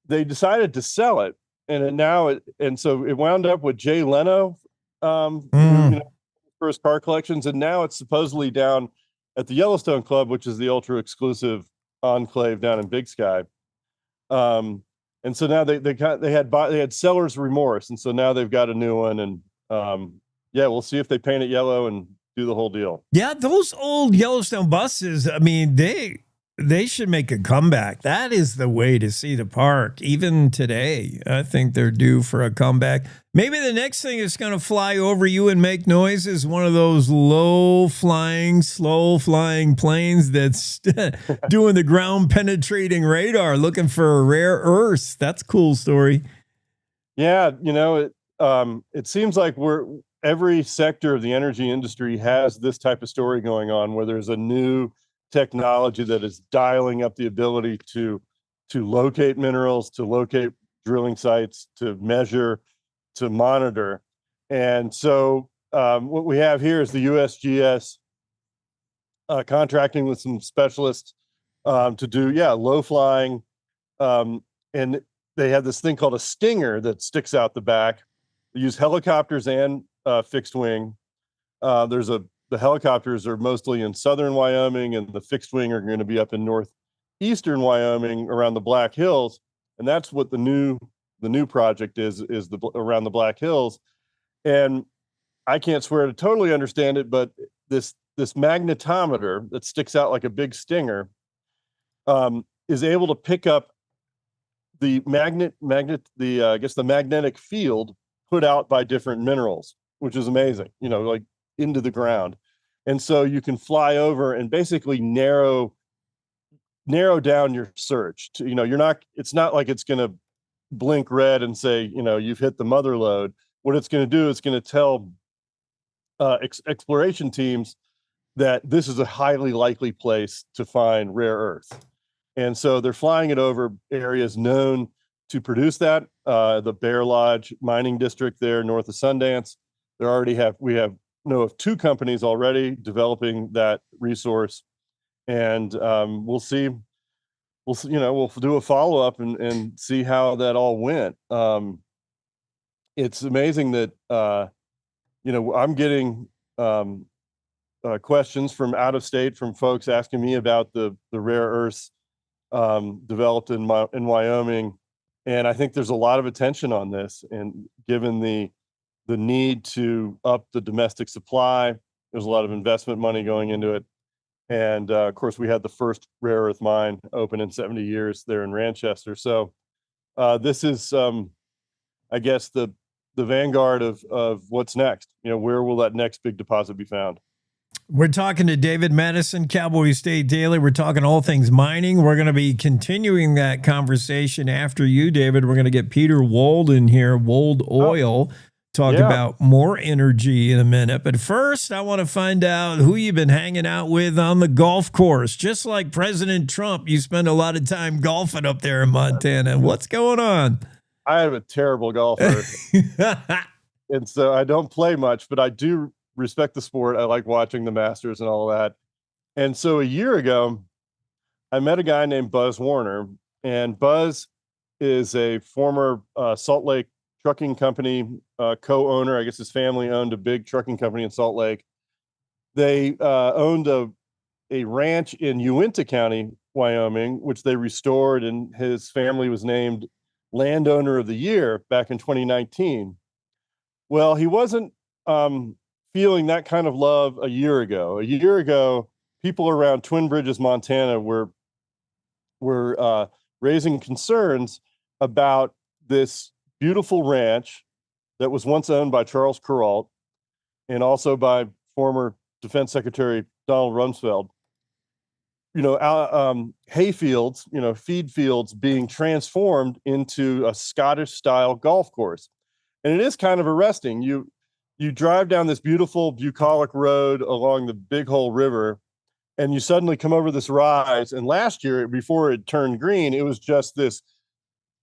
they decided to sell it, and so it wound up with Jay Leno for his car collections, and now it's supposedly down at the Yellowstone Club, which is the ultra exclusive enclave down in Big Sky. And so now they had seller's remorse, and so now they've got a new one, and we'll see if they paint it yellow and do the whole deal. Yeah, those old Yellowstone buses, they should make a comeback. That is the way to see the park. Even today, I think they're due for a comeback. Maybe the next thing that's going to fly over you and make noise is one of those low-flying, slow-flying planes that's doing the ground-penetrating radar, looking for rare earths. That's a cool story. Yeah, it seems like every sector of the energy industry has this type of story going on, where there's a new technology that is dialing up the ability to locate minerals, to locate drilling sites, to measure, to monitor. And so what we have here is the USGS contracting with some specialists to do, low flying. And they have this thing called a stinger that sticks out the back. They use helicopters and fixed wing. The helicopters are mostly in southern Wyoming, and the fixed wing are going to be up in northeastern Wyoming around the Black Hills. And that's what the new project is around the Black Hills. And I can't swear to totally understand it, but this magnetometer that sticks out like a big stinger is able to pick up the the magnetic field put out by different minerals, which is amazing, like into the ground. And so you can fly over and basically narrow down your search to, it's not like it's going to blink red and say, you've hit the mother lode. What it's going to do is going to tell exploration teams that this is a highly likely place to find rare earth. And so they're flying it over areas known to produce that. The Bear Lodge mining district there north of Sundance. We know of 2 companies already developing that resource. And we'll see, we'll do a follow-up and see how that all went. It's amazing that, I'm getting questions from out of state from folks asking me about the rare earths developed in Wyoming. And I think there's a lot of attention on this, and given the need to up the domestic supply, there's a lot of investment money going into it. And of course, we had the first rare earth mine open in 70 years there in Ranchester. So this is, I guess, the vanguard of what's next. Where will that next big deposit be found? We're talking to David Madison, Cowboy State Daily. We're talking all things mining. We're going to be continuing that conversation after you, David. We're going to get Peter Wold in here, Wold Oil, talk about more energy in a minute. But first, I want to find out who you've been hanging out with on the golf course. Just like President Trump, you spend a lot of time golfing up there in Montana. What's going on? I am a terrible golfer. And so I don't play much, but I do respect the sport. I like watching the Masters and all that. And so a year ago, I met a guy named Buzz Warner, and Buzz is a former Salt Lake trucking company co-owner. I guess his family owned a big trucking company in Salt Lake. They owned a ranch in Uinta County, Wyoming, which they restored, and his family was named Landowner of the Year back in 2019. Well, he wasn't feeling that kind of love a year ago. A year ago, people around Twin Bridges, Montana were raising concerns about this beautiful ranch that was once owned by Charles Kuralt and also by former Defense Secretary Donald Rumsfeld. Hay fields, feed fields being transformed into a Scottish-style golf course. And it is kind of arresting. You drive down this beautiful bucolic road along the Big Hole River, and you suddenly come over this rise. And last year, before it turned green, it was just this,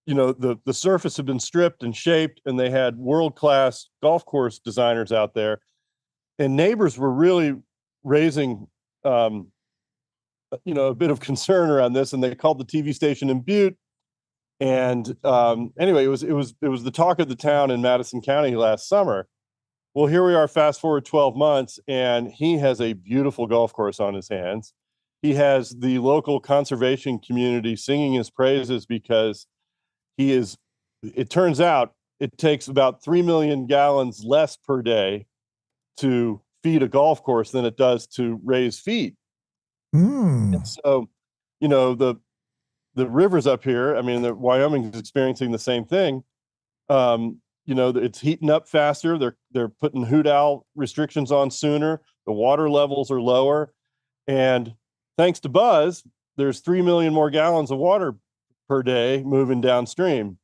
the surface had been stripped and shaped, and they had world-class golf course designers out there. And neighbors were really raising, a bit of concern around this, and they called the TV station in Butte. And anyway, it was the talk of the town in Madison County last summer. Well, here we are, fast forward 12 months, and he has a beautiful golf course on his hands. He has the local conservation community singing his praises because it turns out it takes about 3 million gallons less per day to feed a golf course than it does to raise feed. And so, the rivers up here, the Wyoming is experiencing the same thing. It's heating up faster. They're putting hoot owl restrictions on sooner. The water levels are lower. And thanks to Buzz, there's 3 million more gallons of water per day moving downstream.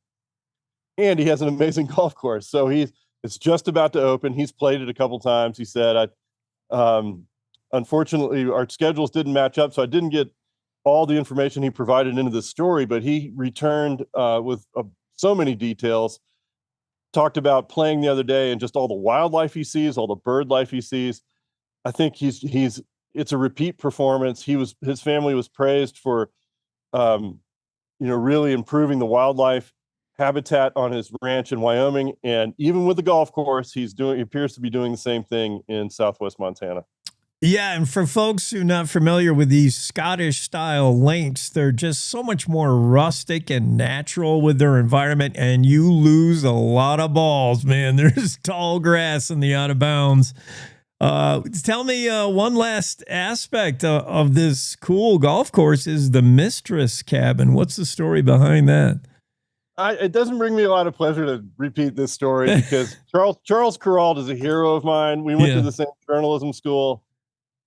And he has an amazing golf course. So it's just about to open. He's played it a couple times. He said, unfortunately, our schedules didn't match up, so I didn't get all the information he provided into the story, but he returned with so many details. talked about playing the other day and just all the wildlife he sees, all the bird life he sees. I think it's a repeat performance. His family was praised for, really improving the wildlife habitat on his ranch in Wyoming. And even with the golf course, he appears to be doing the same thing in Southwest Montana. Yeah, and for folks who are not familiar with these Scottish-style links, they're just so much more rustic and natural with their environment, and you lose a lot of balls, man. There's tall grass in the out of bounds. Tell me one last aspect of this cool golf course is the Mistress Cabin. What's the story behind that? It doesn't bring me a lot of pleasure to repeat this story because Charles Kuralt is a hero of mine. We went to the same journalism school.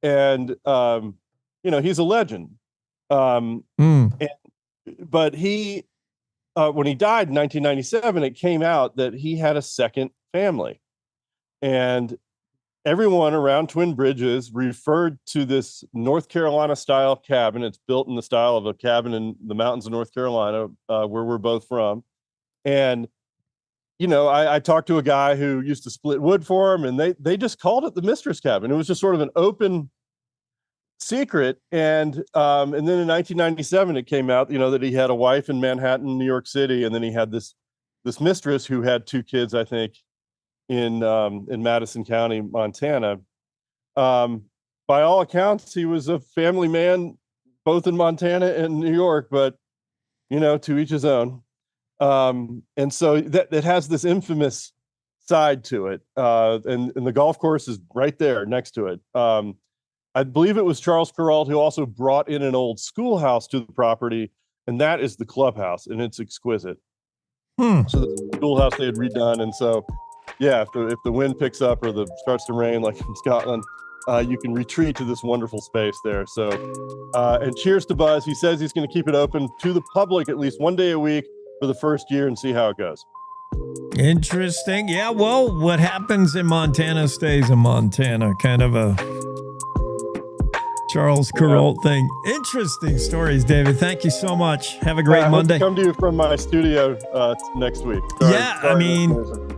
And, he's a legend. But he, when he died in 1997, it came out that he had a second family. And everyone around Twin Bridges referred to this North Carolina style cabin. It's built in the style of a cabin in the mountains of North Carolina, where we're both from. And, I talked to a guy who used to split wood for him, and they just called it the Mistress Cabin. It was just sort of an open secret. And then in 1997, it came out, that he had a wife in Manhattan, New York City, and then he had this mistress who had 2 kids, I think, in Madison County, Montana. By all accounts, he was a family man, both in Montana and New York, but to each his own. And so that has this infamous side to it. And the golf course is right there next to it. I believe it was Charles Kuralt who also brought in an old schoolhouse to the property, and that is the clubhouse, and it's exquisite. So the schoolhouse they had redone, and so if the wind picks up or starts to rain like in Scotland, you can retreat to this wonderful space there. So, and cheers to Buzz. He says he's going to keep it open to the public at least one day a week for the first year and see how it goes. Interesting. Yeah, well, what happens in Montana stays in Montana. Kind of a Charles Kuralt thing. Interesting stories, David. Thank you so much. Have a great Monday. I hope to come to you from my studio next week. Sorry, I mean,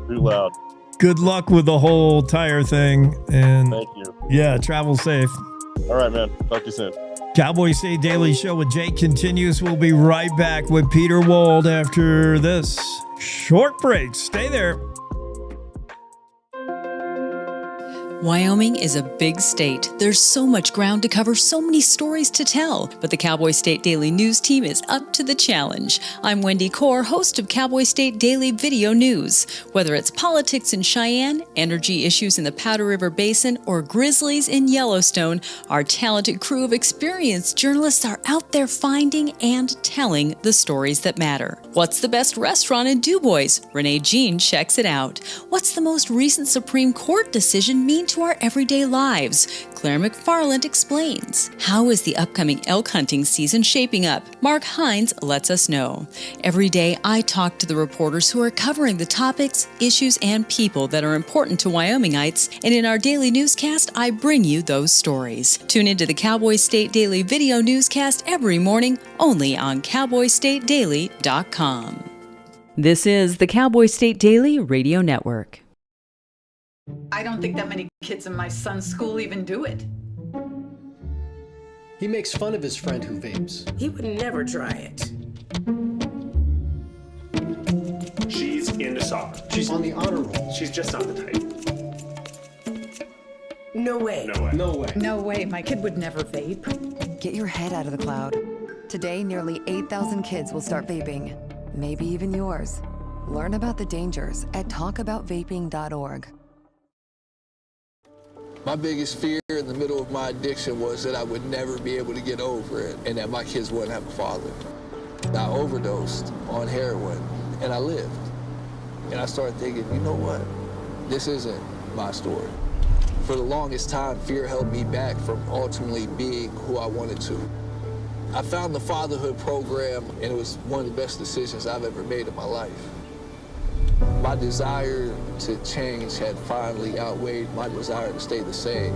too loud. Good luck with the whole tire thing. And thank you. Yeah, travel safe. All right, man. Talk to you soon. Cowboy State Daily Show with Jake continues. We'll be right back with Peter Wold after this short break. Stay there. Wyoming is a big state. There's so much ground to cover, so many stories to tell. But the Cowboy State Daily News team is up to the challenge. I'm Wendy Core, host of Cowboy State Daily Video News. Whether it's politics in Cheyenne, energy issues in the Powder River Basin, or grizzlies in Yellowstone, our talented crew of experienced journalists are out there finding and telling the stories that matter. What's the best restaurant in DuBois? Renee Jean checks it out. What's the most recent Supreme Court decision mean to our everyday lives? Claire McFarland explains. How is the upcoming elk hunting season shaping up? Mark Hines lets us know. Every day, I talk to the reporters who are covering the topics, issues, and people that are important to Wyomingites, and in our daily newscast, I bring you those stories. Tune into the Cowboy State Daily Video Newscast every morning, only on CowboyStateDaily.com. This is the Cowboy State Daily Radio Network. I don't think that many kids in my son's school even do it. He makes fun of his friend who vapes. He would never try it. She's into soccer. She's on the honor roll. She's just not the type. No way. No way. No way. No way. My kid would never vape. Get your head out of the cloud. Today, nearly 8,000 kids will start vaping. Maybe even yours. Learn about the dangers at talkaboutvaping.org. My biggest fear in the middle of my addiction was that I would never be able to get over it and that my kids wouldn't have a father. I overdosed on heroin and I lived. And I started thinking, you know what? This isn't my story. For the longest time, fear held me back from ultimately being who I wanted to. I found the fatherhood program and it was one of the best decisions I've ever made in my life. My desire to change had finally outweighed my desire to stay the same.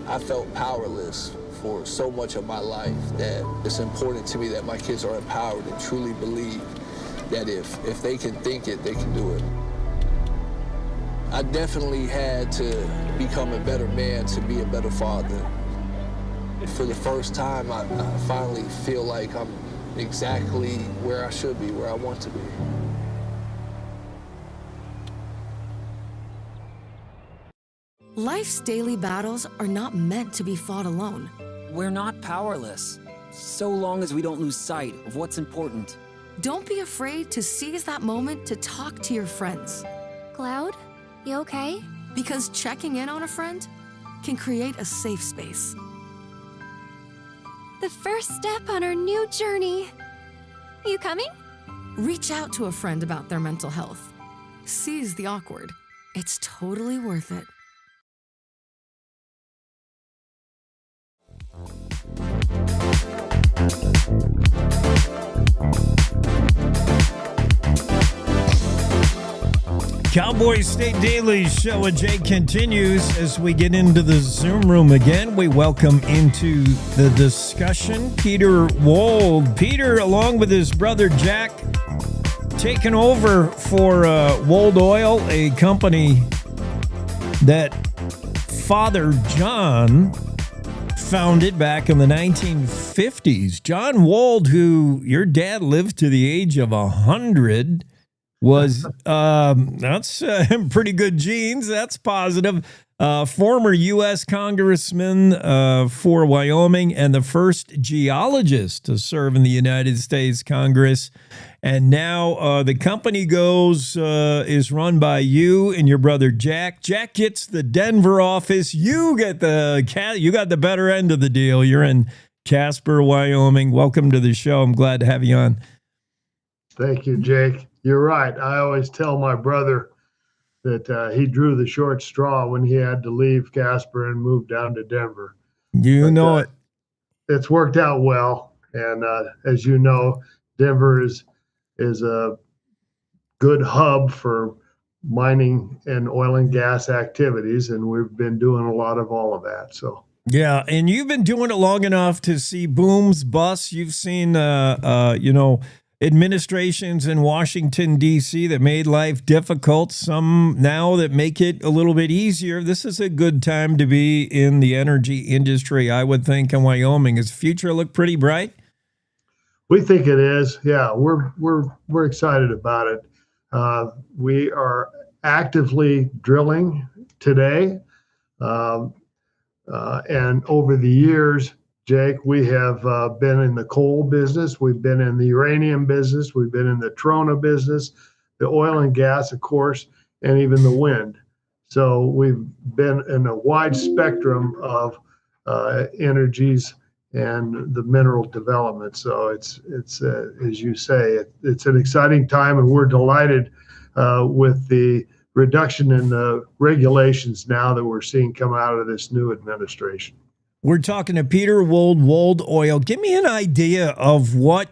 I felt powerless for so much of my life that it's important to me that my kids are empowered and truly believe that if they can think it, they can do it. I definitely had to become a better man to be a better father. For the first time, I finally feel like I'm exactly where I should be, where I want to be. Life's daily battles are not meant to be fought alone. We're not powerless, so long as we don't lose sight of what's important. Don't be afraid to seize that moment to talk to your friends. Cloud, you okay? Because checking in on a friend can create a safe space. The first step on our new journey. You coming? Reach out to a friend about their mental health. Seize the awkward. It's totally worth it. Cowboy State Daily Show with Jake continues as we get into the Zoom room again. We welcome into the discussion Peter Wold. Peter, along with his brother Jack, taking over for Wold Oil, a company that Father John founded back in the 1950s. John Wold, who your dad lived to the age of 100, was that's pretty good genes. That's positive. Former U.S. Congressman for Wyoming and the first geologist to serve in the United States Congress. And now the company is run by you and your brother Jack. Jack gets the Denver office. You got the better end of the deal. You're in Casper, Wyoming. Welcome to the show. I'm glad to have you on. Thank you, Jake. You're right. I always tell my brother that he drew the short straw when he had to leave Casper and move down to Denver. It. It's worked out well. And as you know, Denver is a good hub for mining and oil and gas activities. And we've been doing a lot of all of that. So. Yeah, and you've been doing it long enough to see booms, busts. You've seen, administrations in Washington, D.C. that made life difficult, some now that make it a little bit easier. This is a good time to be in the energy industry, I would think, in Wyoming. Does the future look pretty bright? We think it is. Yeah, we're excited about it. We are actively drilling today. And over the years, Jake, we have been in the coal business. We've been in the uranium business. We've been in the trona business, the oil and gas, of course, and even the wind. So we've been in a wide spectrum of energies and the mineral development. So it's as you say, it's an exciting time, and we're delighted with the reduction in the regulations now that we're seeing come out of this new administration. We're talking to Peter Wold, Wold Oil. Give me an idea of what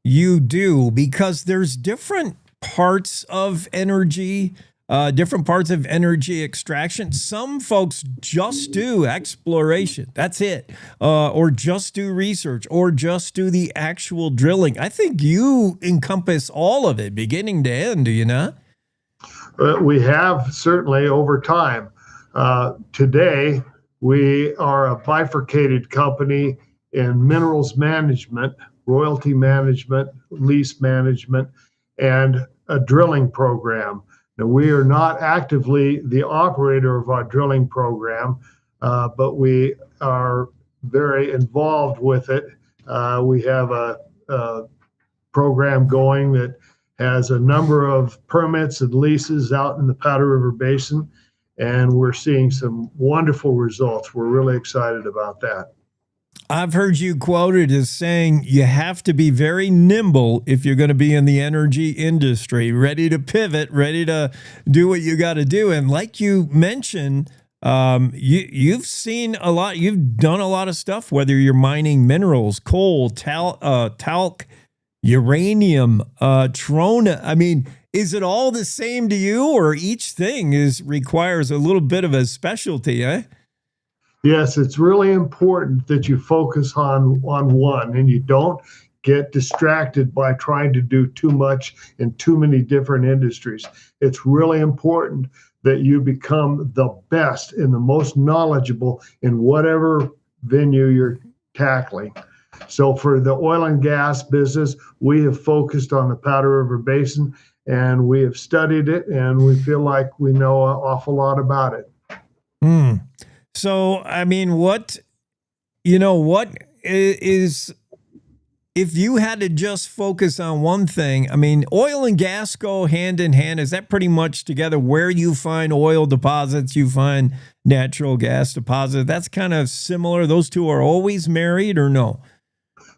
you do, because there's different parts of energy, extraction. Some folks just do exploration. That's it. Or just do research, or just do the actual drilling. I think you encompass all of it, beginning to end, do you not? We have certainly over time. Today, we are a bifurcated company in minerals management, royalty management, lease management, and a drilling program. Now, we are not actively the operator of our drilling program, but we are very involved with it. We have a program going that has a number of permits and leases out in the Powder River Basin, and we're seeing some wonderful results. We're really excited about that. I've heard you quoted as saying you have to be very nimble if you're going to be in the energy industry, ready to pivot, ready to do what you got to do. And like you mentioned, you've seen a lot, you've done a lot of stuff, whether you're mining minerals, coal, talc, uranium, trona. I mean, is it all the same to you, or each thing requires a little bit of a specialty, eh? Yes, it's really important that you focus on one, and you don't get distracted by trying to do too much in too many different industries. It's really important that you become the best and the most knowledgeable in whatever venue you're tackling. So for the oil and gas business, we have focused on the Powder River Basin, and we have studied it, and we feel like we know an awful lot about it. So, I mean, what is, if you had to just focus on one thing, I mean, oil and gas go hand in hand. Is that pretty much together? Where you find oil deposits, you find natural gas deposits. That's kind of similar. Those two are always married, or no?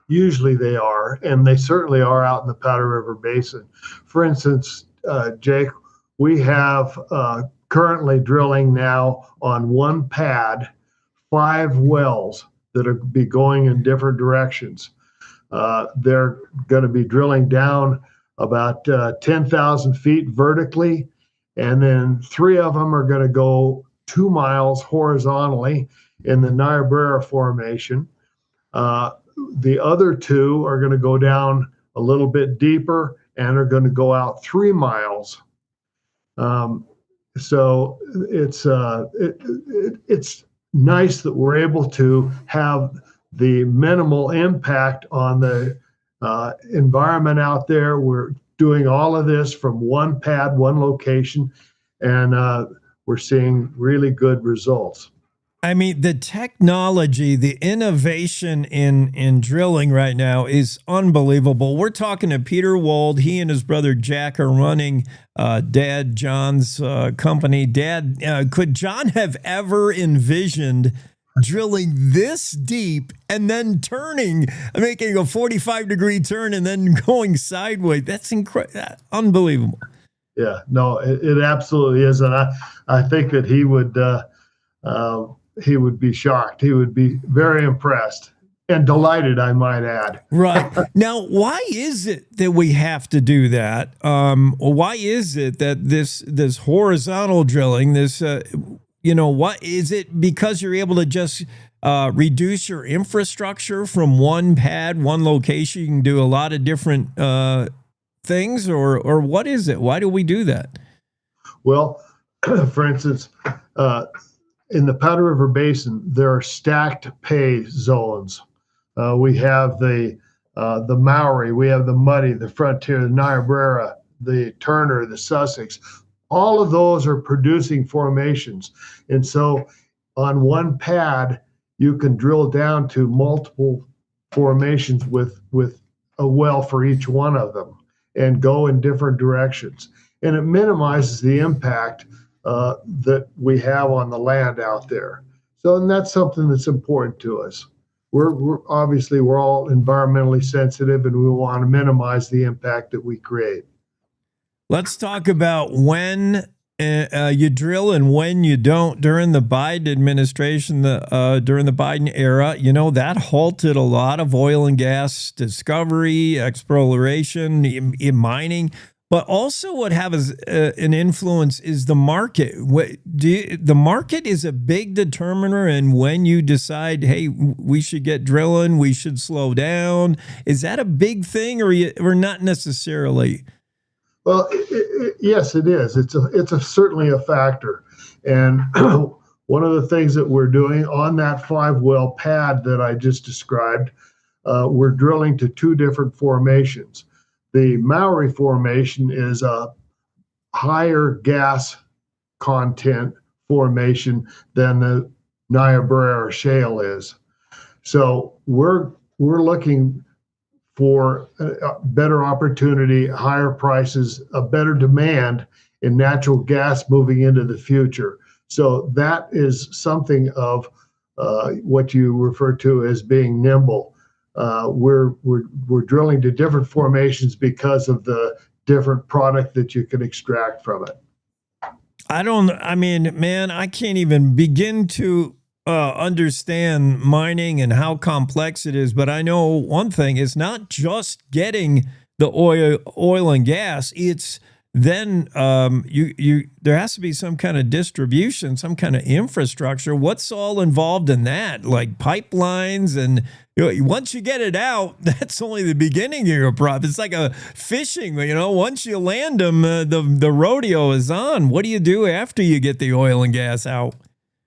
Usually they are, and they certainly are out in the Powder River Basin. For instance, Jake, we have currently drilling now on one pad 5 wells that are be going in different directions. They're going to be drilling down about 10,000 feet vertically, and then 3 of them are going to go 2 miles horizontally in the Niobrara Formation. The other 2 are going to go down a little bit deeper and are going to go out 3 miles. So it's nice that we're able to have the minimal impact on the environment out there. We're doing all of this from one pad, one location, and we're seeing really good results. I mean, the technology, the innovation in drilling right now is unbelievable. We're talking to Peter Wold. He and his brother Jack are running Dad John's company. Dad, could John have ever envisioned drilling this deep and then turning, making a 45-degree turn and then going sideways? That's incredible, unbelievable. Yeah, no, it absolutely is, and I think that he would be shocked. He would be very impressed and delighted, I might add. Right. Now, why is it that we have to do that? Why is it that this horizontal drilling, what is it? Because you're able to just reduce your infrastructure from one pad, one location. You can do a lot of different things, or what is it? Why do we do that? Well, for instance, in the Powder River Basin, there are stacked pay zones. We have the Mowry, we have the Muddy, the Frontier, the Niobrara, the Turner, the Sussex. All of those are producing formations. And so on one pad, you can drill down to multiple formations with a well for each one of them and go in different directions. And it minimizes the impact that we have on the land out there. So, and that's something that's important to us. We're obviously, we're all environmentally sensitive, and we want to minimize the impact that we create. Let's talk about when you drill and when you don't. During the Biden administration, during the Biden era, that halted a lot of oil and gas discovery, exploration, mining. But also what has an influence is the market. The market is a big determiner in when you decide, hey, we should get drilling, we should slow down. Is that a big thing, or not necessarily? Well, yes, it is. It's certainly a factor. And one of the things that we're doing on that 5-well pad that I just described, we're drilling to 2 different formations. The Mowry Formation is a higher gas content formation than the Niobrara Shale is. So we're looking for a better opportunity, higher prices, a better demand in natural gas moving into the future. So that is something of what you refer to as being nimble. We're drilling to different formations because of the different product that you can extract from it. I can't even begin to understand mining and how complex it is. But I know one thing: it's not just getting the oil and gas; it's then there has to be some kind of distribution, some kind of infrastructure. What's all involved in that? Like pipelines, and once you get it out, that's only the beginning of your profit. It's like a fishing, once you land them, the rodeo is on. What do you do after you get the oil and gas out?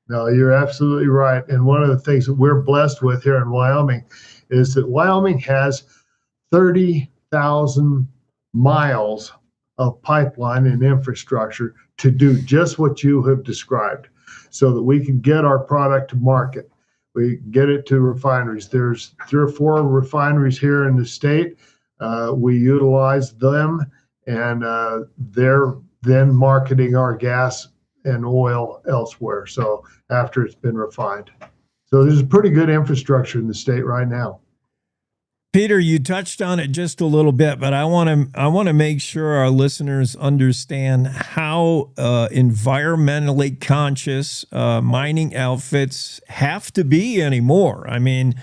No, you're absolutely right. And one of the things that we're blessed with here in Wyoming is that Wyoming has 30,000 miles of pipeline and infrastructure to do just what you have described, so that we can get our product to market. We get it to refineries. There's 3 or 4 refineries here in the state. We utilize them, and they're then marketing our gas and oil elsewhere. So after it's been refined. So there's a pretty good infrastructure in the state right now. Peter, you touched on it just a little bit, but I want to make sure our listeners understand how environmentally conscious mining outfits have to be anymore. I mean,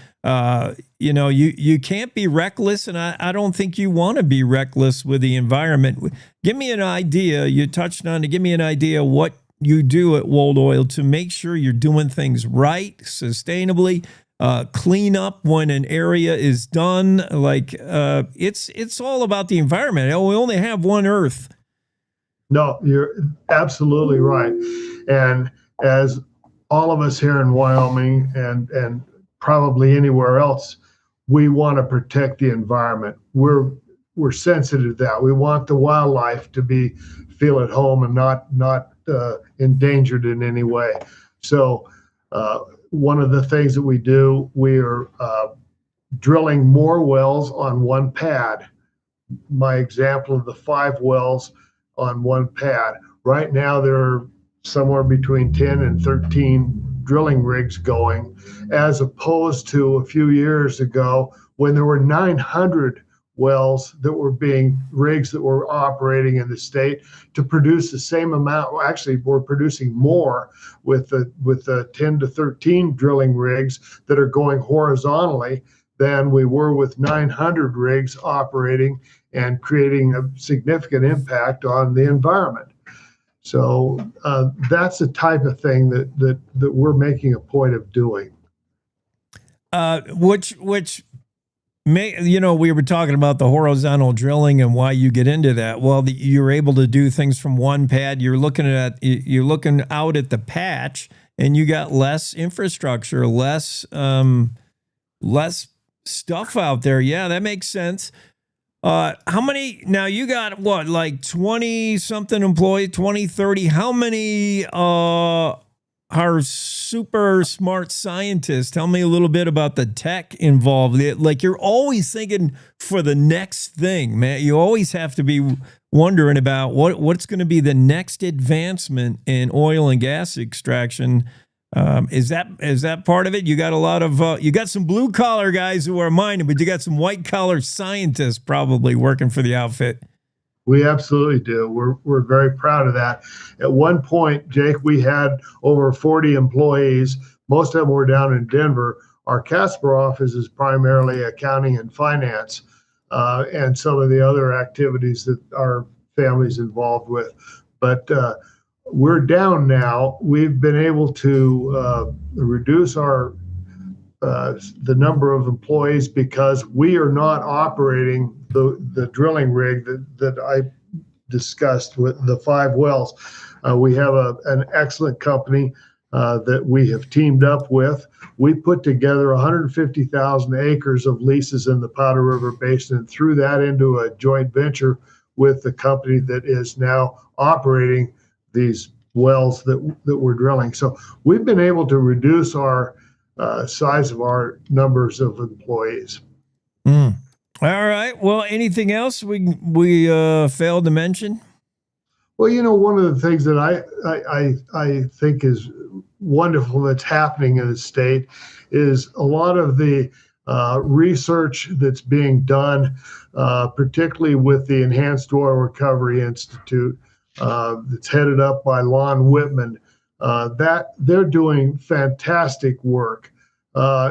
you can't be reckless, and I don't think you want to be reckless with the environment. Give me an idea. You touched on it. Give me an idea what you do at World Oil to make sure you're doing things right, sustainably. Clean up when an area is done. Like it's all about the environment. We only have one Earth. No, you're absolutely right. And as all of us here in Wyoming and probably anywhere else, we want to protect the environment. We're sensitive to that. We want the wildlife to feel at home and not endangered in any way. So one of the things that we do, we are drilling more wells on one pad. My example of the 5 wells on one pad. Right now, there are somewhere between 10 and 13 drilling rigs going, as opposed to a few years ago when there were 900 wells that were rigs that were operating in the state to produce the same amount. Actually, we're producing more with the 10 to 13 drilling rigs that are going horizontally than we were with 900 rigs operating and creating a significant impact on the environment. So that's the type of thing that we're making a point of doing. We were talking about the horizontal drilling and why you get into that. Well, you're able to do things from one pad. You're looking out at the patch, and you got less infrastructure, less stuff out there. Yeah, that makes sense. How many now? You got what, like 20 something employees, 20, 30. How many are super smart scientists? Tell me a little bit about the tech involved. Like, you're always thinking for the next thing, man. You always have to be wondering about what's going to be the next advancement in oil and gas extraction. Is that part of it? You got a lot of you got some blue collar guys who are mining, but you got some white collar scientists probably working for the outfit. We absolutely do. We're very proud of that. At one point, Jake, we had over 40 employees. Most of them were down in Denver. Our Casper office is primarily accounting and finance, and some of the other activities that our family's involved with. But we're down now. We've been able to reduce the number of employees because we are not operating the drilling rig that I discussed with the 5 wells. We have an excellent company that we have teamed up with. We put together 150,000 acres of leases in the Powder River Basin and threw that into a joint venture with the company that is now operating these wells that we're drilling. So we've been able to reduce our size of our numbers of employees. All right. Well, anything else we failed to mention? Well, one of the things that I think is wonderful that's happening in the state is a lot of the research that's being done, particularly with the Enhanced Oil Recovery Institute that's headed up by Lon Whitman. That they're doing fantastic work.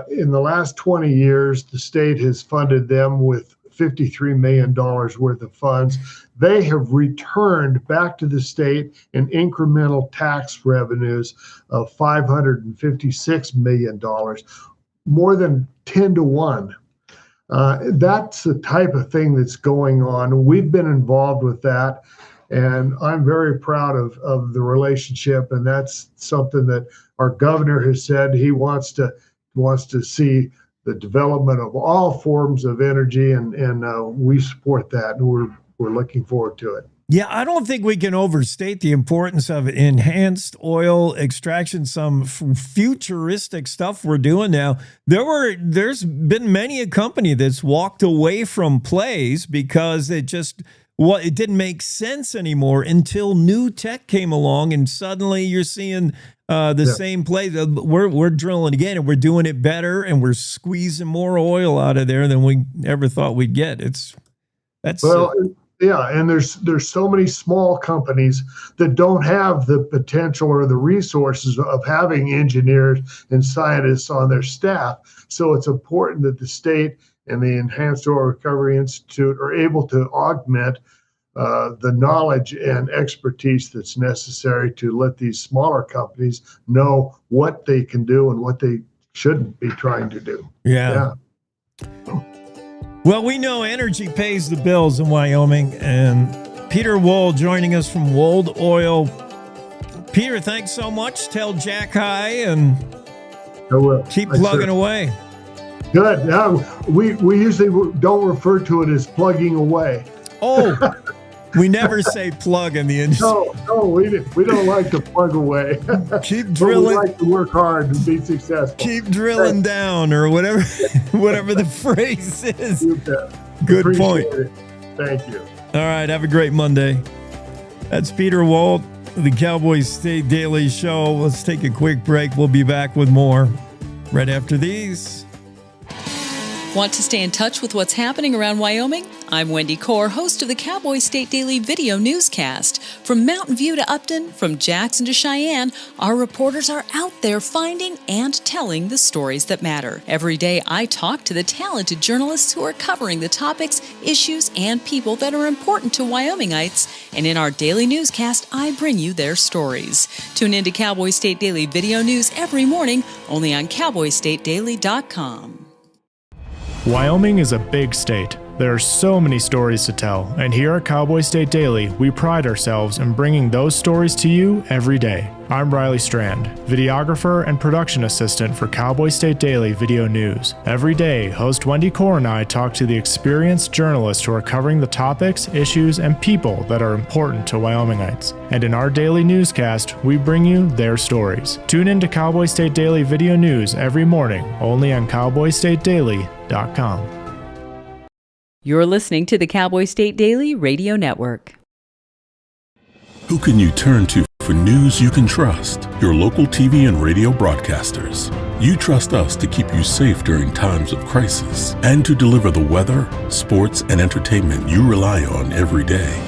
In the last 20 years, the state has funded them with $53 million worth of funds. they have returned back to the state in incremental tax revenues of $556 million, more than 10 to 1. That's the type of thing that's going on. We've been involved with that, and I'm very proud of the relationship. And that's something that our governor has said he wants to see the development of all forms of energy, and we support that, and we're looking forward to it. Yeah, I don't think we can overstate the importance of enhanced oil extraction, some futuristic stuff we're doing now. There's been many a company that's walked away from plays because it didn't make sense anymore until new tech came along, and suddenly you're seeing same play. We're drilling again, and we're doing it better, and we're squeezing more oil out of there than we ever thought we'd get. Yeah, and there's so many small companies that don't have the potential or the resources of having engineers and scientists on their staff. So it's important that the state and the Enhanced Oil Recovery Institute are able to augment the knowledge and expertise that's necessary to let these smaller companies know what they can do and what they shouldn't be trying to do. Yeah. Well, we know energy pays the bills in Wyoming, and Peter Wold joining us from Wold Oil. Peter, thanks so much. Tell Jack hi, and keep plugging away. Good. We usually don't refer to it as plugging away. Oh, we never say plug in the industry. No, we don't like to plug away. Keep drilling. We like to work hard and be successful. Keep drilling down, or whatever the phrase is. Good Appreciate point. It. Thank you. All right, have a great Monday. That's Peter Wold, the Cowboy State Daily Show. Let's take a quick break. We'll be back with more right after these. Want to stay in touch with what's happening around Wyoming? I'm Wendy Core, host of the Cowboy State Daily video newscast. From Mountain View to Upton, from Jackson to Cheyenne, our reporters are out there finding and telling the stories that matter. Every day, I talk to the talented journalists who are covering the topics, issues, and people that are important to Wyomingites. And in our daily newscast, I bring you their stories. Tune in to Cowboy State Daily video news every morning, only on CowboyStateDaily.com. Wyoming is a big state. There are so many stories to tell, and here at Cowboy State Daily, we pride ourselves in bringing those stories to you every day. I'm Riley Strand, videographer and production assistant for Cowboy State Daily Video News. Every day, host Wendy Core and I talk to the experienced journalists who are covering the topics, issues, and people that are important to Wyomingites. And in our daily newscast, we bring you their stories. Tune in to Cowboy State Daily Video News every morning, only on CowboyStateDaily.com. You're listening to the Cowboy State Daily Radio Network. Who can you turn to for news you can trust? Your local TV and radio broadcasters. You trust us to keep you safe during times of crisis and to deliver the weather, sports, and entertainment you rely on every day.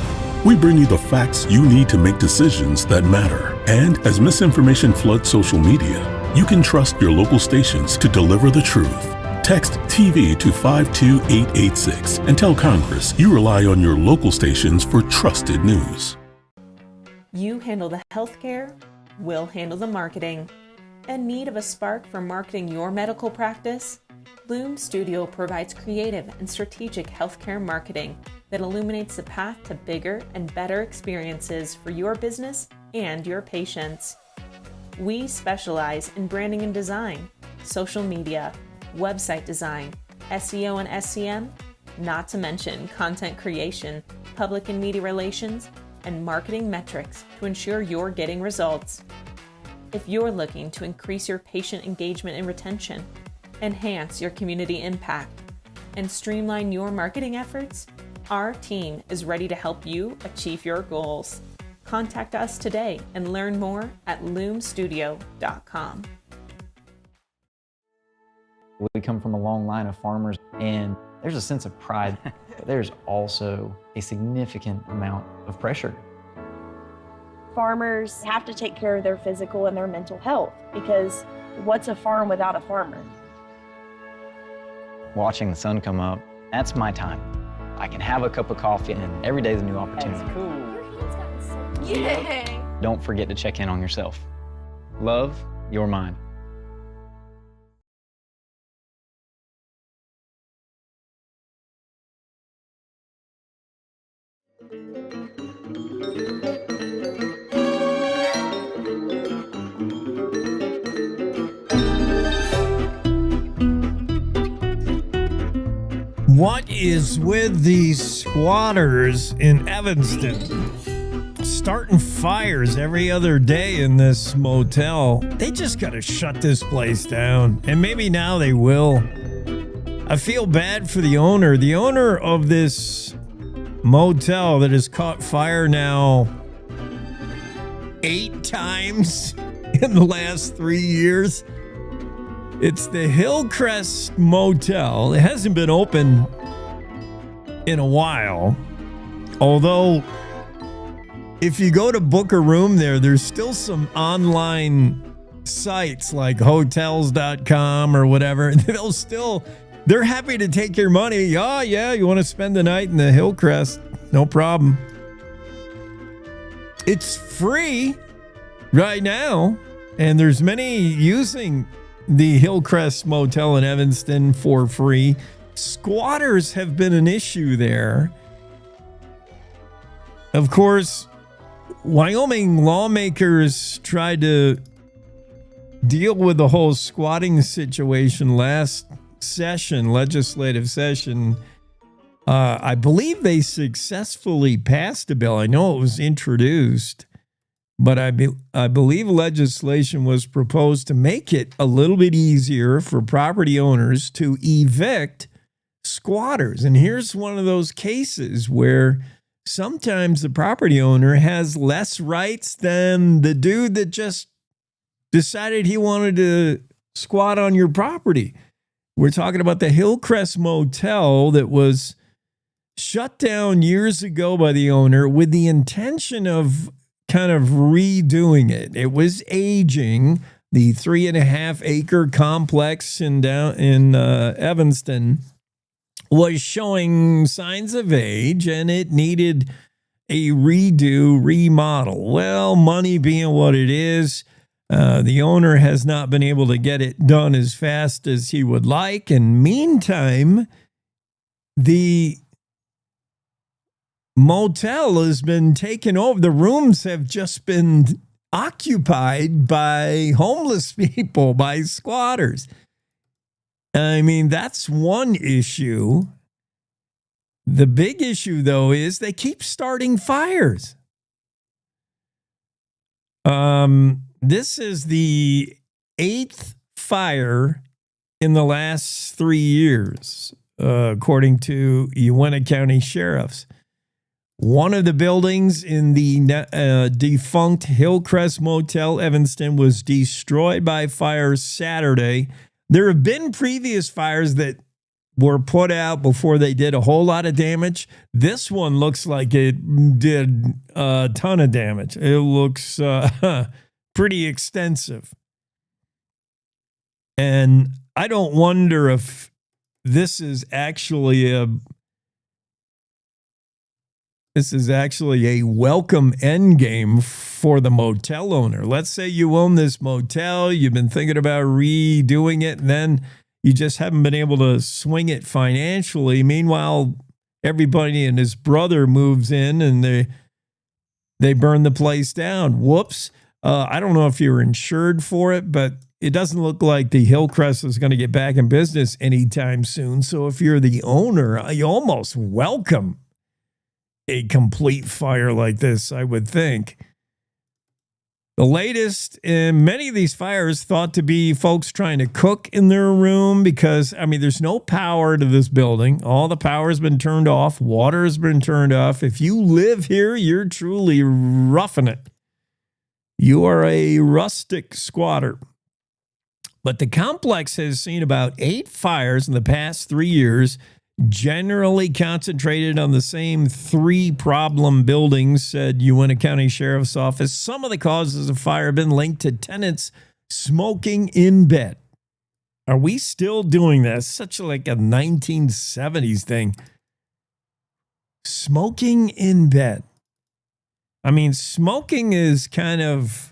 We bring you the facts you need to make decisions that matter. And as misinformation floods social media, you can trust your local stations to deliver the truth. Text TV to 52886 and tell Congress you rely on your local stations for trusted news. You handle the healthcare, we'll handle the marketing. In need of a spark for marketing your medical practice? Loom Studio provides creative and strategic healthcare marketing that illuminates the path to bigger and better experiences for your business and your patients. We specialize in branding and design, social media, website design, SEO and SCM, not to mention content creation, public and media relations, and marketing metrics to ensure you're getting results. If you're looking to increase your patient engagement and retention, enhance your community impact, and streamline your marketing efforts, our team is ready to help you achieve your goals. Contact us today and learn more at loomstudio.com. We come from a long line of farmers, and there's a sense of pride, but there's also a significant amount of pressure. Farmers have to take care of their physical and their mental health, because what's a farm without a farmer? Watching the sun come up, that's my time. I can have a cup of coffee, and every day is a new opportunity. That's cool. Yay! Don't forget to check in on yourself. Love, your mind. What is with these squatters in Evanston? Starting fires every other day in this motel. They just got to shut this place down. And maybe now they will. I feel bad for the owner. The owner of this motel that has caught fire now 8 times in the last 3 years. It's the Hillcrest Motel. It hasn't been open in a while. Although, if you go to book a room there, there's still some online sites like hotels.com or whatever. They're happy to take your money. Oh, yeah, you want to spend the night in the Hillcrest? No problem. It's free right now. And there's many using the Hillcrest Motel in Evanston for free. Squatters have been an issue there. Of course, Wyoming lawmakers tried to deal with the whole squatting situation last session, legislative session. I believe they successfully passed a bill. I know it was introduced. But I believe legislation was proposed to make it a little bit easier for property owners to evict squatters. And here's one of those cases where sometimes the property owner has less rights than the dude that just decided he wanted to squat on your property. We're talking about the Hillcrest Motel that was shut down years ago by the owner with the intention of kind of redoing it. It was aging. The 3.5 acre complex in Evanston was showing signs of age, and it needed a remodel. Well, money being what it is, the owner has not been able to get it done as fast as he would like. And meantime, the motel has been taken over. The rooms have just been occupied by homeless people, by squatters. I mean, that's one issue. The big issue, though, is they keep starting fires. This is the 8th fire in the last 3 years, according to Uintah County Sheriffs. One of the buildings in the defunct Hillcrest Motel, Evanston, was destroyed by fire Saturday. There have been previous fires that were put out before they did a whole lot of damage. This one looks like it did a ton of damage. It looks pretty extensive. And I don't wonder if this is actually a welcome end game for the motel owner. Let's say you own this motel, you've been thinking about redoing it, and then you just haven't been able to swing it financially. Meanwhile, everybody and his brother moves in and they burn the place down. Whoops. I don't know if you're insured for it, but it doesn't look like the Hillcrest is going to get back in business anytime soon. So if you're the owner, you almost welcome a complete fire like this, I would think. The latest in many of these fires thought to be folks trying to cook in their room because, I mean, there's no power to this building. All the power has been turned off. Water has been turned off. If you live here, you're truly roughing it. You are a rustic squatter. But the complex has seen about 8 fires in the past 3 years, generally concentrated on the same 3 problem buildings, said Uintah County Sheriff's Office. Some of the causes of fire have been linked to tenants smoking in bed. Are we still doing that? It's such like a 1970s thing. Smoking in bed. I mean, smoking is kind of...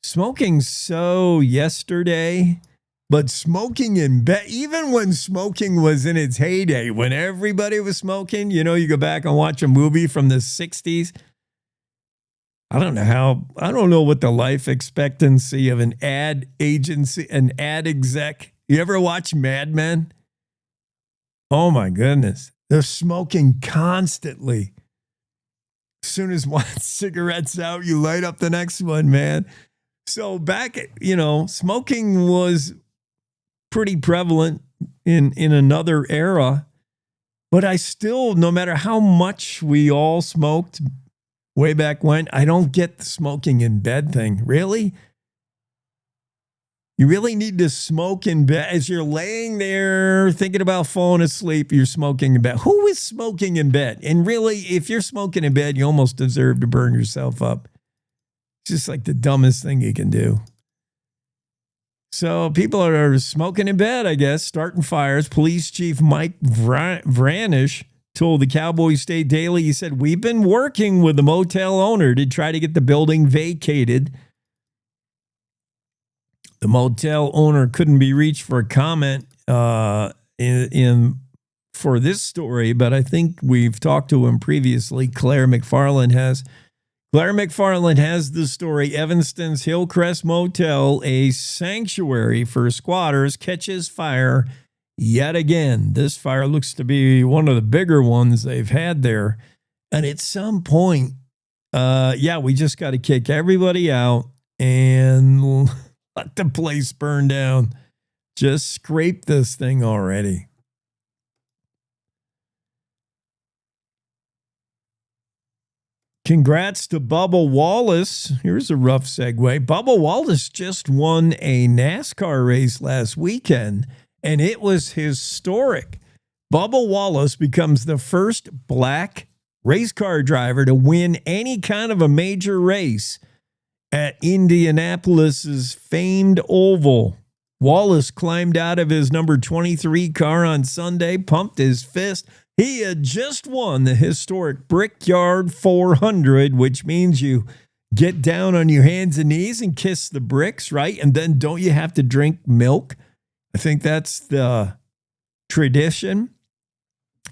Smoking's so yesterday, but smoking in bed, even when smoking was in its heyday, when everybody was smoking, you know, you go back and watch a movie from the 60s. I don't know what the life expectancy of an ad agency, an ad exec. You ever watch Mad Men? Oh my goodness. They're smoking constantly. As soon as one cigarette's out, you light up the next one, man. So back, smoking was pretty prevalent in another era, but I still, no matter how much we all smoked way back when, I don't get the smoking in bed thing. Really? You really need to smoke in bed as you're laying there thinking about falling asleep. You're smoking in bed. Who is smoking in bed? And really, if you're smoking in bed, you almost deserve to burn yourself up. It's just like the dumbest thing you can do. So people are smoking in bed, I guess, starting fires. Police Chief Mike Vranish told the Cowboy State Daily, he said, "We've been working with the motel owner to try to get the building vacated." The motel owner couldn't be reached for a comment for this story, but I think we've talked to him previously. Claire McFarland has the story. Evanston's Hillcrest Motel, a sanctuary for squatters, catches fire yet again. This fire looks to be one of the bigger ones they've had there. And at some point, we just got to kick everybody out and let the place burn down. Just scrape this thing already. Congrats to Bubba Wallace. Here's a rough segue. Bubba Wallace just won a NASCAR race last weekend, and it was historic. Bubba Wallace becomes the first black race car driver to win any kind of a major race at Indianapolis's famed oval. Wallace climbed out of his number 23 car on Sunday, pumped his fist. He had just won the historic Brickyard 400, which means you get down on your hands and knees and kiss the bricks, right? And then don't you have to drink milk? I think that's the tradition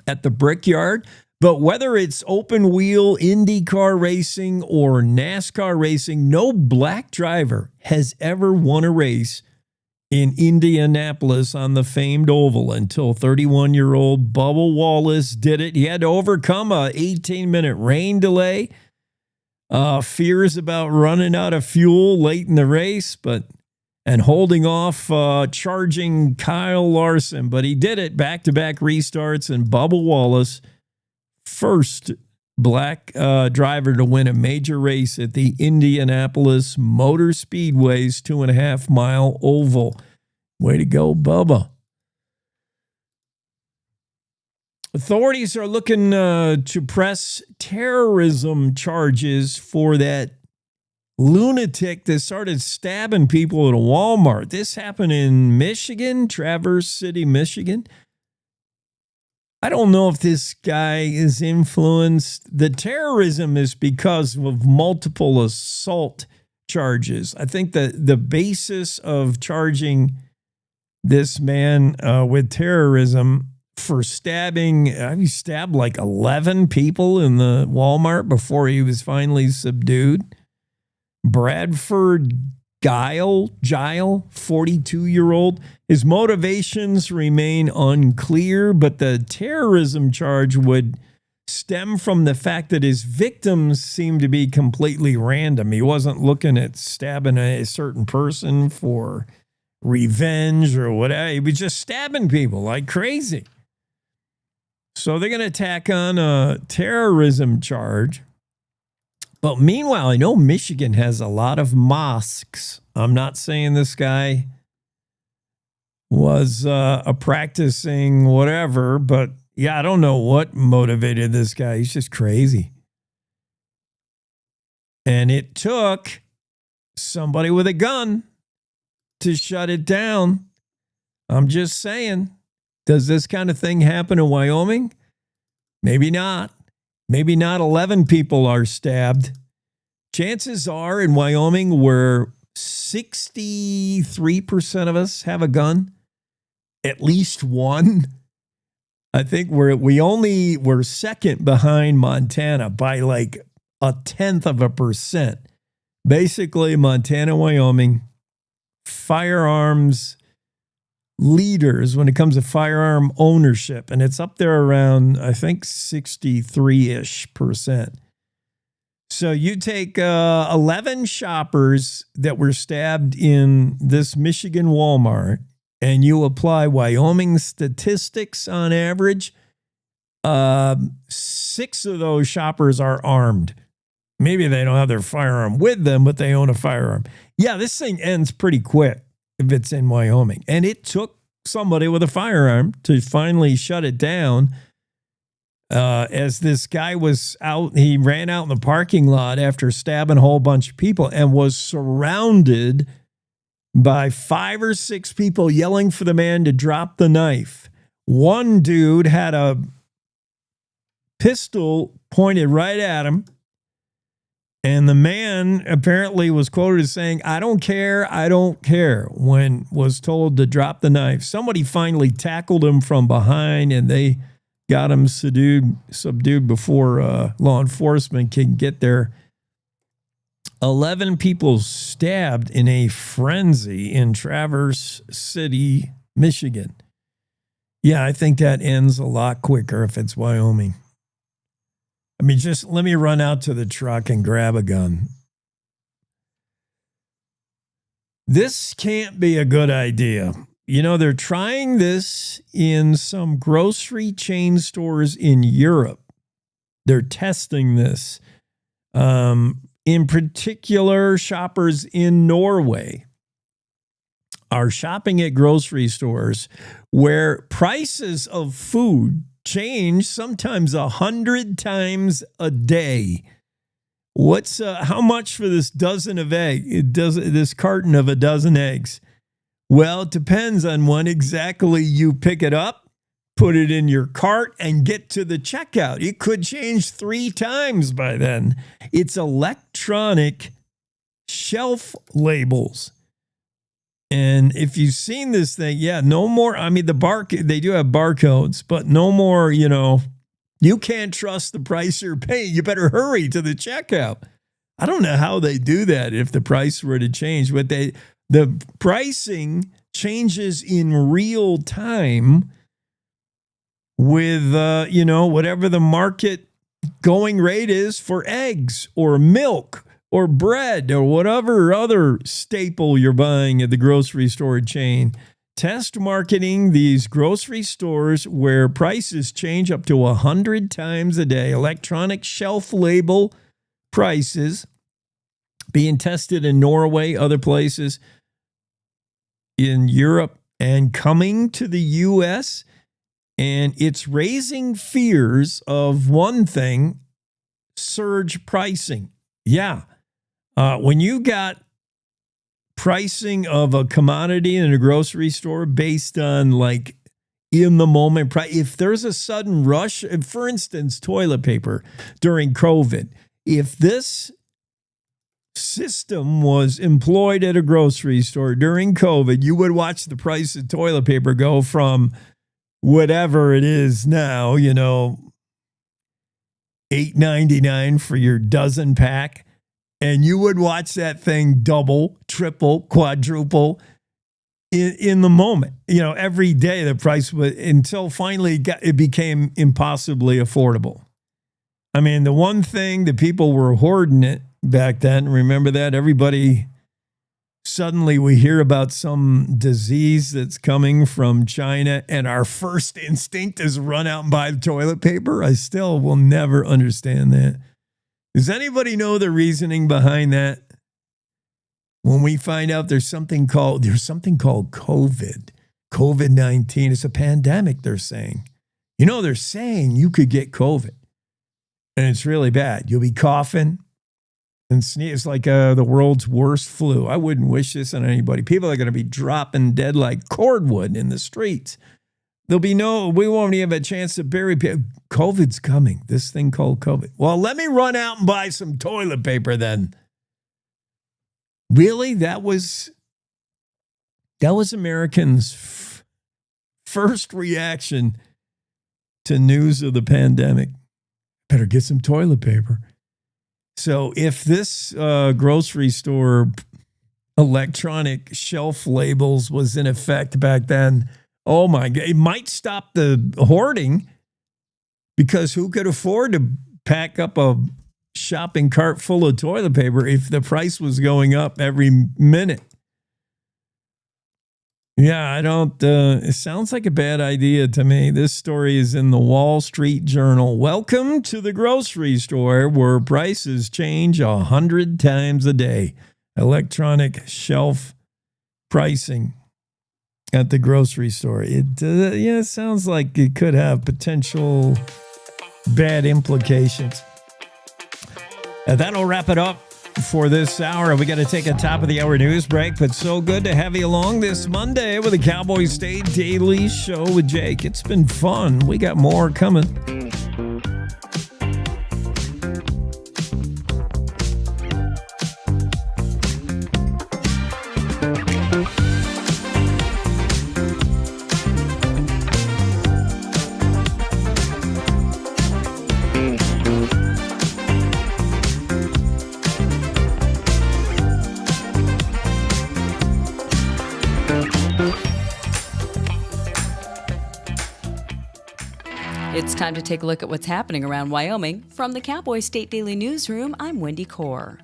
at the Brickyard. But whether it's open wheel IndyCar racing or NASCAR racing, no black driver has ever won a race in Indianapolis on the famed oval until 31-year-old Bubba Wallace did it. He had to overcome a 18-minute rain delay, fears about running out of fuel late in the race, and holding off charging Kyle Larson. But he did it, back-to-back restarts, and Bubba Wallace, first black driver to win a major race at the Indianapolis Motor Speedway's 2.5-mile oval. Way to go, Bubba. Authorities are looking to press terrorism charges for that lunatic that started stabbing people at a Walmart. This happened in Michigan, Traverse City, Michigan. I don't know if this guy is influenced. The terrorism is because of multiple assault charges. I think that the basis of charging this man with terrorism for stabbing, he stabbed like 11 people in the Walmart before he was finally subdued. Bradford Gile, 42-year-old. His motivations remain unclear, but the terrorism charge would stem from the fact that his victims seem to be completely random. He wasn't looking at stabbing a certain person for revenge or whatever. He was just stabbing people like crazy. So they're going to tack on a terrorism charge. But meanwhile, I know Michigan has a lot of mosques. I'm not saying this guy was a practicing whatever, but yeah, I don't know what motivated this guy. He's just crazy. And it took somebody with a gun to shut it down. I'm just saying, Does this kind of thing happen in Wyoming? Maybe not. Maybe not 11 people are stabbed. Chances are in Wyoming where 63% of us have a gun, at least one. I think we're second behind Montana by like 0.1%. Basically, Montana, Wyoming, firearms leaders when it comes to firearm ownership. And it's up there around, I think, 63-ish%. So you take 11 shoppers that were stabbed in this Michigan Walmart, and you apply Wyoming statistics on average, 6 of those shoppers are armed. Maybe they don't have their firearm with them, but they own a firearm. Yeah, this thing ends pretty quick if it's in Wyoming. And it took somebody with a firearm to finally shut it down. As this guy was out, he ran out in the parking lot after stabbing a whole bunch of people and was surrounded by 5 or 6 people yelling for the man to drop the knife. One dude had a pistol pointed right at him. And the man apparently was quoted as saying, I don't care, when was told to drop the knife. Somebody finally tackled him from behind, and they got him subdued before law enforcement can get there. 11 people stabbed in a frenzy in Traverse City, Michigan. Yeah, I think that ends a lot quicker if it's Wyoming. I mean, just let me run out to the truck and grab a gun. This can't be a good idea. You know, they're trying this in some grocery chain stores in Europe. They're testing this. In particular, shoppers in Norway are shopping at grocery stores where prices of food change sometimes 100 times a day. What's how much for this dozen of egg? This carton of a dozen eggs? Well, it depends on when exactly you pick it up, put it in your cart, and get to the checkout. It could change 3 times by then. It's electronic shelf labels. And if you've seen this thing, yeah, no more. I mean, they do have barcodes, but no more, you can't trust the price you're paying. You better hurry to the checkout. I don't know how they do that if the price were to change, but the pricing changes in real time with, whatever the market going rate is for eggs or milk or bread or whatever other staple you're buying at the grocery store chain. Test marketing these grocery stores where prices change up to 100 times a day. Electronic shelf label prices being tested in Norway, other places in Europe, and coming to the U.S. And it's raising fears of one thing, surge pricing. Yeah. When you got pricing of a commodity in a grocery store based on like in the moment price, if there's a sudden rush, for instance, toilet paper during COVID, if this system was employed at a grocery store during COVID, you would watch the price of toilet paper go from whatever it is now, $8.99 for your dozen pack. And you would watch that thing double, triple, quadruple in the moment. Every day the price was, until finally it became impossibly affordable. I mean, the one thing that people were hoarding it back then, remember that? Everybody, suddenly we hear about some disease that's coming from China, and our first instinct is run out and buy the toilet paper. I still will never understand that. Does anybody know the reasoning behind that? When we find out there's something called COVID, COVID-19, it's a pandemic, they're saying. They're saying you could get COVID, and it's really bad. You'll be coughing and sneeze. It's like the world's worst flu. I wouldn't wish this on anybody. People are going to be dropping dead like cordwood in the streets. we won't even have a chance to bury people. COVID's coming, this thing called COVID. Well, let me run out and buy some toilet paper then. Really? That was Americans' first reaction to news of the pandemic. Better get some toilet paper. So if this grocery store electronic shelf labels was in effect back then, oh my God, it might stop the hoarding, because who could afford to pack up a shopping cart full of toilet paper if the price was going up every minute? Yeah, I don't, it sounds like a bad idea to me. This story is in the Wall Street Journal. Welcome to the grocery store where prices change 100 times a day. Electronic shelf pricing at the grocery store. It sounds like it could have potential bad implications. That'll wrap it up for this hour. We got to take a top of the hour news break, but so good to have you along this Monday with the Cowboy State Daily Show with Jake. It's been fun. We got more coming. It's time to take a look at what's happening around Wyoming. From the Cowboy State Daily Newsroom, I'm Wendy Core.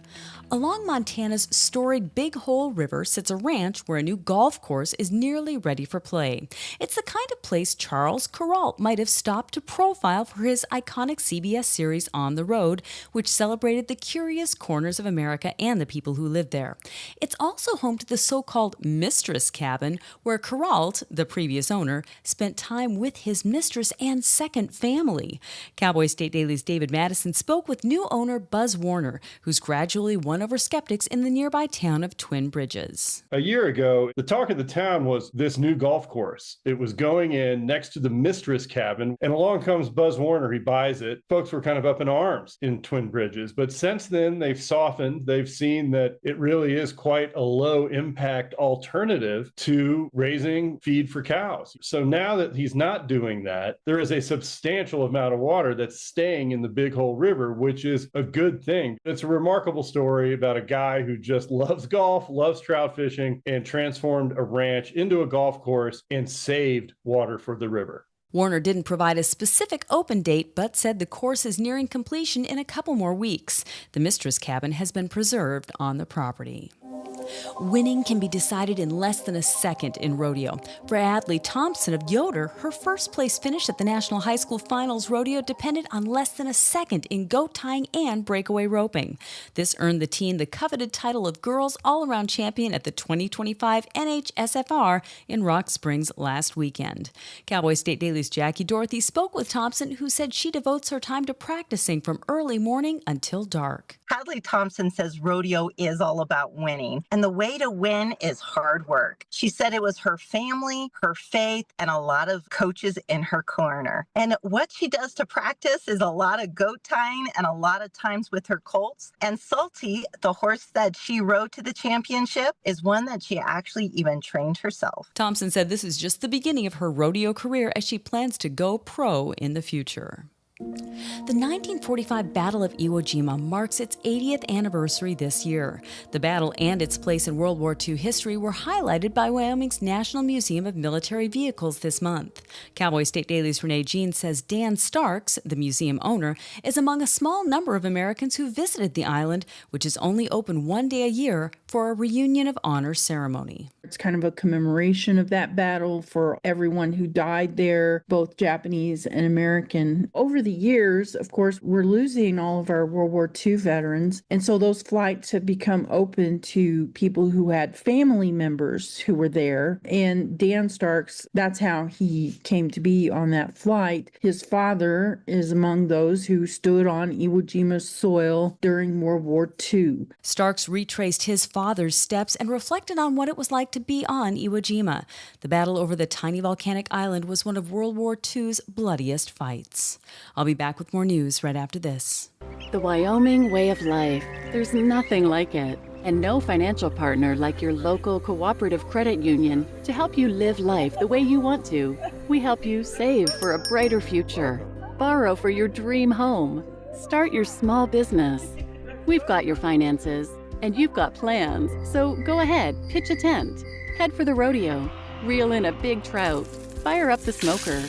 Along Montana's storied Big Hole River sits a ranch where a new golf course is nearly ready for play. It's the kind of place Charles Kuralt might have stopped to profile for his iconic CBS series On the Road, which celebrated the curious corners of America and the people who lived there. It's also home to the so-called Mistress Cabin, where Kuralt, the previous owner, spent time with his mistress and second family. Cowboy State Daily's David Madison spoke with new owner Buzz Warner, who's gradually won over skeptics in the nearby town of Twin Bridges. A year ago, the talk of the town was this new golf course. It was going in next to the Mistress Cabin, and along comes Buzz Warner. He buys it. Folks were kind of up in arms in Twin Bridges, but since then they've softened. They've seen that it really is quite a low impact alternative to raising feed for cows. So now that he's not doing that, there is a substantial amount of water that's staying in the Big Hole River, which is a good thing. It's a remarkable story about a guy who just loves golf, loves trout fishing, and transformed a ranch into a golf course and saved water for the river. Warner didn't provide a specific open date, but said the course is nearing completion in a couple more weeks. The Mistress Cabin has been preserved on the property. Winning can be decided in less than a second in rodeo. For Adley Thompson of Yoder, her first place finish at the National High School Finals rodeo depended on less than a second in goat tying and breakaway roping. This earned the team the coveted title of Girls All-Around Champion at the 2025 NHSFR in Rock Springs last weekend. Cowboy State Daily's Jackie Dorothy spoke with Thompson, who said she devotes her time to practicing from early morning until dark. Adley Thompson says rodeo is all about winning, and the way to win is hard work. She said it was her family, her faith, and a lot of coaches in her corner. And what she does to practice is a lot of goat tying and a lot of times with her colts. And Salty, the horse that she rode to the championship, is one that she actually even trained herself. Thompson said this is just the beginning of her rodeo career as she plans to go pro in the future. The 1945 Battle of Iwo Jima marks its 80th anniversary this year. The battle and its place in World War II history were highlighted by Wyoming's National Museum of Military Vehicles this month. Cowboy State Daily's Renee Jean says Dan Starks, the museum owner, is among a small number of Americans who visited the island, which is only open one day a year for a reunion of honor ceremony. It's kind of a commemoration of that battle for everyone who died there, both Japanese and American. Over the years, of course, we're losing all of our World War II veterans. And so those flights have become open to people who had family members who were there. And Dan Starks, that's how he came to be on that flight. His father is among those who stood on Iwo Jima's soil during World War II. Starks retraced his father's steps and reflected on what it was like to be on Iwo Jima. The battle over the tiny volcanic island was one of World War II's bloodiest fights. I'll be back with more news right after this. The Wyoming way of life. There's nothing like it. And no financial partner like your local cooperative credit union to help you live life the way you want to. We help you save for a brighter future, borrow for your dream home, start your small business. We've got your finances, and you've got plans, so go ahead, pitch a tent, head for the rodeo, reel in a big trout, fire up the smoker.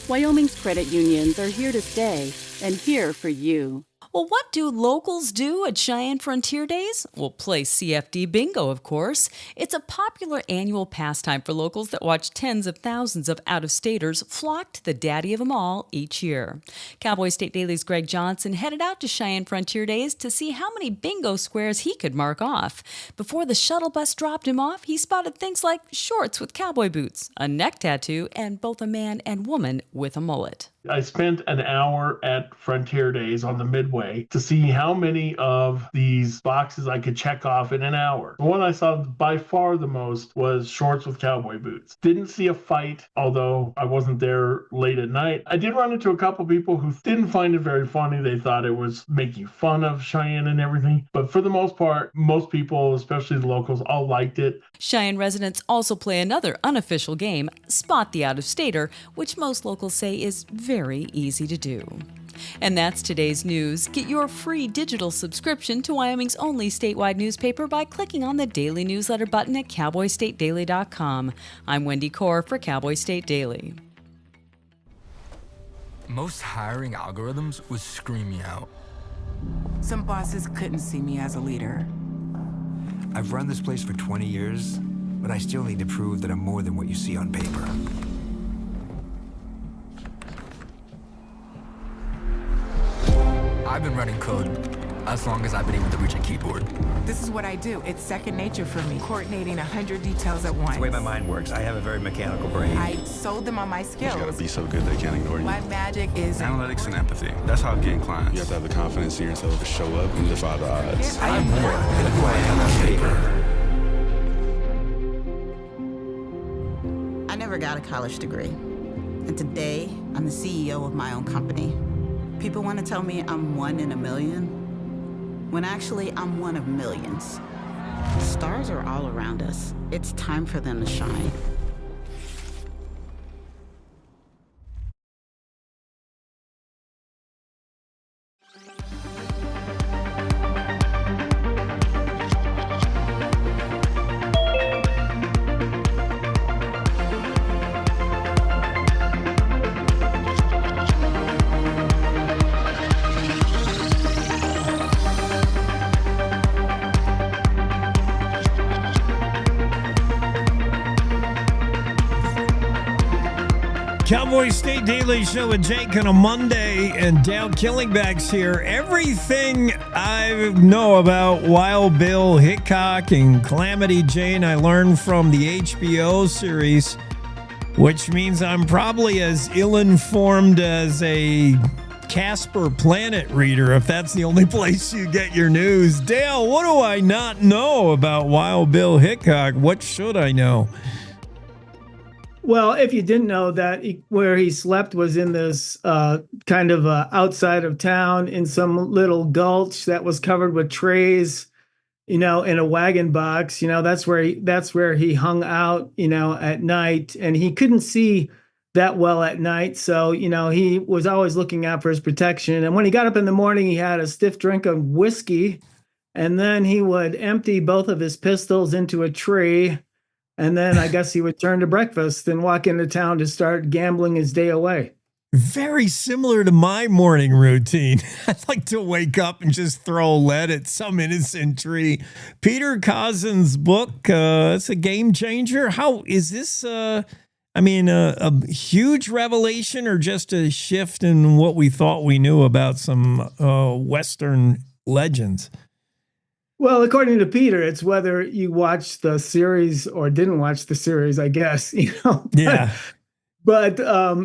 Wyoming's credit unions are here to stay, and here for you. Well, what do locals do at Cheyenne Frontier Days? Well, play CFD bingo, of course. It's a popular annual pastime for locals that watch tens of thousands of out-of-staters flock to the daddy of them all each year. Cowboy State Daily's Greg Johnson headed out to Cheyenne Frontier Days to see how many bingo squares he could mark off. Before the shuttle bus dropped him off, he spotted things like shorts with cowboy boots, a neck tattoo, and both a man and woman with a mullet. I spent an hour at Frontier Days on the Midway to see how many of these boxes I could check off in an hour. The one I saw by far the most was shorts with cowboy boots. Didn't see a fight, although I wasn't there late at night. I did run into a couple people who didn't find it very funny. They thought it was making fun of Cheyenne and everything. But for the most part, most people, especially the locals, all liked it. Cheyenne residents also play another unofficial game, Spot the Out-of-Stater, which most locals say is very easy to do. And that's today's news. Get your free digital subscription to Wyoming's only statewide newspaper by clicking on the daily newsletter button at cowboystatedaily.com. I'm Wendy Core for Cowboy State Daily. Most hiring algorithms would scream me out. Some bosses couldn't see me as a leader. I've run this place for 20 years, but I still need to prove that I'm more than what you see on paper. I've been running code as long as I've been able to reach a keyboard. This is what I do. It's second nature for me, coordinating 100 details at once. It's the way my mind works. I have a very mechanical brain. I sold them on my skills. You gotta be so good they can't ignore you. My magic is analytics and empathy. That's how I'm getting clients. You have to have the confidence in yourself to show up and defy the odds. I am more than who I am on paper. I never got a college degree. And today, I'm the CEO of my own company. People want to tell me I'm one in a million, when actually I'm one of millions. Stars are all around us. It's time for them to shine. Cowboy State Daily Show with Jake on a Monday, and Dale Killingback's here. Everything I know about Wild Bill Hickok and Calamity Jane I learned from the HBO series, which means I'm probably as ill-informed as a Casper Planet reader, if that's the only place you get your news. Dale, what do I not know about Wild Bill Hickok? What should I know? Well, if you didn't know that where he slept was in this kind of outside of town in some little gulch that was covered with trays, in a wagon box, that's where he hung out, at night, and he couldn't see that well at night. So, he was always looking out for his protection. And when he got up in the morning, he had a stiff drink of whiskey, and then he would empty both of his pistols into a tree. And then I guess he would turn to breakfast and walk into town to start gambling his day away. Very similar to my morning routine. I'd like to wake up and just throw lead at some innocent tree. Peter Cousin's book, it's a game changer. How is this? I mean, a huge revelation or just a shift in what we thought we knew about some Western legends? Well, according to Peter, it's whether you watched the series or didn't watch the series, I guess, Yeah. But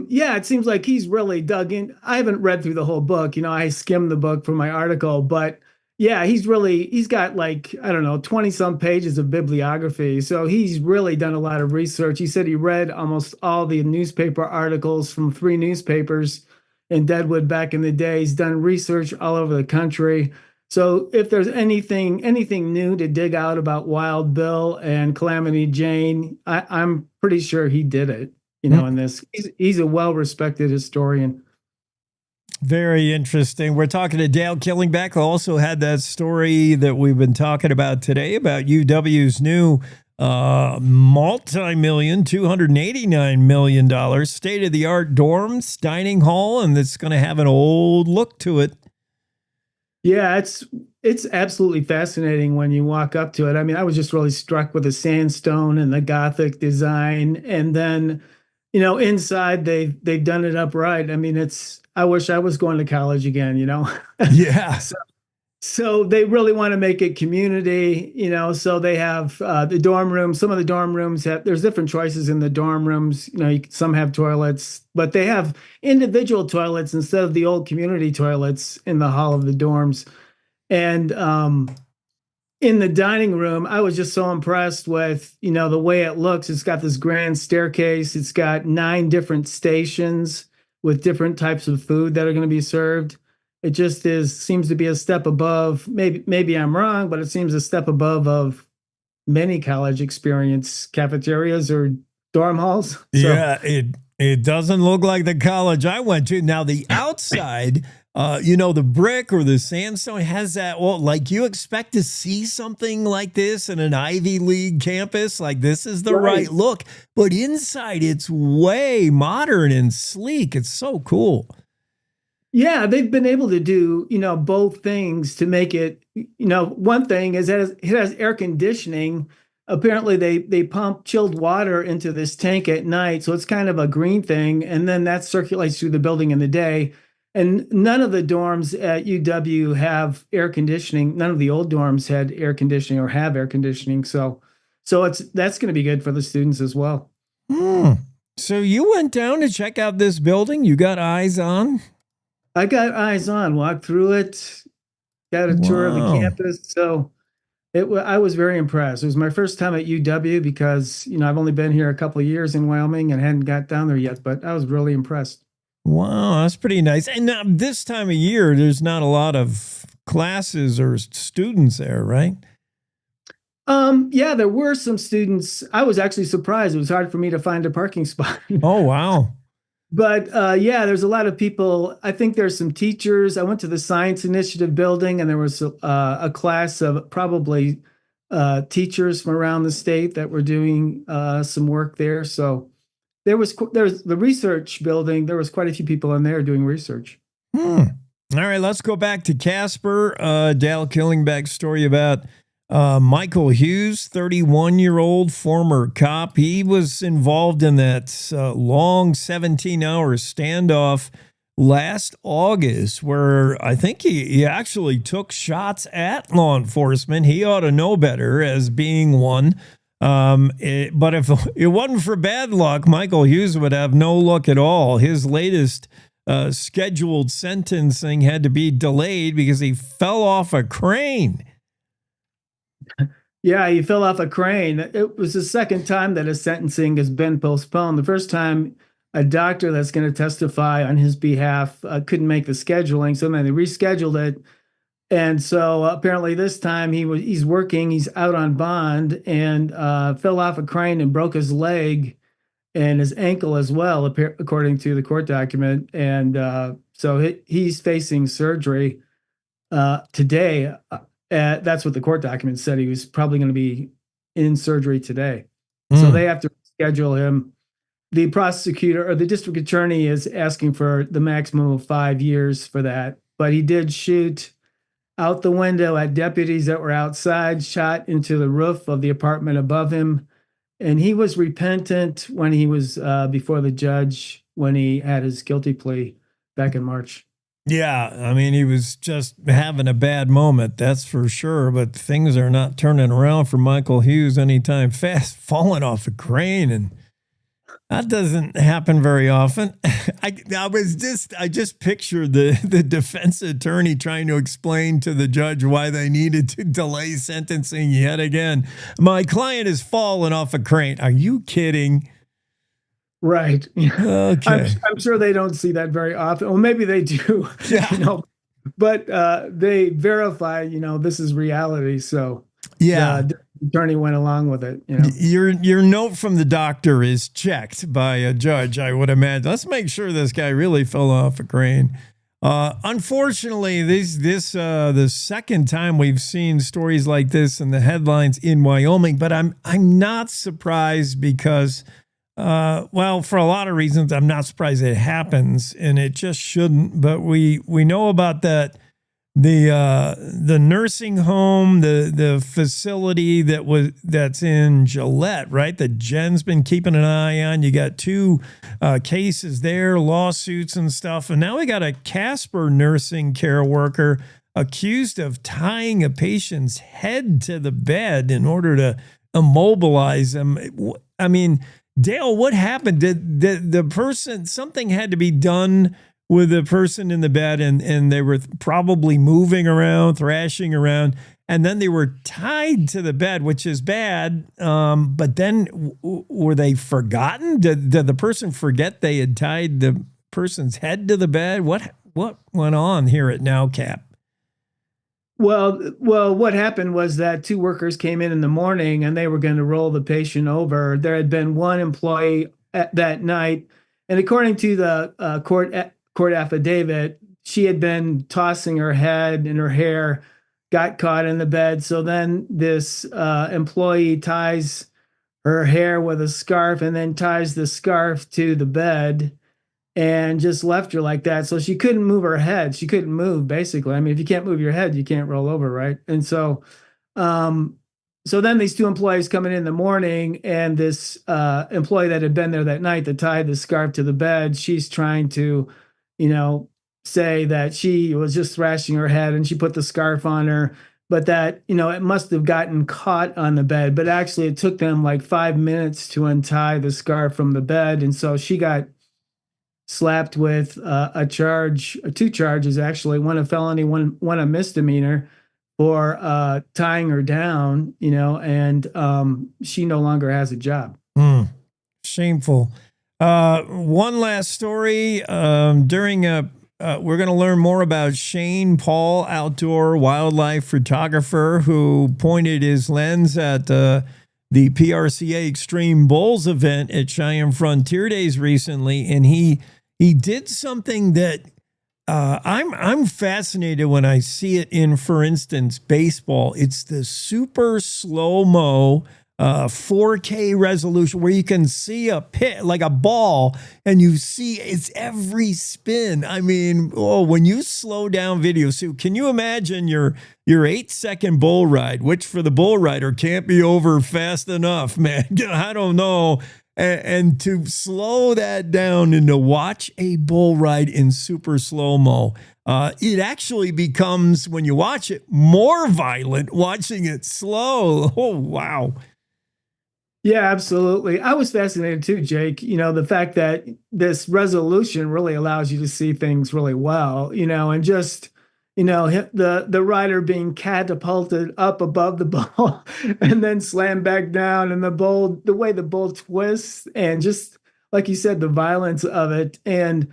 yeah, it seems like he's really dug in. I haven't read through the whole book. I skimmed the book for my article, but yeah, he's got like, I don't know, 20 some pages of bibliography. So he's really done a lot of research. He said he read almost all the newspaper articles from 3 newspapers in Deadwood back in the day. He's done research all over the country. So if there's anything new to dig out about Wild Bill and Calamity Jane, I'm pretty sure he did it. In this, he's a well-respected historian. Very interesting. We're talking to Dale Killingback, who also had that story that we've been talking about today about UW's new multi-million, $289 million state-of-the-art dorms, dining hall, and it's going to have an old look to it. Yeah, it's absolutely fascinating when you walk up to it. I mean, I was just really struck with the sandstone and the Gothic design, and then inside they've done it upright. I mean, I wish I was going to college again, Yeah. So they really want to make it community, so they have the dorm rooms. Some of the dorm rooms there's different choices in the dorm rooms. Some have toilets, but they have individual toilets instead of the old community toilets in the hall of the dorms. And in the dining room, I was just so impressed with, the way it looks. It's got this grand staircase. It's got 9 different stations with different types of food that are going to be served. It just seems to be a step above. Maybe I'm wrong, but it seems a step above of many college experience cafeterias or dorm halls. So, yeah, it doesn't look like the college I went to. Now the outside, the brick or the sandstone has that. Well, like you expect to see something like this in an Ivy League campus. Like this is the right look, but inside it's way modern and sleek. It's so cool. Yeah, they've been able to do, both things to make it, one thing is that it has air conditioning. Apparently they pump chilled water into this tank at night. So it's kind of a green thing. And then that circulates through the building in the day. And none of the dorms at UW have air conditioning. None of the old dorms had air conditioning or have air conditioning. So that's going to be good for the students as well. So you went down to check out this building? You got eyes on? I got eyes on, walked through it, got a tour of the campus. So I was very impressed. It was my first time at UW because, I've only been here a couple of years in Wyoming and hadn't got down there yet, but I was really impressed. Wow, that's pretty nice. And this time of year, there's not a lot of classes or students there, right? Yeah, there were some students. I was actually surprised. It was hard for me to find a parking spot. Oh, wow. But yeah, there's a lot of people. I think there's some teachers. I went to the Science Initiative building, and there was a class of probably teachers from around the state that were doing some work there. So there's the research building. There was quite a few people in there doing research. All right, let's go back to Casper. Dale Killingback's story about Michael Hughes, 31-year-old former cop. He was involved in that long 17-hour standoff last August where I think he actually took shots at law enforcement. He ought to know better as being one. But if it wasn't for bad luck, Michael Hughes would have no luck at all. His latest scheduled sentencing had to be delayed because he fell off a crane. Yeah, he fell off a crane. It was the second time that his sentencing has been postponed. The first time, a doctor that's going to testify on his behalf couldn't make the scheduling, so then they rescheduled it. And so apparently this time he's working, he's out on bond, and fell off a crane and broke his leg and his ankle as well, according to the court document. And so he's facing surgery today. That's what the court document said. He was probably going to be in surgery today. So they have to schedule him. The prosecutor or the district attorney is asking for the maximum of 5 years for that. But he did shoot out the window at deputies that were outside, shot into the roof of the apartment above him. And he was repentant when he was before the judge when he had his guilty plea back in March. Yeah, I mean, he was just having a bad moment, that's for sure. But things are not turning around for Michael Hughes anytime fast, falling off a crane, and that doesn't happen very often. I just pictured the defense attorney trying to explain to the judge why they needed to delay sentencing yet again. My client has fallen off a crane. Are you kidding? Right. Okay. I'm sure they don't see that very often. Well, maybe they do. Yeah. But they verify, this is reality. So yeah, the attorney went along with it. Your note from the doctor is checked by a judge, I would imagine. Let's make sure this guy really fell off a crane. Unfortunately, this the second time we've seen stories like this in the headlines in Wyoming. But I'm not surprised because. Well, for a lot of reasons, I'm not surprised it happens, and it just shouldn't. But we know about that the nursing home, the facility that's in Gillette, right? That Jen's been keeping an eye on. You got 2 cases there, lawsuits and stuff, and now we got a Casper nursing care worker accused of tying a patient's head to the bed in order to immobilize him. I mean. Dale, what happened? Did the person, something had to be done with the person in the bed and they were probably moving around, thrashing around, and then they were tied to the bed, which is bad. But then were they forgotten? Did the person forget they had tied the person's head to the bed? What went on here at Now Cap? Well, what happened was that 2 workers came in the morning and they were going to roll the patient over. There had been 1 employee that night, and according to the court affidavit, she had been tossing her head and her hair got caught in the bed. So then this employee ties her hair with a scarf and then ties the scarf to the bed. And just left her like that. So she couldn't move her head. She couldn't move, basically. I mean, if you can't move your head, you can't roll over, right? And so then these 2 employees coming in the morning, and this employee that had been there that night that tied the scarf to the bed, she's trying to, say that she was just thrashing her head and she put the scarf on her, but that, it must have gotten caught on the bed. But actually, it took them like 5 minutes to untie the scarf from the bed. And so she got slapped with 2 charges, actually, 1 a felony, one a misdemeanor for tying her down, and she no longer has a job. Shameful. One last story. We're going to learn more about Shane Paul, outdoor wildlife photographer, who pointed his lens at the PRCA Extreme Bulls event at Cheyenne Frontier Days recently, and he did something that I'm fascinated when I see it in, for instance, baseball. It's the super slow-mo 4K resolution where you can see a pit like a ball and you see it's every spin. I mean, when you slow down video, so can you imagine your 8-second bull ride, which for the bull rider can't be over fast enough, man. I don't know. And to slow that down and to watch a bull ride in super slow-mo, it actually becomes, when you watch it, more violent watching it slow. Oh, wow. Yeah, absolutely. I was fascinated too, Jake. The fact that this resolution really allows you to see things really well, and just, the rider being catapulted up above the ball and then slammed back down, and the way the bull twists, and just like you said, the violence of it. And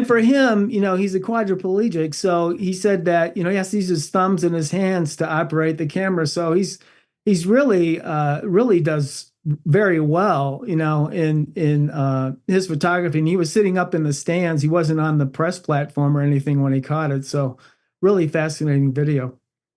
for him, he's a quadriplegic. So he said that, he has to use his thumbs and his hands to operate the camera. So he's really does very well, in his photography. And he was sitting up in the stands. He wasn't on the press platform or anything when he caught it. So really fascinating video.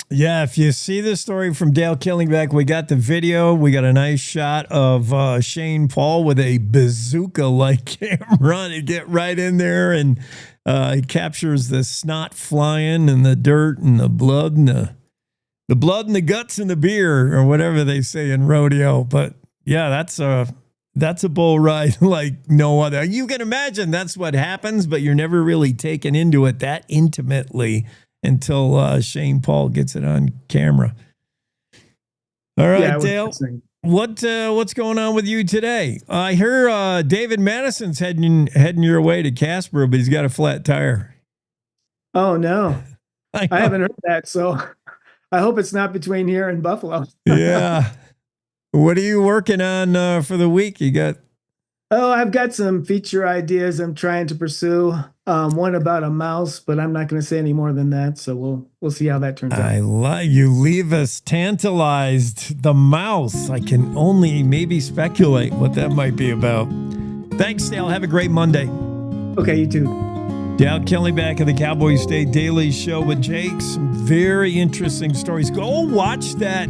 Yeah, if you see the story from Dale Killingbeck, we got the video. We got a nice shot of Shane Paul with a bazooka-like camera to get right in there, and he captures the snot flying and the dirt and the blood and the blood and the guts and the beer, or whatever they say in rodeo. But Yeah, that's a bull ride like no other. You can imagine that's what happens, but you're never really taken into it that intimately until Shane Paul gets it on camera. All right, Yeah, Dale. What's going on with you today? I hear David Madison's heading your way to Casper, but he's got a flat tire. Oh no, I haven't heard that. So I hope it's not between here and Buffalo. Yeah. What are you working on for the week? You got? Oh, I've got some feature ideas I'm trying to pursue. One about a mouse, but I'm not going to say any more than that. So we'll see how that turns out. I like you. Leave us tantalized. The mouse. I can only maybe speculate what that might be about. Thanks, Dale. Have a great Monday. Okay, you too. Dale Kelly back at the Cowboy State Daily Show with Jake. Some very interesting stories. Go watch that.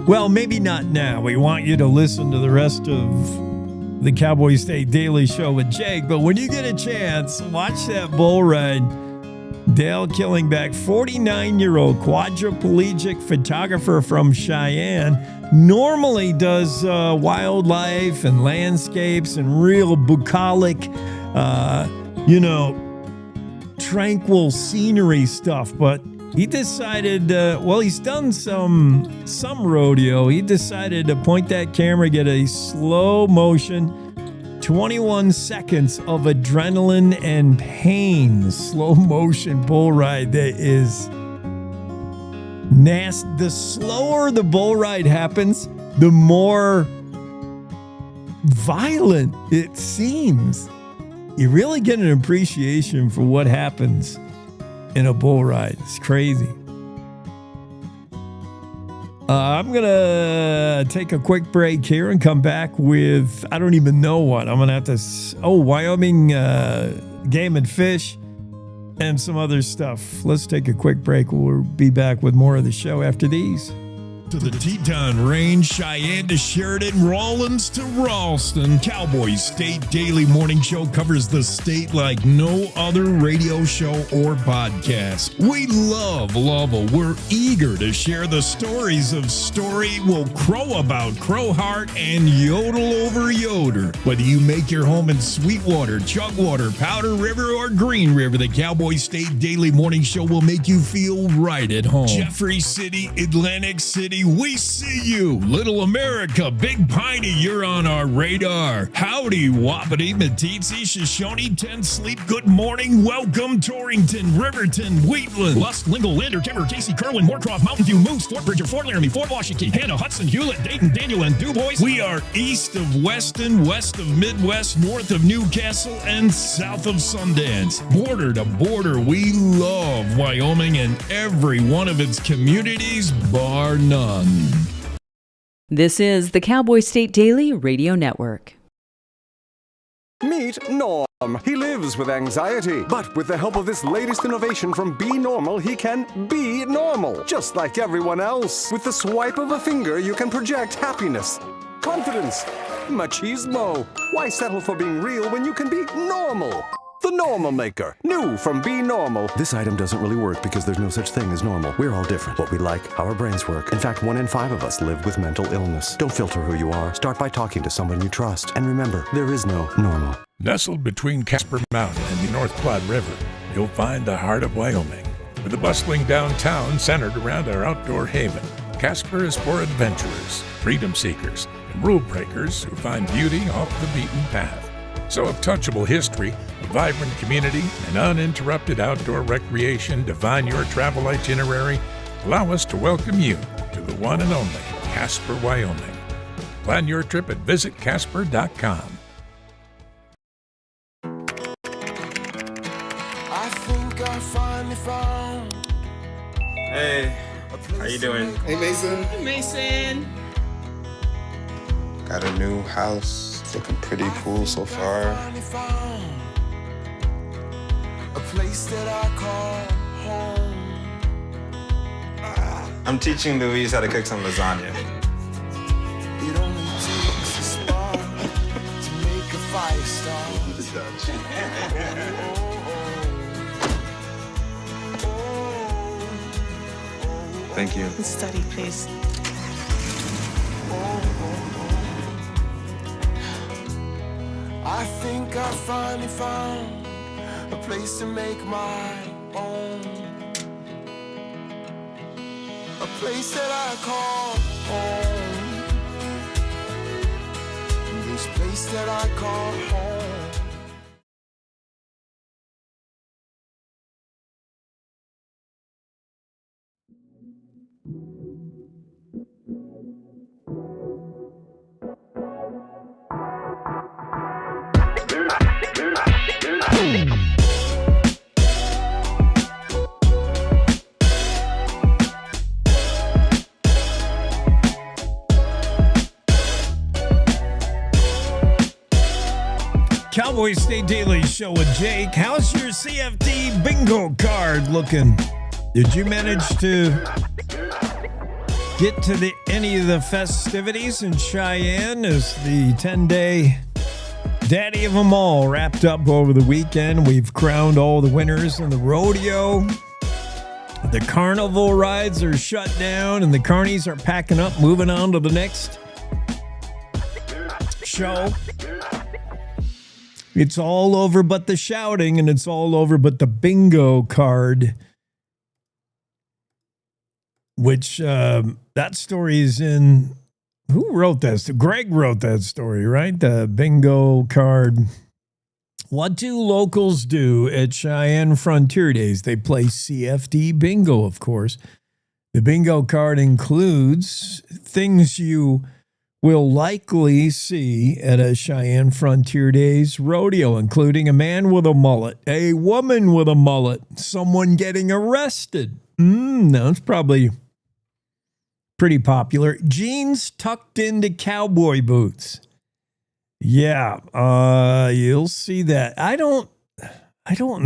Well, maybe not now. We want you to listen to the rest of the Cowboy State Daily Show with Jake. But when you get a chance, watch that bull ride. Dale Killingback, 49-year-old quadriplegic photographer from Cheyenne, normally does wildlife and landscapes and real bucolic, tranquil scenery stuff. But he decided, he's done some rodeo. He decided to point that camera, get a slow motion, 21 seconds of adrenaline and pain, slow motion bull ride that is nasty. The slower the bull ride happens, the more violent it seems. You really get an appreciation for what happens in a bull ride. It's crazy. I'm going to take a quick break here and come back with, I don't even know what. I'm going to have to, Wyoming Game and Fish and some other stuff. Let's take a quick break. We'll be back with more of the show after these. To the Teton Range, Cheyenne to Sheridan, Rawlins to Ralston, Cowboy State Daily Morning Show covers the state like no other radio show or podcast. We love Lovell. We're eager to share the stories of Story will crow about Crowheart and Yodel over Yoder. Whether you make your home in Sweetwater, Chugwater, Powder River, or Green River, the Cowboy State Daily Morning Show will make you feel right at home. Jeffrey City, Atlantic City, we see you. Little America, Big Piney, you're on our radar. Howdy, Wapiti, Meeteetse, Shoshone, Ten Sleep, good morning. Welcome, Torrington, Riverton, Wheatland, Lusk, Lingle, Lander, Timber, Casey, Kerwin, Moorcroft, Mountain View, Moose, Fort Bridger, Fort Laramie, Fort Washington, Hannah, Hudson, Hewlett, Dayton, Daniel, and DuBois. We are east of Weston, west of Midwest, north of Newcastle, and south of Sundance. Border to border, we love Wyoming and every one of its communities, bar none. This is the Cowboy State Daily Radio Network. Meet Norm. He lives with anxiety, but with the help of this latest innovation from Be Normal, he can be normal, just like everyone else. With the swipe of a finger, you can project happiness, confidence, machismo. Why settle for being real when you can be normal? The Normal Maker, new from Be Normal. This item doesn't really work because there's no such thing as normal. We're all different. What we like, how our brains work. In fact, 1 in 5 of us live with mental illness. Don't filter who you are. Start by talking to someone you trust. And remember, there is no normal. Nestled between Casper Mountain and the North Platte River, you'll find the heart of Wyoming. With a bustling downtown centered around our outdoor haven, Casper is for adventurers, freedom seekers, and rule breakers who find beauty off the beaten path. So if touchable history, a vibrant community, and uninterrupted outdoor recreation define your travel itinerary, allow us to welcome you to the one and only Casper, Wyoming. Plan your trip at visitcasper.com. I think I finally found. Hey, how you doing? Hey, Mason. Hey, Mason. Got a new house. It's looking pretty cool so far. A place that I call home. I'm teaching Louise how to cook some lasagna. It only takes a spark to make a fire start. Thank you. Study, please. like I finally found a place to make my own. A place that I call home. This place that I call home. Cowboy State Daily Show with Jake. How's your CFD bingo card looking? Did you manage to get to any of the festivities in Cheyenne as the 10-day daddy of them all wrapped up over the weekend? We've crowned all the winners in the rodeo. The carnival rides are shut down and the carnies are packing up, moving on to the next show. It's all over but the shouting, and it's all over but the bingo card, which that story is in. Who wrote that? Greg wrote that story, right? The bingo card. What do locals do at Cheyenne Frontier Days? They play CFD bingo, of course. The bingo card includes things you will likely see at a Cheyenne Frontier Days rodeo, including a man with a mullet, a woman with a mullet, someone getting arrested. That's probably pretty popular. Jeans tucked into cowboy boots. Yeah, you'll see that. I don't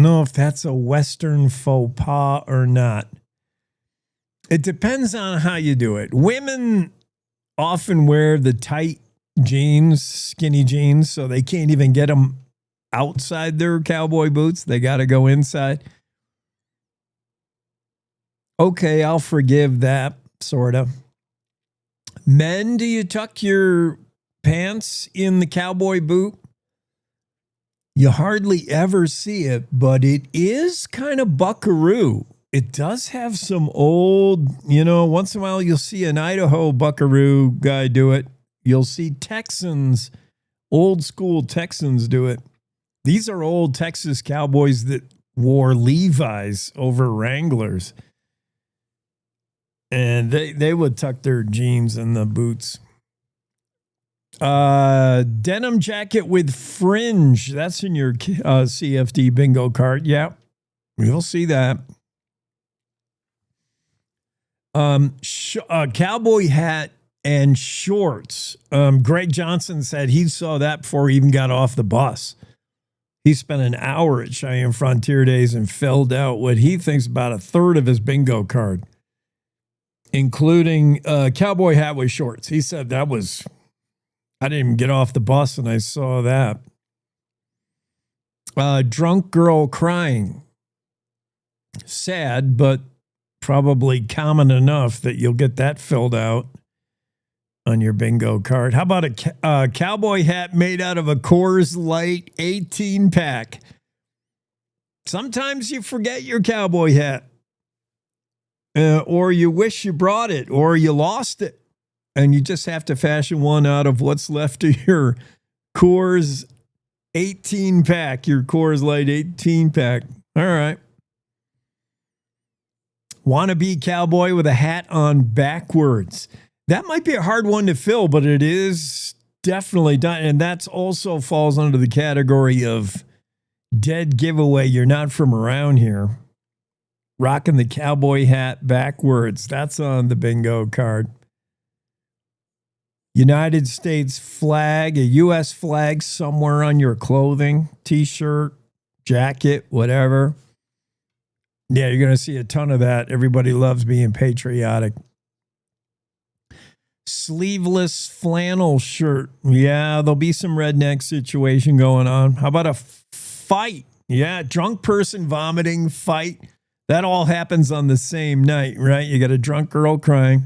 know if that's a Western faux pas or not. It depends on how you do it. Women often wear the tight jeans, skinny jeans, so they can't even get them outside their cowboy boots. They got to go inside. Okay, I'll forgive that, sort of. Men, do you tuck your pants in the cowboy boot? You hardly ever see it, but it is kind of buckaroo. It does have some old, once in a while you'll see an Idaho buckaroo guy do it. You'll see Texans, old school Texans do it. These are old Texas cowboys that wore Levi's over Wranglers. And they would tuck their jeans in the boots. Denim jacket with fringe. That's in your CFD bingo card. Yeah, you'll see that. Cowboy hat and shorts. Greg Johnson said he saw that before he even got off the bus. He spent an hour at Cheyenne Frontier Days and filled out what he thinks about a third of his bingo card, including a cowboy hat with shorts. He said I didn't even get off the bus and I saw that. Drunk girl crying. Sad, but probably common enough that you'll get that filled out on your bingo card. How about a cowboy hat made out of a Coors Light 18-pack? Sometimes you forget your cowboy hat. Or you wish you brought it, or you lost it. And you just have to fashion one out of what's left of your Coors 18-pack, your Coors Light 18-pack. All right. Wannabe cowboy with a hat on backwards. That might be a hard one to fill, but it is definitely done. And that's also falls under the category of dead giveaway. You're not from around here. Rocking the cowboy hat backwards. That's on the bingo card. United States flag, a U.S. flag somewhere on your clothing, t-shirt, jacket, whatever. Yeah, you're going to see a ton of that. Everybody loves being patriotic. Sleeveless flannel shirt. Yeah, there'll be some redneck situation going on. How about a fight? Yeah, drunk person vomiting, fight. That all happens on the same night, right? You got a drunk girl crying.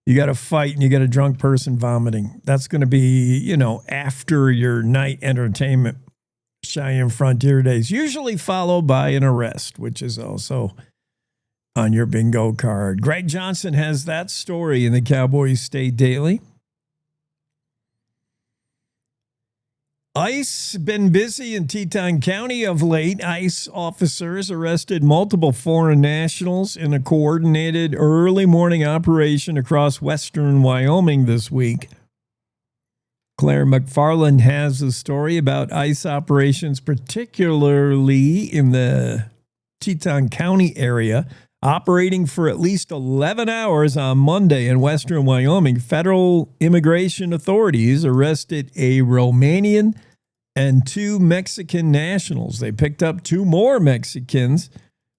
You got a fight and you got a drunk person vomiting. That's going to be, after your night entertainment Cheyenne Frontier Days, usually followed by an arrest, which is also on your bingo card. Greg Johnson has that story in the Cowboy State Daily. ICE been busy in Teton County of late. ICE officers arrested multiple foreign nationals in a coordinated early morning operation across western Wyoming this week. Claire McFarland has a story about ICE operations, particularly in the Teton County area. Operating for at least 11 hours on Monday in western Wyoming, federal immigration authorities arrested a Romanian and 2 Mexican nationals. They picked up 2 more Mexicans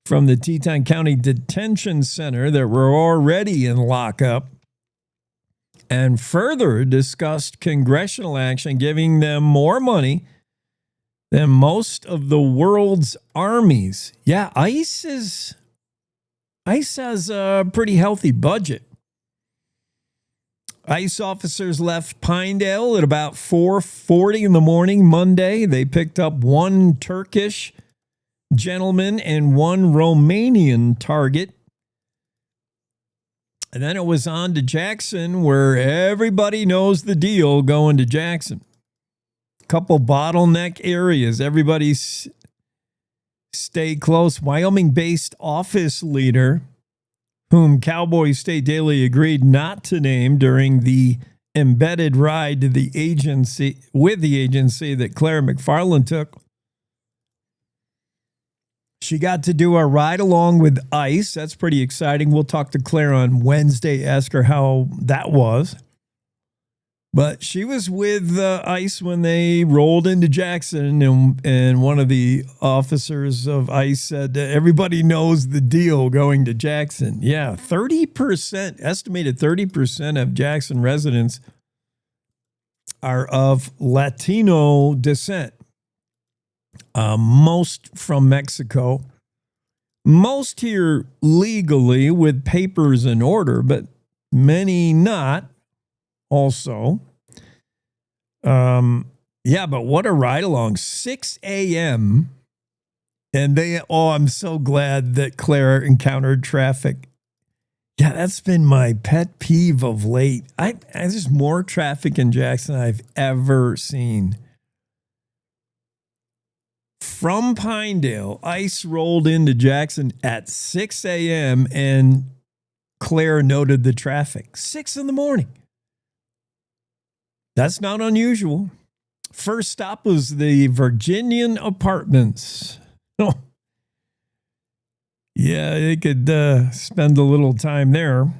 from the Teton County Detention Center that were already in lockup, and further discussed congressional action giving them more money than most of the world's armies. Yeah, ICE has a pretty healthy budget. ICE officers left Pinedale at about 4:40 in the morning Monday. They picked up 1 Turkish gentleman and 1 Romanian target. And then it was on to Jackson, where everybody knows the deal going to Jackson. Couple bottleneck areas. Everybody's stay close. Wyoming-based office leader, whom Cowboy State Daily agreed not to name during the embedded ride to the agency that Claire McFarland took. She got to do a ride along with ICE. That's pretty exciting. We'll talk to Claire on Wednesday, ask her how that was. But she was with ICE when they rolled into Jackson, and one of the officers of ICE said, everybody knows the deal going to Jackson. Yeah, 30%, estimated 30% of Jackson residents are of Latino descent, most from Mexico. Most here legally with papers in order, but many not. Also, but what a ride along. 6 a.m. And I'm so glad that Claire encountered traffic. Yeah, that's been my pet peeve of late. There's more traffic in Jackson than I've ever seen. From Pinedale, ICE rolled into Jackson at 6 a.m. and Claire noted the traffic. 6 in the morning. That's not unusual. First stop was the Virginian Apartments. Oh, yeah, they could spend a little time there.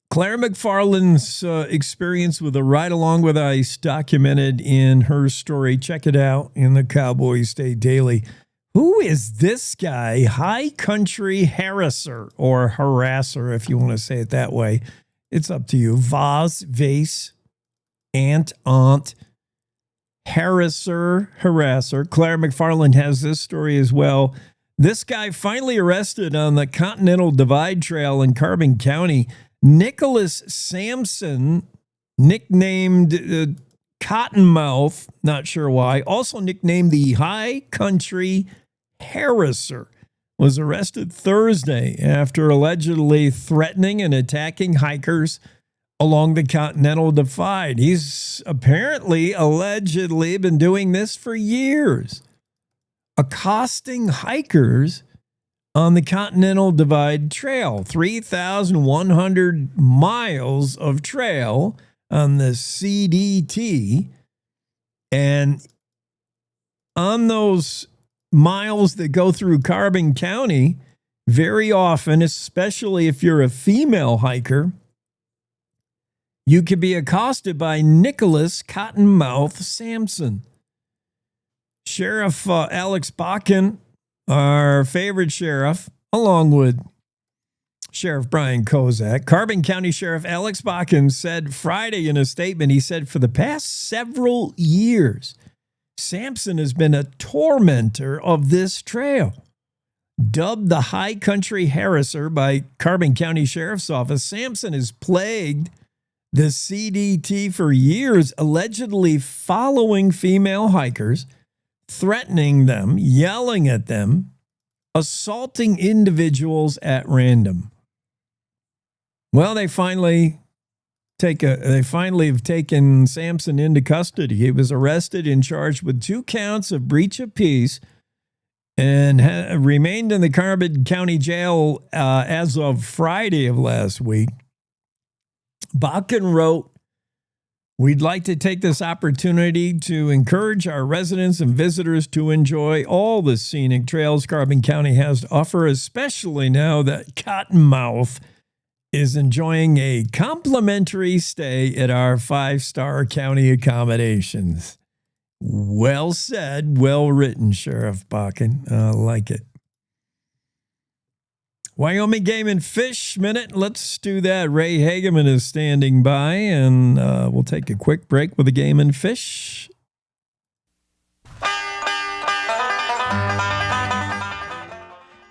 Claire McFarland's experience with a ride along with ICE documented in her story. Check it out in the Cowboy State Daily. Who is this guy? High country harasser, or harasser, if you want to say it that way. It's up to you. Vase, aunt, harasser. Claire McFarland has this story as well. This guy finally arrested on the Continental Divide Trail in Carbon County. Nicholas Sampson, nicknamed Cottonmouth, not sure why, also nicknamed the High Country Harasser, was arrested Thursday after allegedly threatening and attacking hikers along the Continental Divide. He's allegedly been doing this for years, accosting hikers on the Continental Divide Trail, 3,100 miles of trail on the CDT. And on those miles that go through Carbon County, very often, especially if you're a female hiker, you could be accosted by Nicholas Cottonmouth Sampson. Sheriff Alex Bakken, our favorite sheriff, along with Sheriff Brian Kozak, Carbon County Sheriff Alex Bakken said Friday in a statement, he said, for the past several years, Sampson has been a tormentor of this trail. Dubbed the High Country Harasser by Carbon County Sheriff's Office, Sampson has plagued the CDT for years, allegedly following female hikers threatening them, yelling at them, assaulting individuals at random. Well, they finally have taken Sampson into custody. He was arrested and charged with 2 counts of breach of peace and remained in the Carbon County Jail as of Friday of last week. Bakken wrote, "We'd like to take this opportunity to encourage our residents and visitors to enjoy all the scenic trails Carbon County has to offer, especially now that Cottonmouth is enjoying a complimentary stay at our 5-star county accommodations." Well said, well written, Sheriff Bakken. I like it. Wyoming Game and Fish Minute. Let's do that. Ray Hageman is standing by, and we'll take a quick break with the Game and Fish.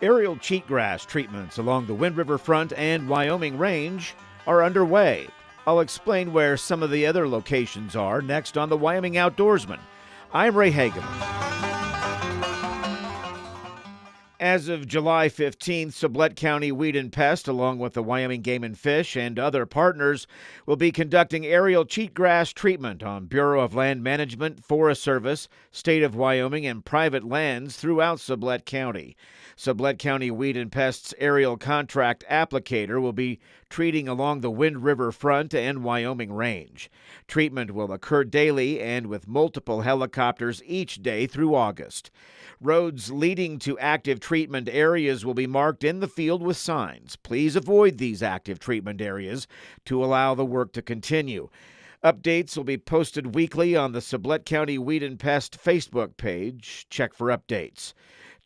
Aerial cheatgrass treatments along the Wind River Front and Wyoming Range are underway. I'll explain where some of the other locations are next on the Wyoming Outdoorsman. I'm Ray Hageman. As of July 15th, Sublette County Weed and Pest, along with the Wyoming Game and Fish and other partners, will be conducting aerial cheatgrass treatment on Bureau of Land Management, Forest Service, State of Wyoming, and private lands throughout Sublette County. Sublette County Weed and Pest's aerial contract applicator will be treating along the Wind River Front and Wyoming Range. Treatment will occur daily and with multiple helicopters each day through August. Roads leading to active treatment areas will be marked in the field with signs. Please avoid these active treatment areas to allow the work to continue. Updates will be posted weekly on the Sublette County Weed and Pest Facebook page. Check for updates.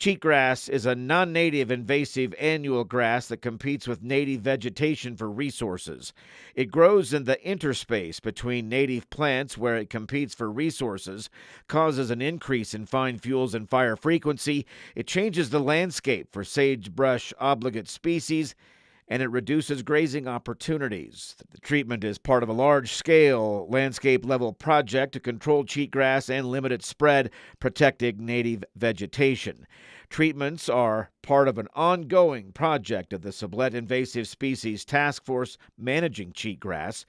Cheatgrass is a non-native invasive annual grass that competes with native vegetation for resources. It grows in the interspace between native plants where it competes for resources, causes an increase in fine fuels and fire frequency. It changes the landscape for sagebrush obligate species, and it reduces grazing opportunities. The treatment is part of a large-scale landscape-level project to control cheatgrass and limit its spread, protecting native vegetation. Treatments are part of an ongoing project of the Sublette Invasive Species Task Force managing cheatgrass.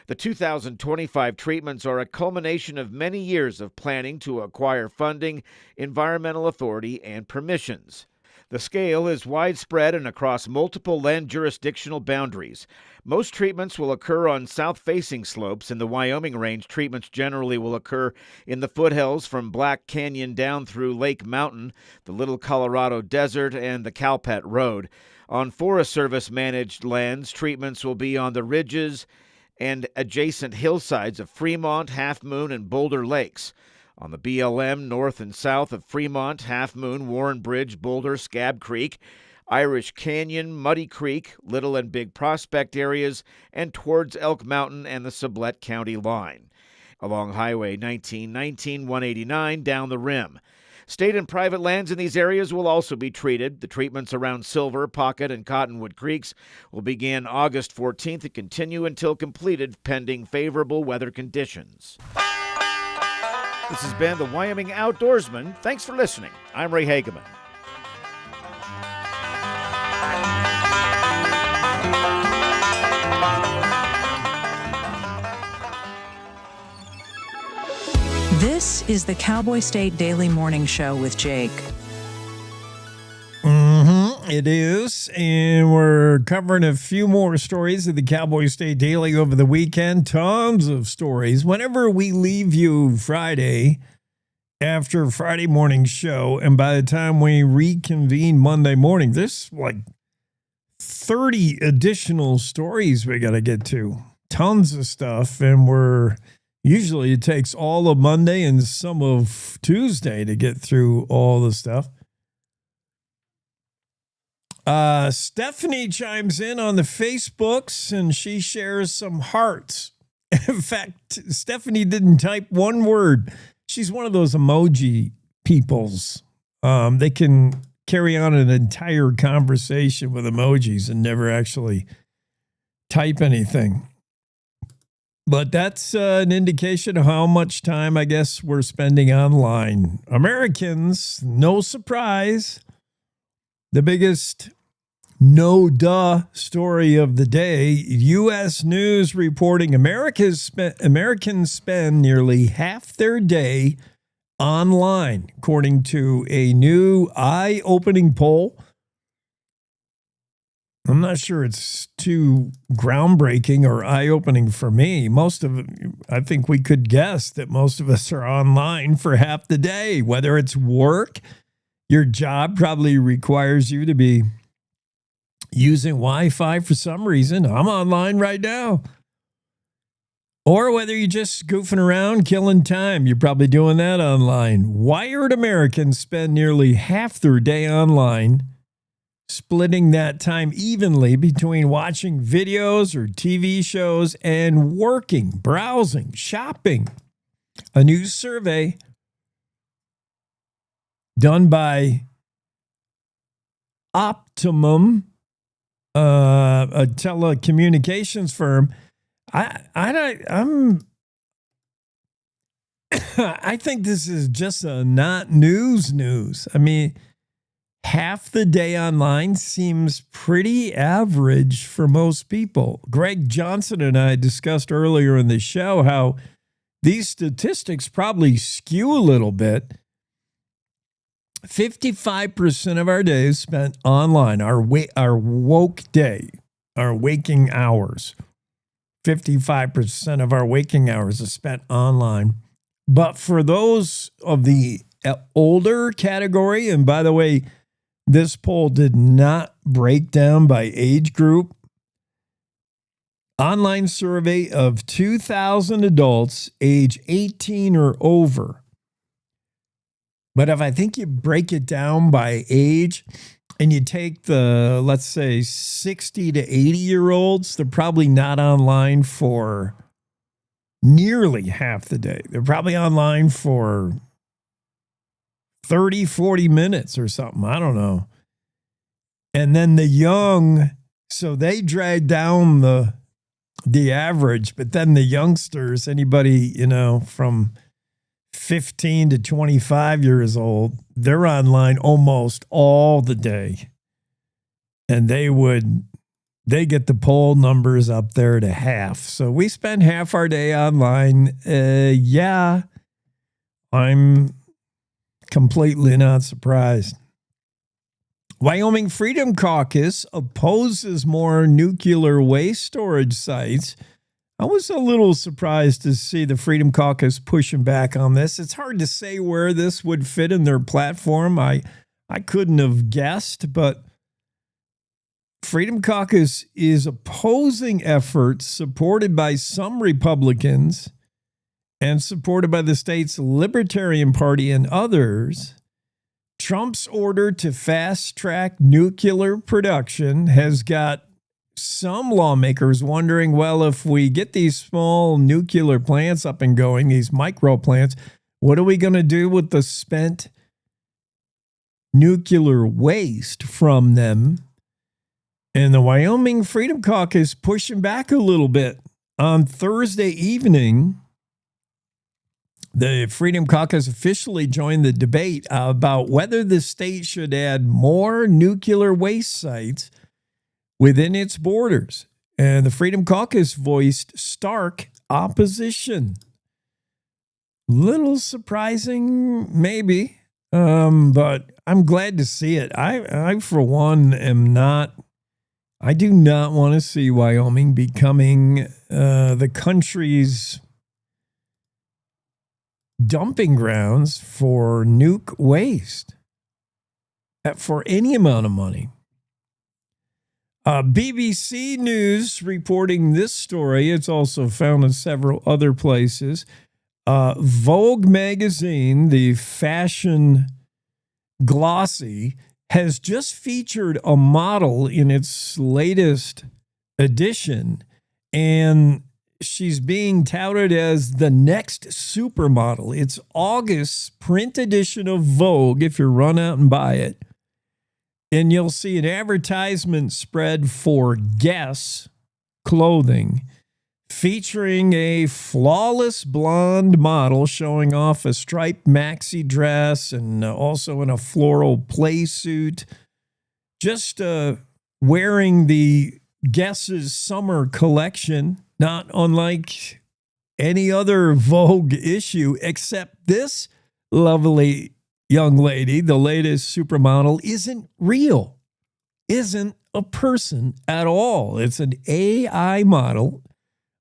The 2025 treatments are a culmination of many years of planning to acquire funding, environmental authority, and permissions. The scale is widespread and across multiple land jurisdictional boundaries. Most treatments will occur on south-facing slopes. In the Wyoming Range, treatments generally will occur in the foothills from Black Canyon down through Lake Mountain, the Little Colorado Desert, and the Calpet Road. On Forest Service-managed lands, treatments will be on the ridges and adjacent hillsides of Fremont, Half Moon, and Boulder Lakes. On the BLM, north and south of Fremont, Half Moon, Warren Bridge, Boulder, Scab Creek, Irish Canyon, Muddy Creek, Little and Big Prospect areas, and towards Elk Mountain and the Sublette County line. Along Highway 1919-189 down the rim. State and private lands in these areas will also be treated. The treatments around Silver, Pocket, and Cottonwood Creeks will begin August 14th and continue until completed pending favorable weather conditions. This has been the Wyoming Outdoorsman. Thanks for listening. I'm Ray Hageman. This is the Cowboy State Daily Morning Show with Jake. It is, and we're covering a few more stories of the Cowboy State Daily over the weekend. Tons of stories. Whenever we leave you Friday after Friday morning show, and by the time we reconvene Monday morning, there's like 30 additional stories we got to get to. Tons of stuff, and usually it takes all of Monday and some of Tuesday to get through all the stuff. Stephanie chimes in on the Facebooks and she shares some hearts. In fact, Stephanie didn't type one word. She's one of those emoji peoples. They can carry on an entire conversation with emojis and never actually type anything. But that's an indication of how much time, I guess, we're spending online. Americans, no surprise, the biggest no-duh story of the day, U.S. News reporting Americans spend nearly half their day online, according to a new eye-opening poll. I'm not sure it's too groundbreaking or eye-opening for me. I think we could guess that most of us are online for half the day, whether it's work. Your job probably requires you to be using Wi-Fi for some reason. I'm online right now. Or whether you're just goofing around, killing time. You're probably doing that online. Wired Americans spend nearly half their day online, splitting that time evenly between watching videos or TV shows and working, browsing, shopping. A new survey done by Optimum, a telecommunications firm. I think this is just not news. I mean, half the day online seems pretty average for most people. Greg Johnson and I discussed earlier in the show how these statistics probably skew a little bit. 55% of our days spent online, our woke day, our waking hours. 55% of our waking hours are spent online. But for those of the older category, and by the way, this poll did not break down by age group. Online survey of 2,000 adults age 18 or over. But if I think you break it down by age and you take the, let's say, 60 to 80-year-olds, they're probably not online for nearly half the day. They're probably online for 30, 40 minutes or something. I don't know. And then the young, so they drag down the average, but then the youngsters, anybody, from 15 to 25 years old, they're online almost all the day. And they get the poll numbers up there to half. So we spend half our day online. Yeah, I'm completely not surprised. Wyoming Freedom Caucus opposes more nuclear waste storage sites. I was a little surprised to see the Freedom Caucus pushing back on this. It's hard to say where this would fit in their platform. I couldn't have guessed, but Freedom Caucus is opposing efforts supported by some Republicans and supported by the state's Libertarian Party and others. Trump's order to fast-track nuclear production has got some lawmakers wondering, well, if we get these small nuclear plants up and going, these micro plants, what are we going to do with the spent nuclear waste from them? And the Wyoming Freedom Caucus pushing back a little bit. On Thursday evening, the Freedom Caucus officially joined the debate about whether the state should add more nuclear waste sites within its borders. And the Freedom Caucus voiced stark opposition. Little surprising, maybe, but I'm glad to see it. I for one, I do not want to see Wyoming becoming the country's dumping grounds for nuke waste for any amount of money. BBC News reporting this story. It's also found in several other places. Vogue magazine, the fashion glossy, has just featured a model in its latest edition, and she's being touted as the next supermodel. It's August's print edition of Vogue, if you run out and buy it. And you'll see an advertisement spread for Guess clothing featuring a flawless blonde model showing off a striped maxi dress and also in a floral play suit, just wearing the Guess's summer collection, not unlike any other Vogue issue, except this lovely young lady, the latest supermodel, isn't real, isn't a person at all. It's an AI model,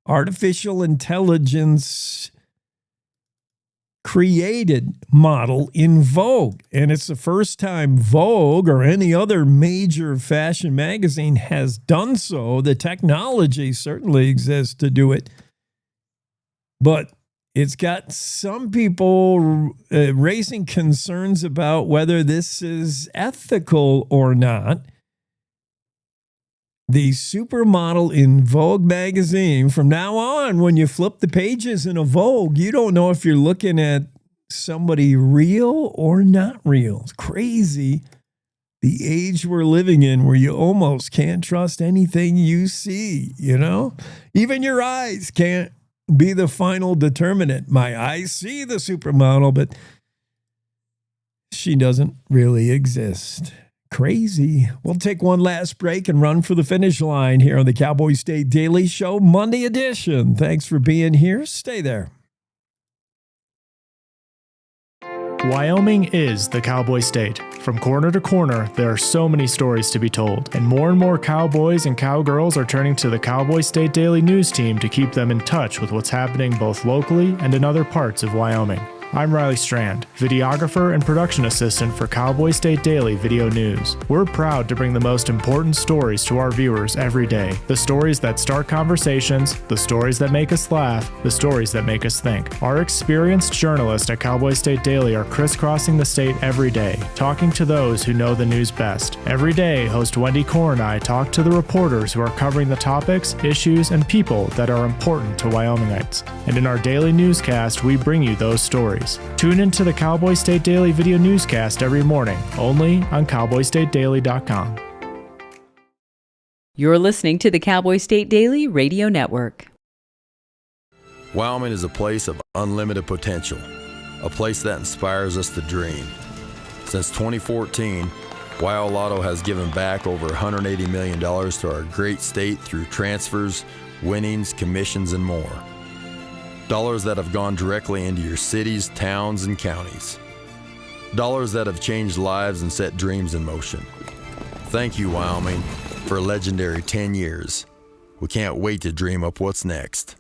artificial intelligence created model in Vogue. And it's the first time Vogue or any other major fashion magazine has done so. The technology certainly exists to do it. But it's got some people raising concerns about whether this is ethical or not. The supermodel in Vogue magazine, from now on, when you flip the pages in a Vogue, you don't know if you're looking at somebody real or not real. It's crazy. The age we're living in where you almost can't trust anything you see, you know? Even your eyes can't be the final determinant. My eyes see the supermodel, but she doesn't really exist. Crazy. We'll take one last break and run for the finish line here on the Cowboy State Daily Show, Monday edition. Thanks for being here. Stay there. Wyoming is the Cowboy State. From corner to corner, there are so many stories to be told, and more cowboys and cowgirls are turning to the Cowboy State Daily News team to keep them in touch with what's happening both locally and in other parts of Wyoming. I'm Riley Strand, videographer and production assistant for Cowboy State Daily Video News. We're proud to bring the most important stories to our viewers every day. The stories that start conversations, the stories that make us laugh, the stories that make us think. Our experienced journalists at Cowboy State Daily are crisscrossing the state every day, talking to those who know the news best. Every day, host Wendy Core and I talk to the reporters who are covering the topics, issues, and people that are important to Wyomingites. And in our daily newscast, we bring you those stories. Tune into the Cowboy State Daily Video Newscast every morning, only on CowboyStateDaily.com. You're listening to the Cowboy State Daily Radio Network. Wyoming is a place of unlimited potential, a place that inspires us to dream. Since 2014, Wyo Lotto has given back over $180 million to our great state through transfers, winnings, commissions, and more. Dollars that have gone directly into your cities, towns, and counties. Dollars that have changed lives and set dreams in motion. Thank you, Wyoming, for a legendary 10 years. We can't wait to dream up what's next.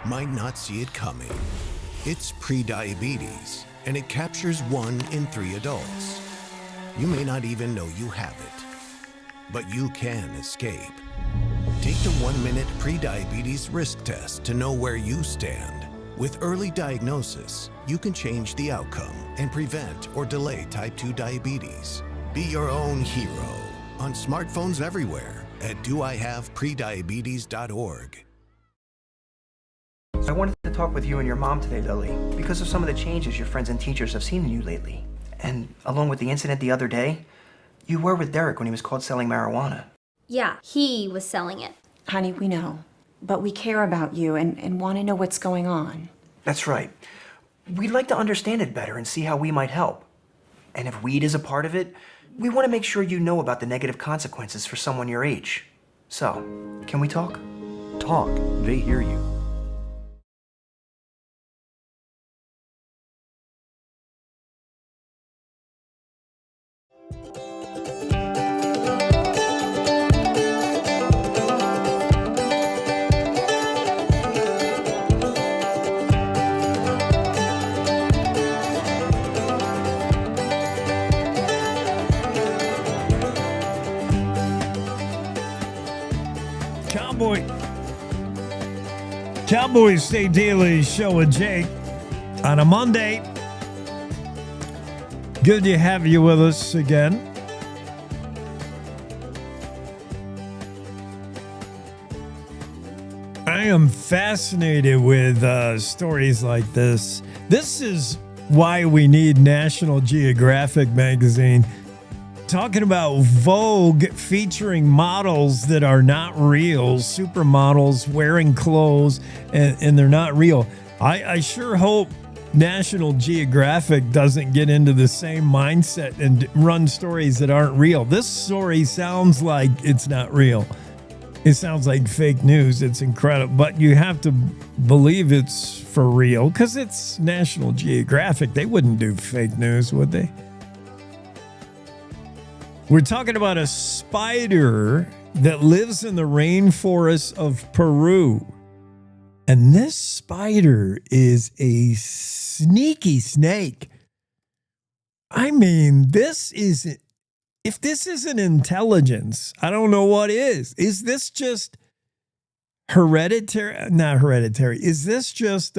Might not see it coming. It's prediabetes, and it captures 1 in 3 adults. You may not even know you have it, but you can escape. Take the 1-minute prediabetes risk test to know where you stand. With early diagnosis, you can change the outcome and prevent or delay type 2 diabetes. Be your own hero on smartphones everywhere at doihaveprediabetes.org. I wanted to talk with you and your mom today, Lily, because of some of the changes your friends and teachers have seen in you lately. And along with the incident the other day, you were with Derek when he was caught selling marijuana. Yeah, he was selling it. Honey, we know. But we care about you and want to know what's going on. That's right. We'd like to understand it better and see how we might help. And if weed is a part of it, we want to make sure you know about the negative consequences for someone your age. So, can we talk? Talk. They hear you. Cowboy State Daily Show with Jake on a Monday. Good to have you with us again. I am fascinated with stories like this. This is why we need National Geographic magazine. Talking about Vogue featuring models that are not real, supermodels wearing clothes, and they're not real. I sure hope National Geographic doesn't get into the same mindset and run stories that aren't real. This story sounds like it's not real. It sounds like fake news. It's incredible, but you have to believe it's for real because it's National Geographic. They wouldn't do fake news, would they? We're talking about a spider that lives in the rainforest of Peru. And this spider is a sneaky snake. I mean, if this isn't intelligence, I don't know what is. Is this just hereditary? Not hereditary. Is this just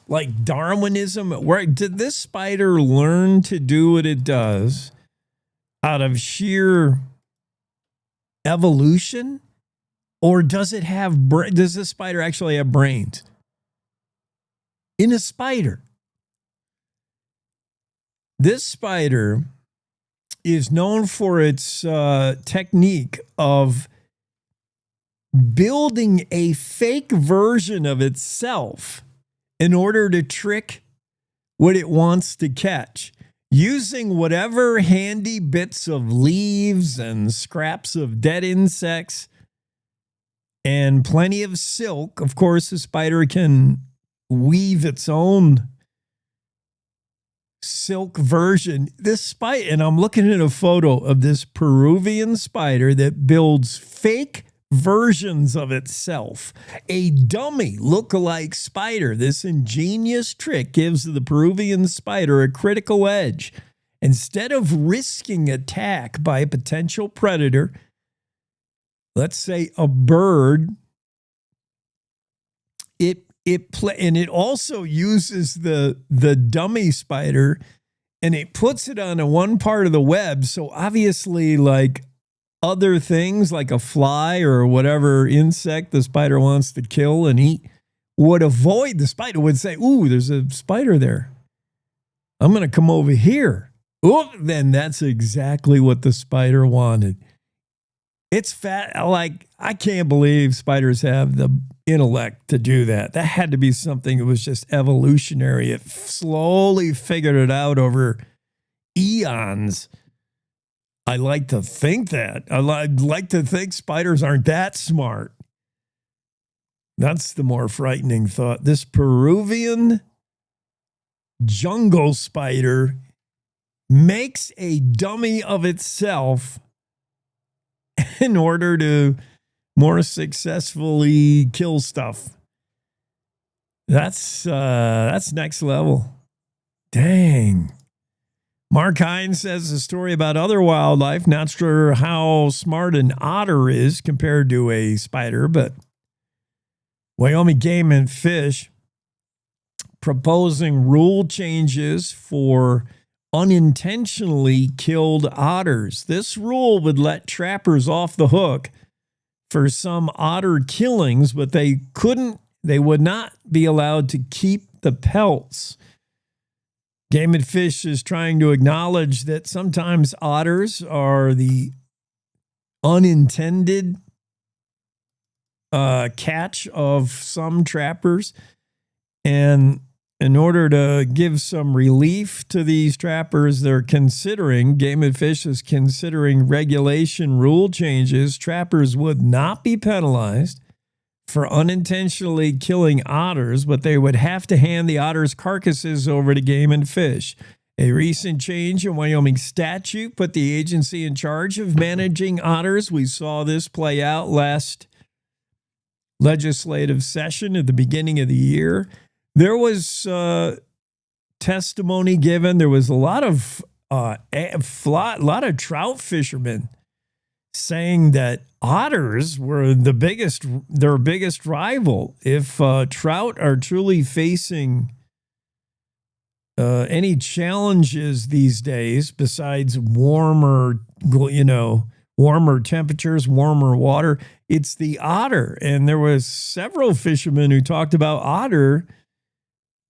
like Darwinism? Where did this spider learn to do what it does out of sheer evolution? Or does it have, does this spider actually have brains? In a spider. This spider is known for its technique of building a fake version of itself in order to trick what it wants to catch, using whatever handy bits of leaves and scraps of dead insects and plenty of silk. Of course, the spider can weave its own silk version. This spider, and I'm looking at a photo of this Peruvian spider that builds fake versions of itself. A dummy look-alike spider. This ingenious trick gives the Peruvian spider a critical edge. Instead of risking attack by a potential predator, let's say a bird, it also uses the dummy spider and it puts it on one part of the web. So obviously, like other things like a fly or whatever insect the spider wants to kill and eat would avoid. The spider would say, ooh, there's a spider there. I'm going to come over here. Oh, then that's exactly what the spider wanted. It's fat. Like, I can't believe spiders have the intellect to do that. That had to be something that was just evolutionary. It slowly figured it out over eons. I like to think that. I'd like to think spiders aren't that smart. That's the more frightening thought. This Peruvian jungle spider makes a dummy of itself in order to more successfully kill stuff. That's next level. Dang. Mark Hines says a story about other wildlife. Not sure how smart an otter is compared to a spider, but Wyoming Game and Fish proposing rule changes for unintentionally killed otters. This rule would let trappers off the hook for some otter killings, but they would not be allowed to keep the pelts. Game and Fish is trying to acknowledge that sometimes otters are the unintended catch of some trappers. And in order to give some relief to these trappers, Game and Fish is considering regulation rule changes. Trappers would not be penalized for unintentionally killing otters, but they would have to hand the otters' carcasses over to Game and Fish. A recent change in Wyoming statute put the agency in charge of managing otters. We saw this play out last legislative session at the beginning of the year. There was testimony given. There was a lot of trout fishermen saying that otters were their biggest rival. If trout are truly facing any challenges these days besides warmer temperatures, warmer water, it's the otter. And there was several fishermen who talked about otter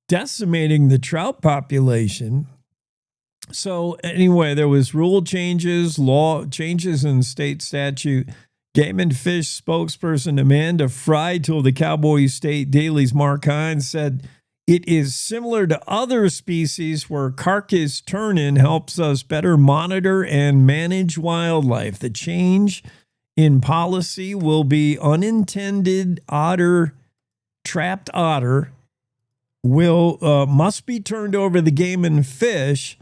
decimating the trout population. So anyway, there was rule changes, law changes in state statute. Game and Fish spokesperson Amanda Fry told the Cowboy State Daily's Mark Hines said, it is similar to other species where carcass turn-in helps us better monitor and manage wildlife. The change in policy will be unintended trapped otter must be turned over to the Game and Fish.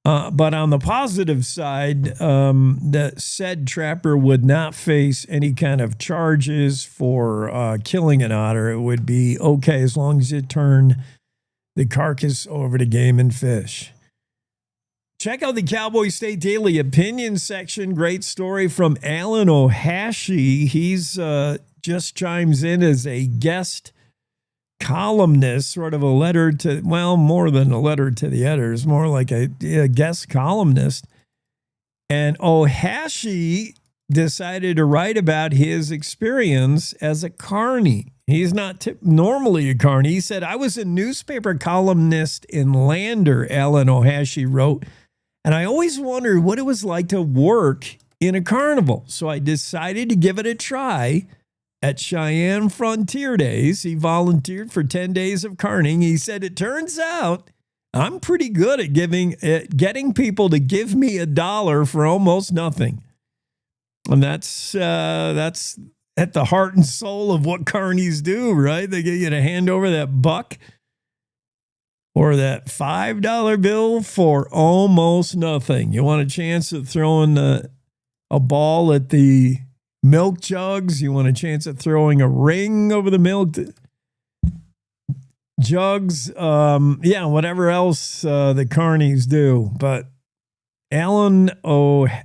But on the positive side, the said trapper would not face any kind of charges for killing an otter. It would be okay as long as you turn the carcass over to Game and Fish. Check out the Cowboy State Daily opinion section. Great story from Alan Ohashi. He's just chimes in as a guest columnist, sort of a letter to, well, more than a letter to the editors, more like a guest columnist. And Ohashi decided to write about his experience as a carny. He's not normally a carny. He said, I was a newspaper columnist in Lander, Alan Ohashi wrote, and I always wondered what it was like to work in a carnival. So I decided to give it a try. At Cheyenne Frontier Days, he volunteered for 10 days of carning. He said, it turns out I'm pretty good at getting people to give me $1 for almost nothing. And that's at the heart and soul of what carnies do, right? They get you to hand over that buck or that $5 bill for almost nothing. You want a chance of throwing a ball at the milk jugs? You want a chance at throwing a ring over the milk jugs? Whatever else the carnies do. But Alan Ohashi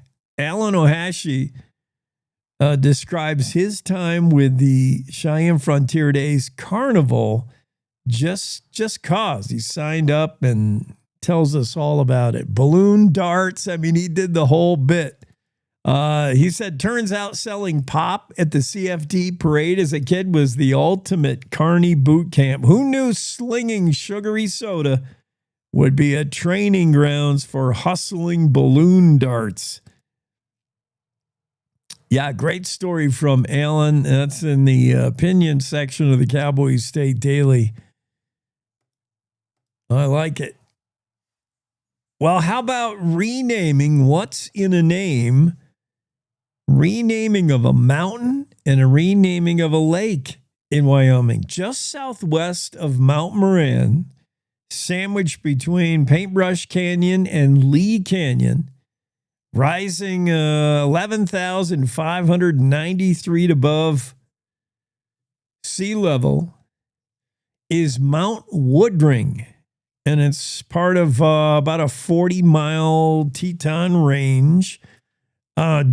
describes his time with the Cheyenne Frontier Days Carnival just cause. He signed up and tells us all about it. Balloon darts. I mean, he did the whole bit. He said, turns out selling pop at the CFD parade as a kid was the ultimate carny boot camp. Who knew slinging sugary soda would be a training grounds for hustling balloon darts? Yeah, great story from Alan. That's in the opinion section of the Cowboy State Daily. I like it. Well, how about renaming what's in a name? Renaming of a mountain and a renaming of a lake in Wyoming, just southwest of Mount Moran, sandwiched between Paintbrush Canyon and Lee Canyon, rising 11,593 feet above sea level, is Mount Woodring. And it's part of about a 40-mile Teton range.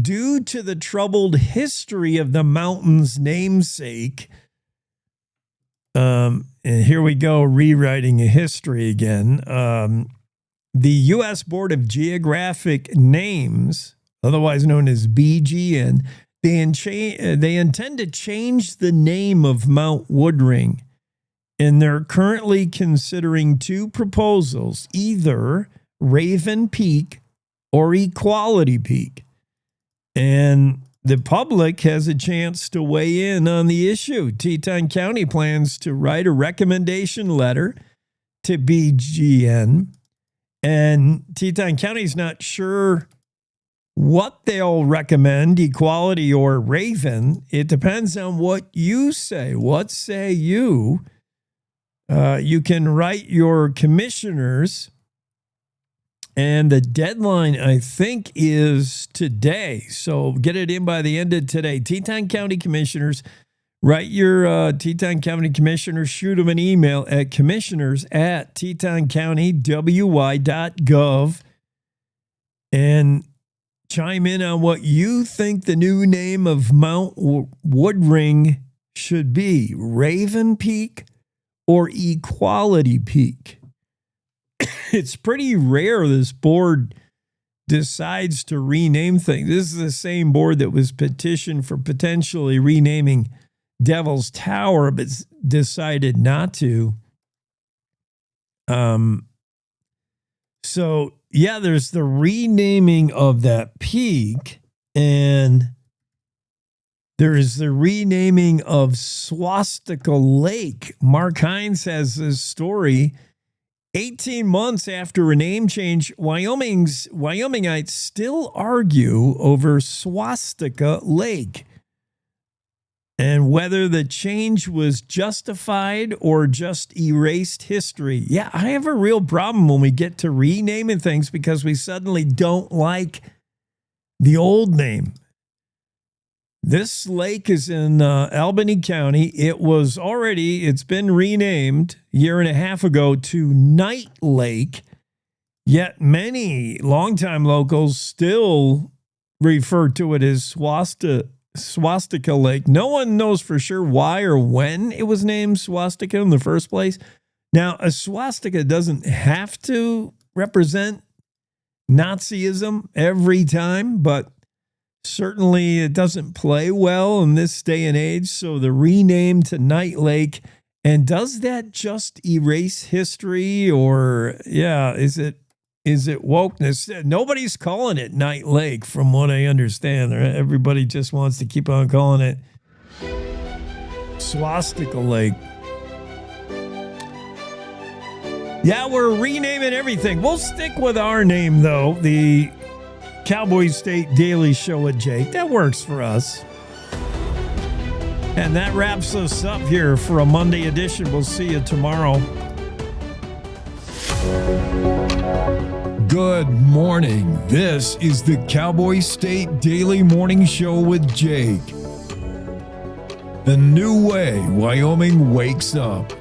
Due to the troubled history of the mountain's namesake, and here we go, rewriting a history again. The U.S. Board of Geographic Names, otherwise known as BGN, they intend to change the name of Mount Woodring, and they're currently considering two proposals, either Raven Peak or Equality Peak. And the public has a chance to weigh in on the issue. Teton County plans to write a recommendation letter to BGN, and Teton County's not sure what they'll recommend, Equality or Raven. It depends on what you say. What say you? You can write your commissioners. And the deadline, I think, is today. So get it in by the end of today. Teton County Commissioners, write your Teton County Commissioners, shoot them an email at commissioners@tetoncountywy.gov and Chime in on what you think the new name of Mount Woodring should be. Raven Peak or Equality Peak? It's pretty rare this board decides to rename things. This is the same board that was petitioned for potentially renaming Devil's Tower, but decided not to. So yeah, there's the renaming of that peak, and there is the renaming of Swastika Lake. Mark Hines has this story. 18 months after a name change, Wyomingites still argue over Swastika Lake and whether the change was justified or just erased history. Yeah, I have a real problem when we get to renaming things because we suddenly don't like the old name. This lake is in Albany County. It's been renamed a year and a half ago to Night Lake, yet many longtime locals still refer to it as Swastika Lake. No one knows for sure why or when it was named Swastika in the first place. Now, a swastika doesn't have to represent Nazism every time, but certainly it doesn't play well in this day and age. So the rename to Night Lake, and does that just erase history, or is it wokeness? Nobody's calling it Night Lake from what I understand. Everybody just wants to keep on calling it Swastika Lake. Yeah, we're renaming everything. We'll stick with our name though, the Cowboy State Daily Show with Jake. That works for us. And that wraps us up here for a Monday edition. We'll see you tomorrow. Good morning. This is the Cowboy State Daily Morning Show with Jake. The new way Wyoming wakes up.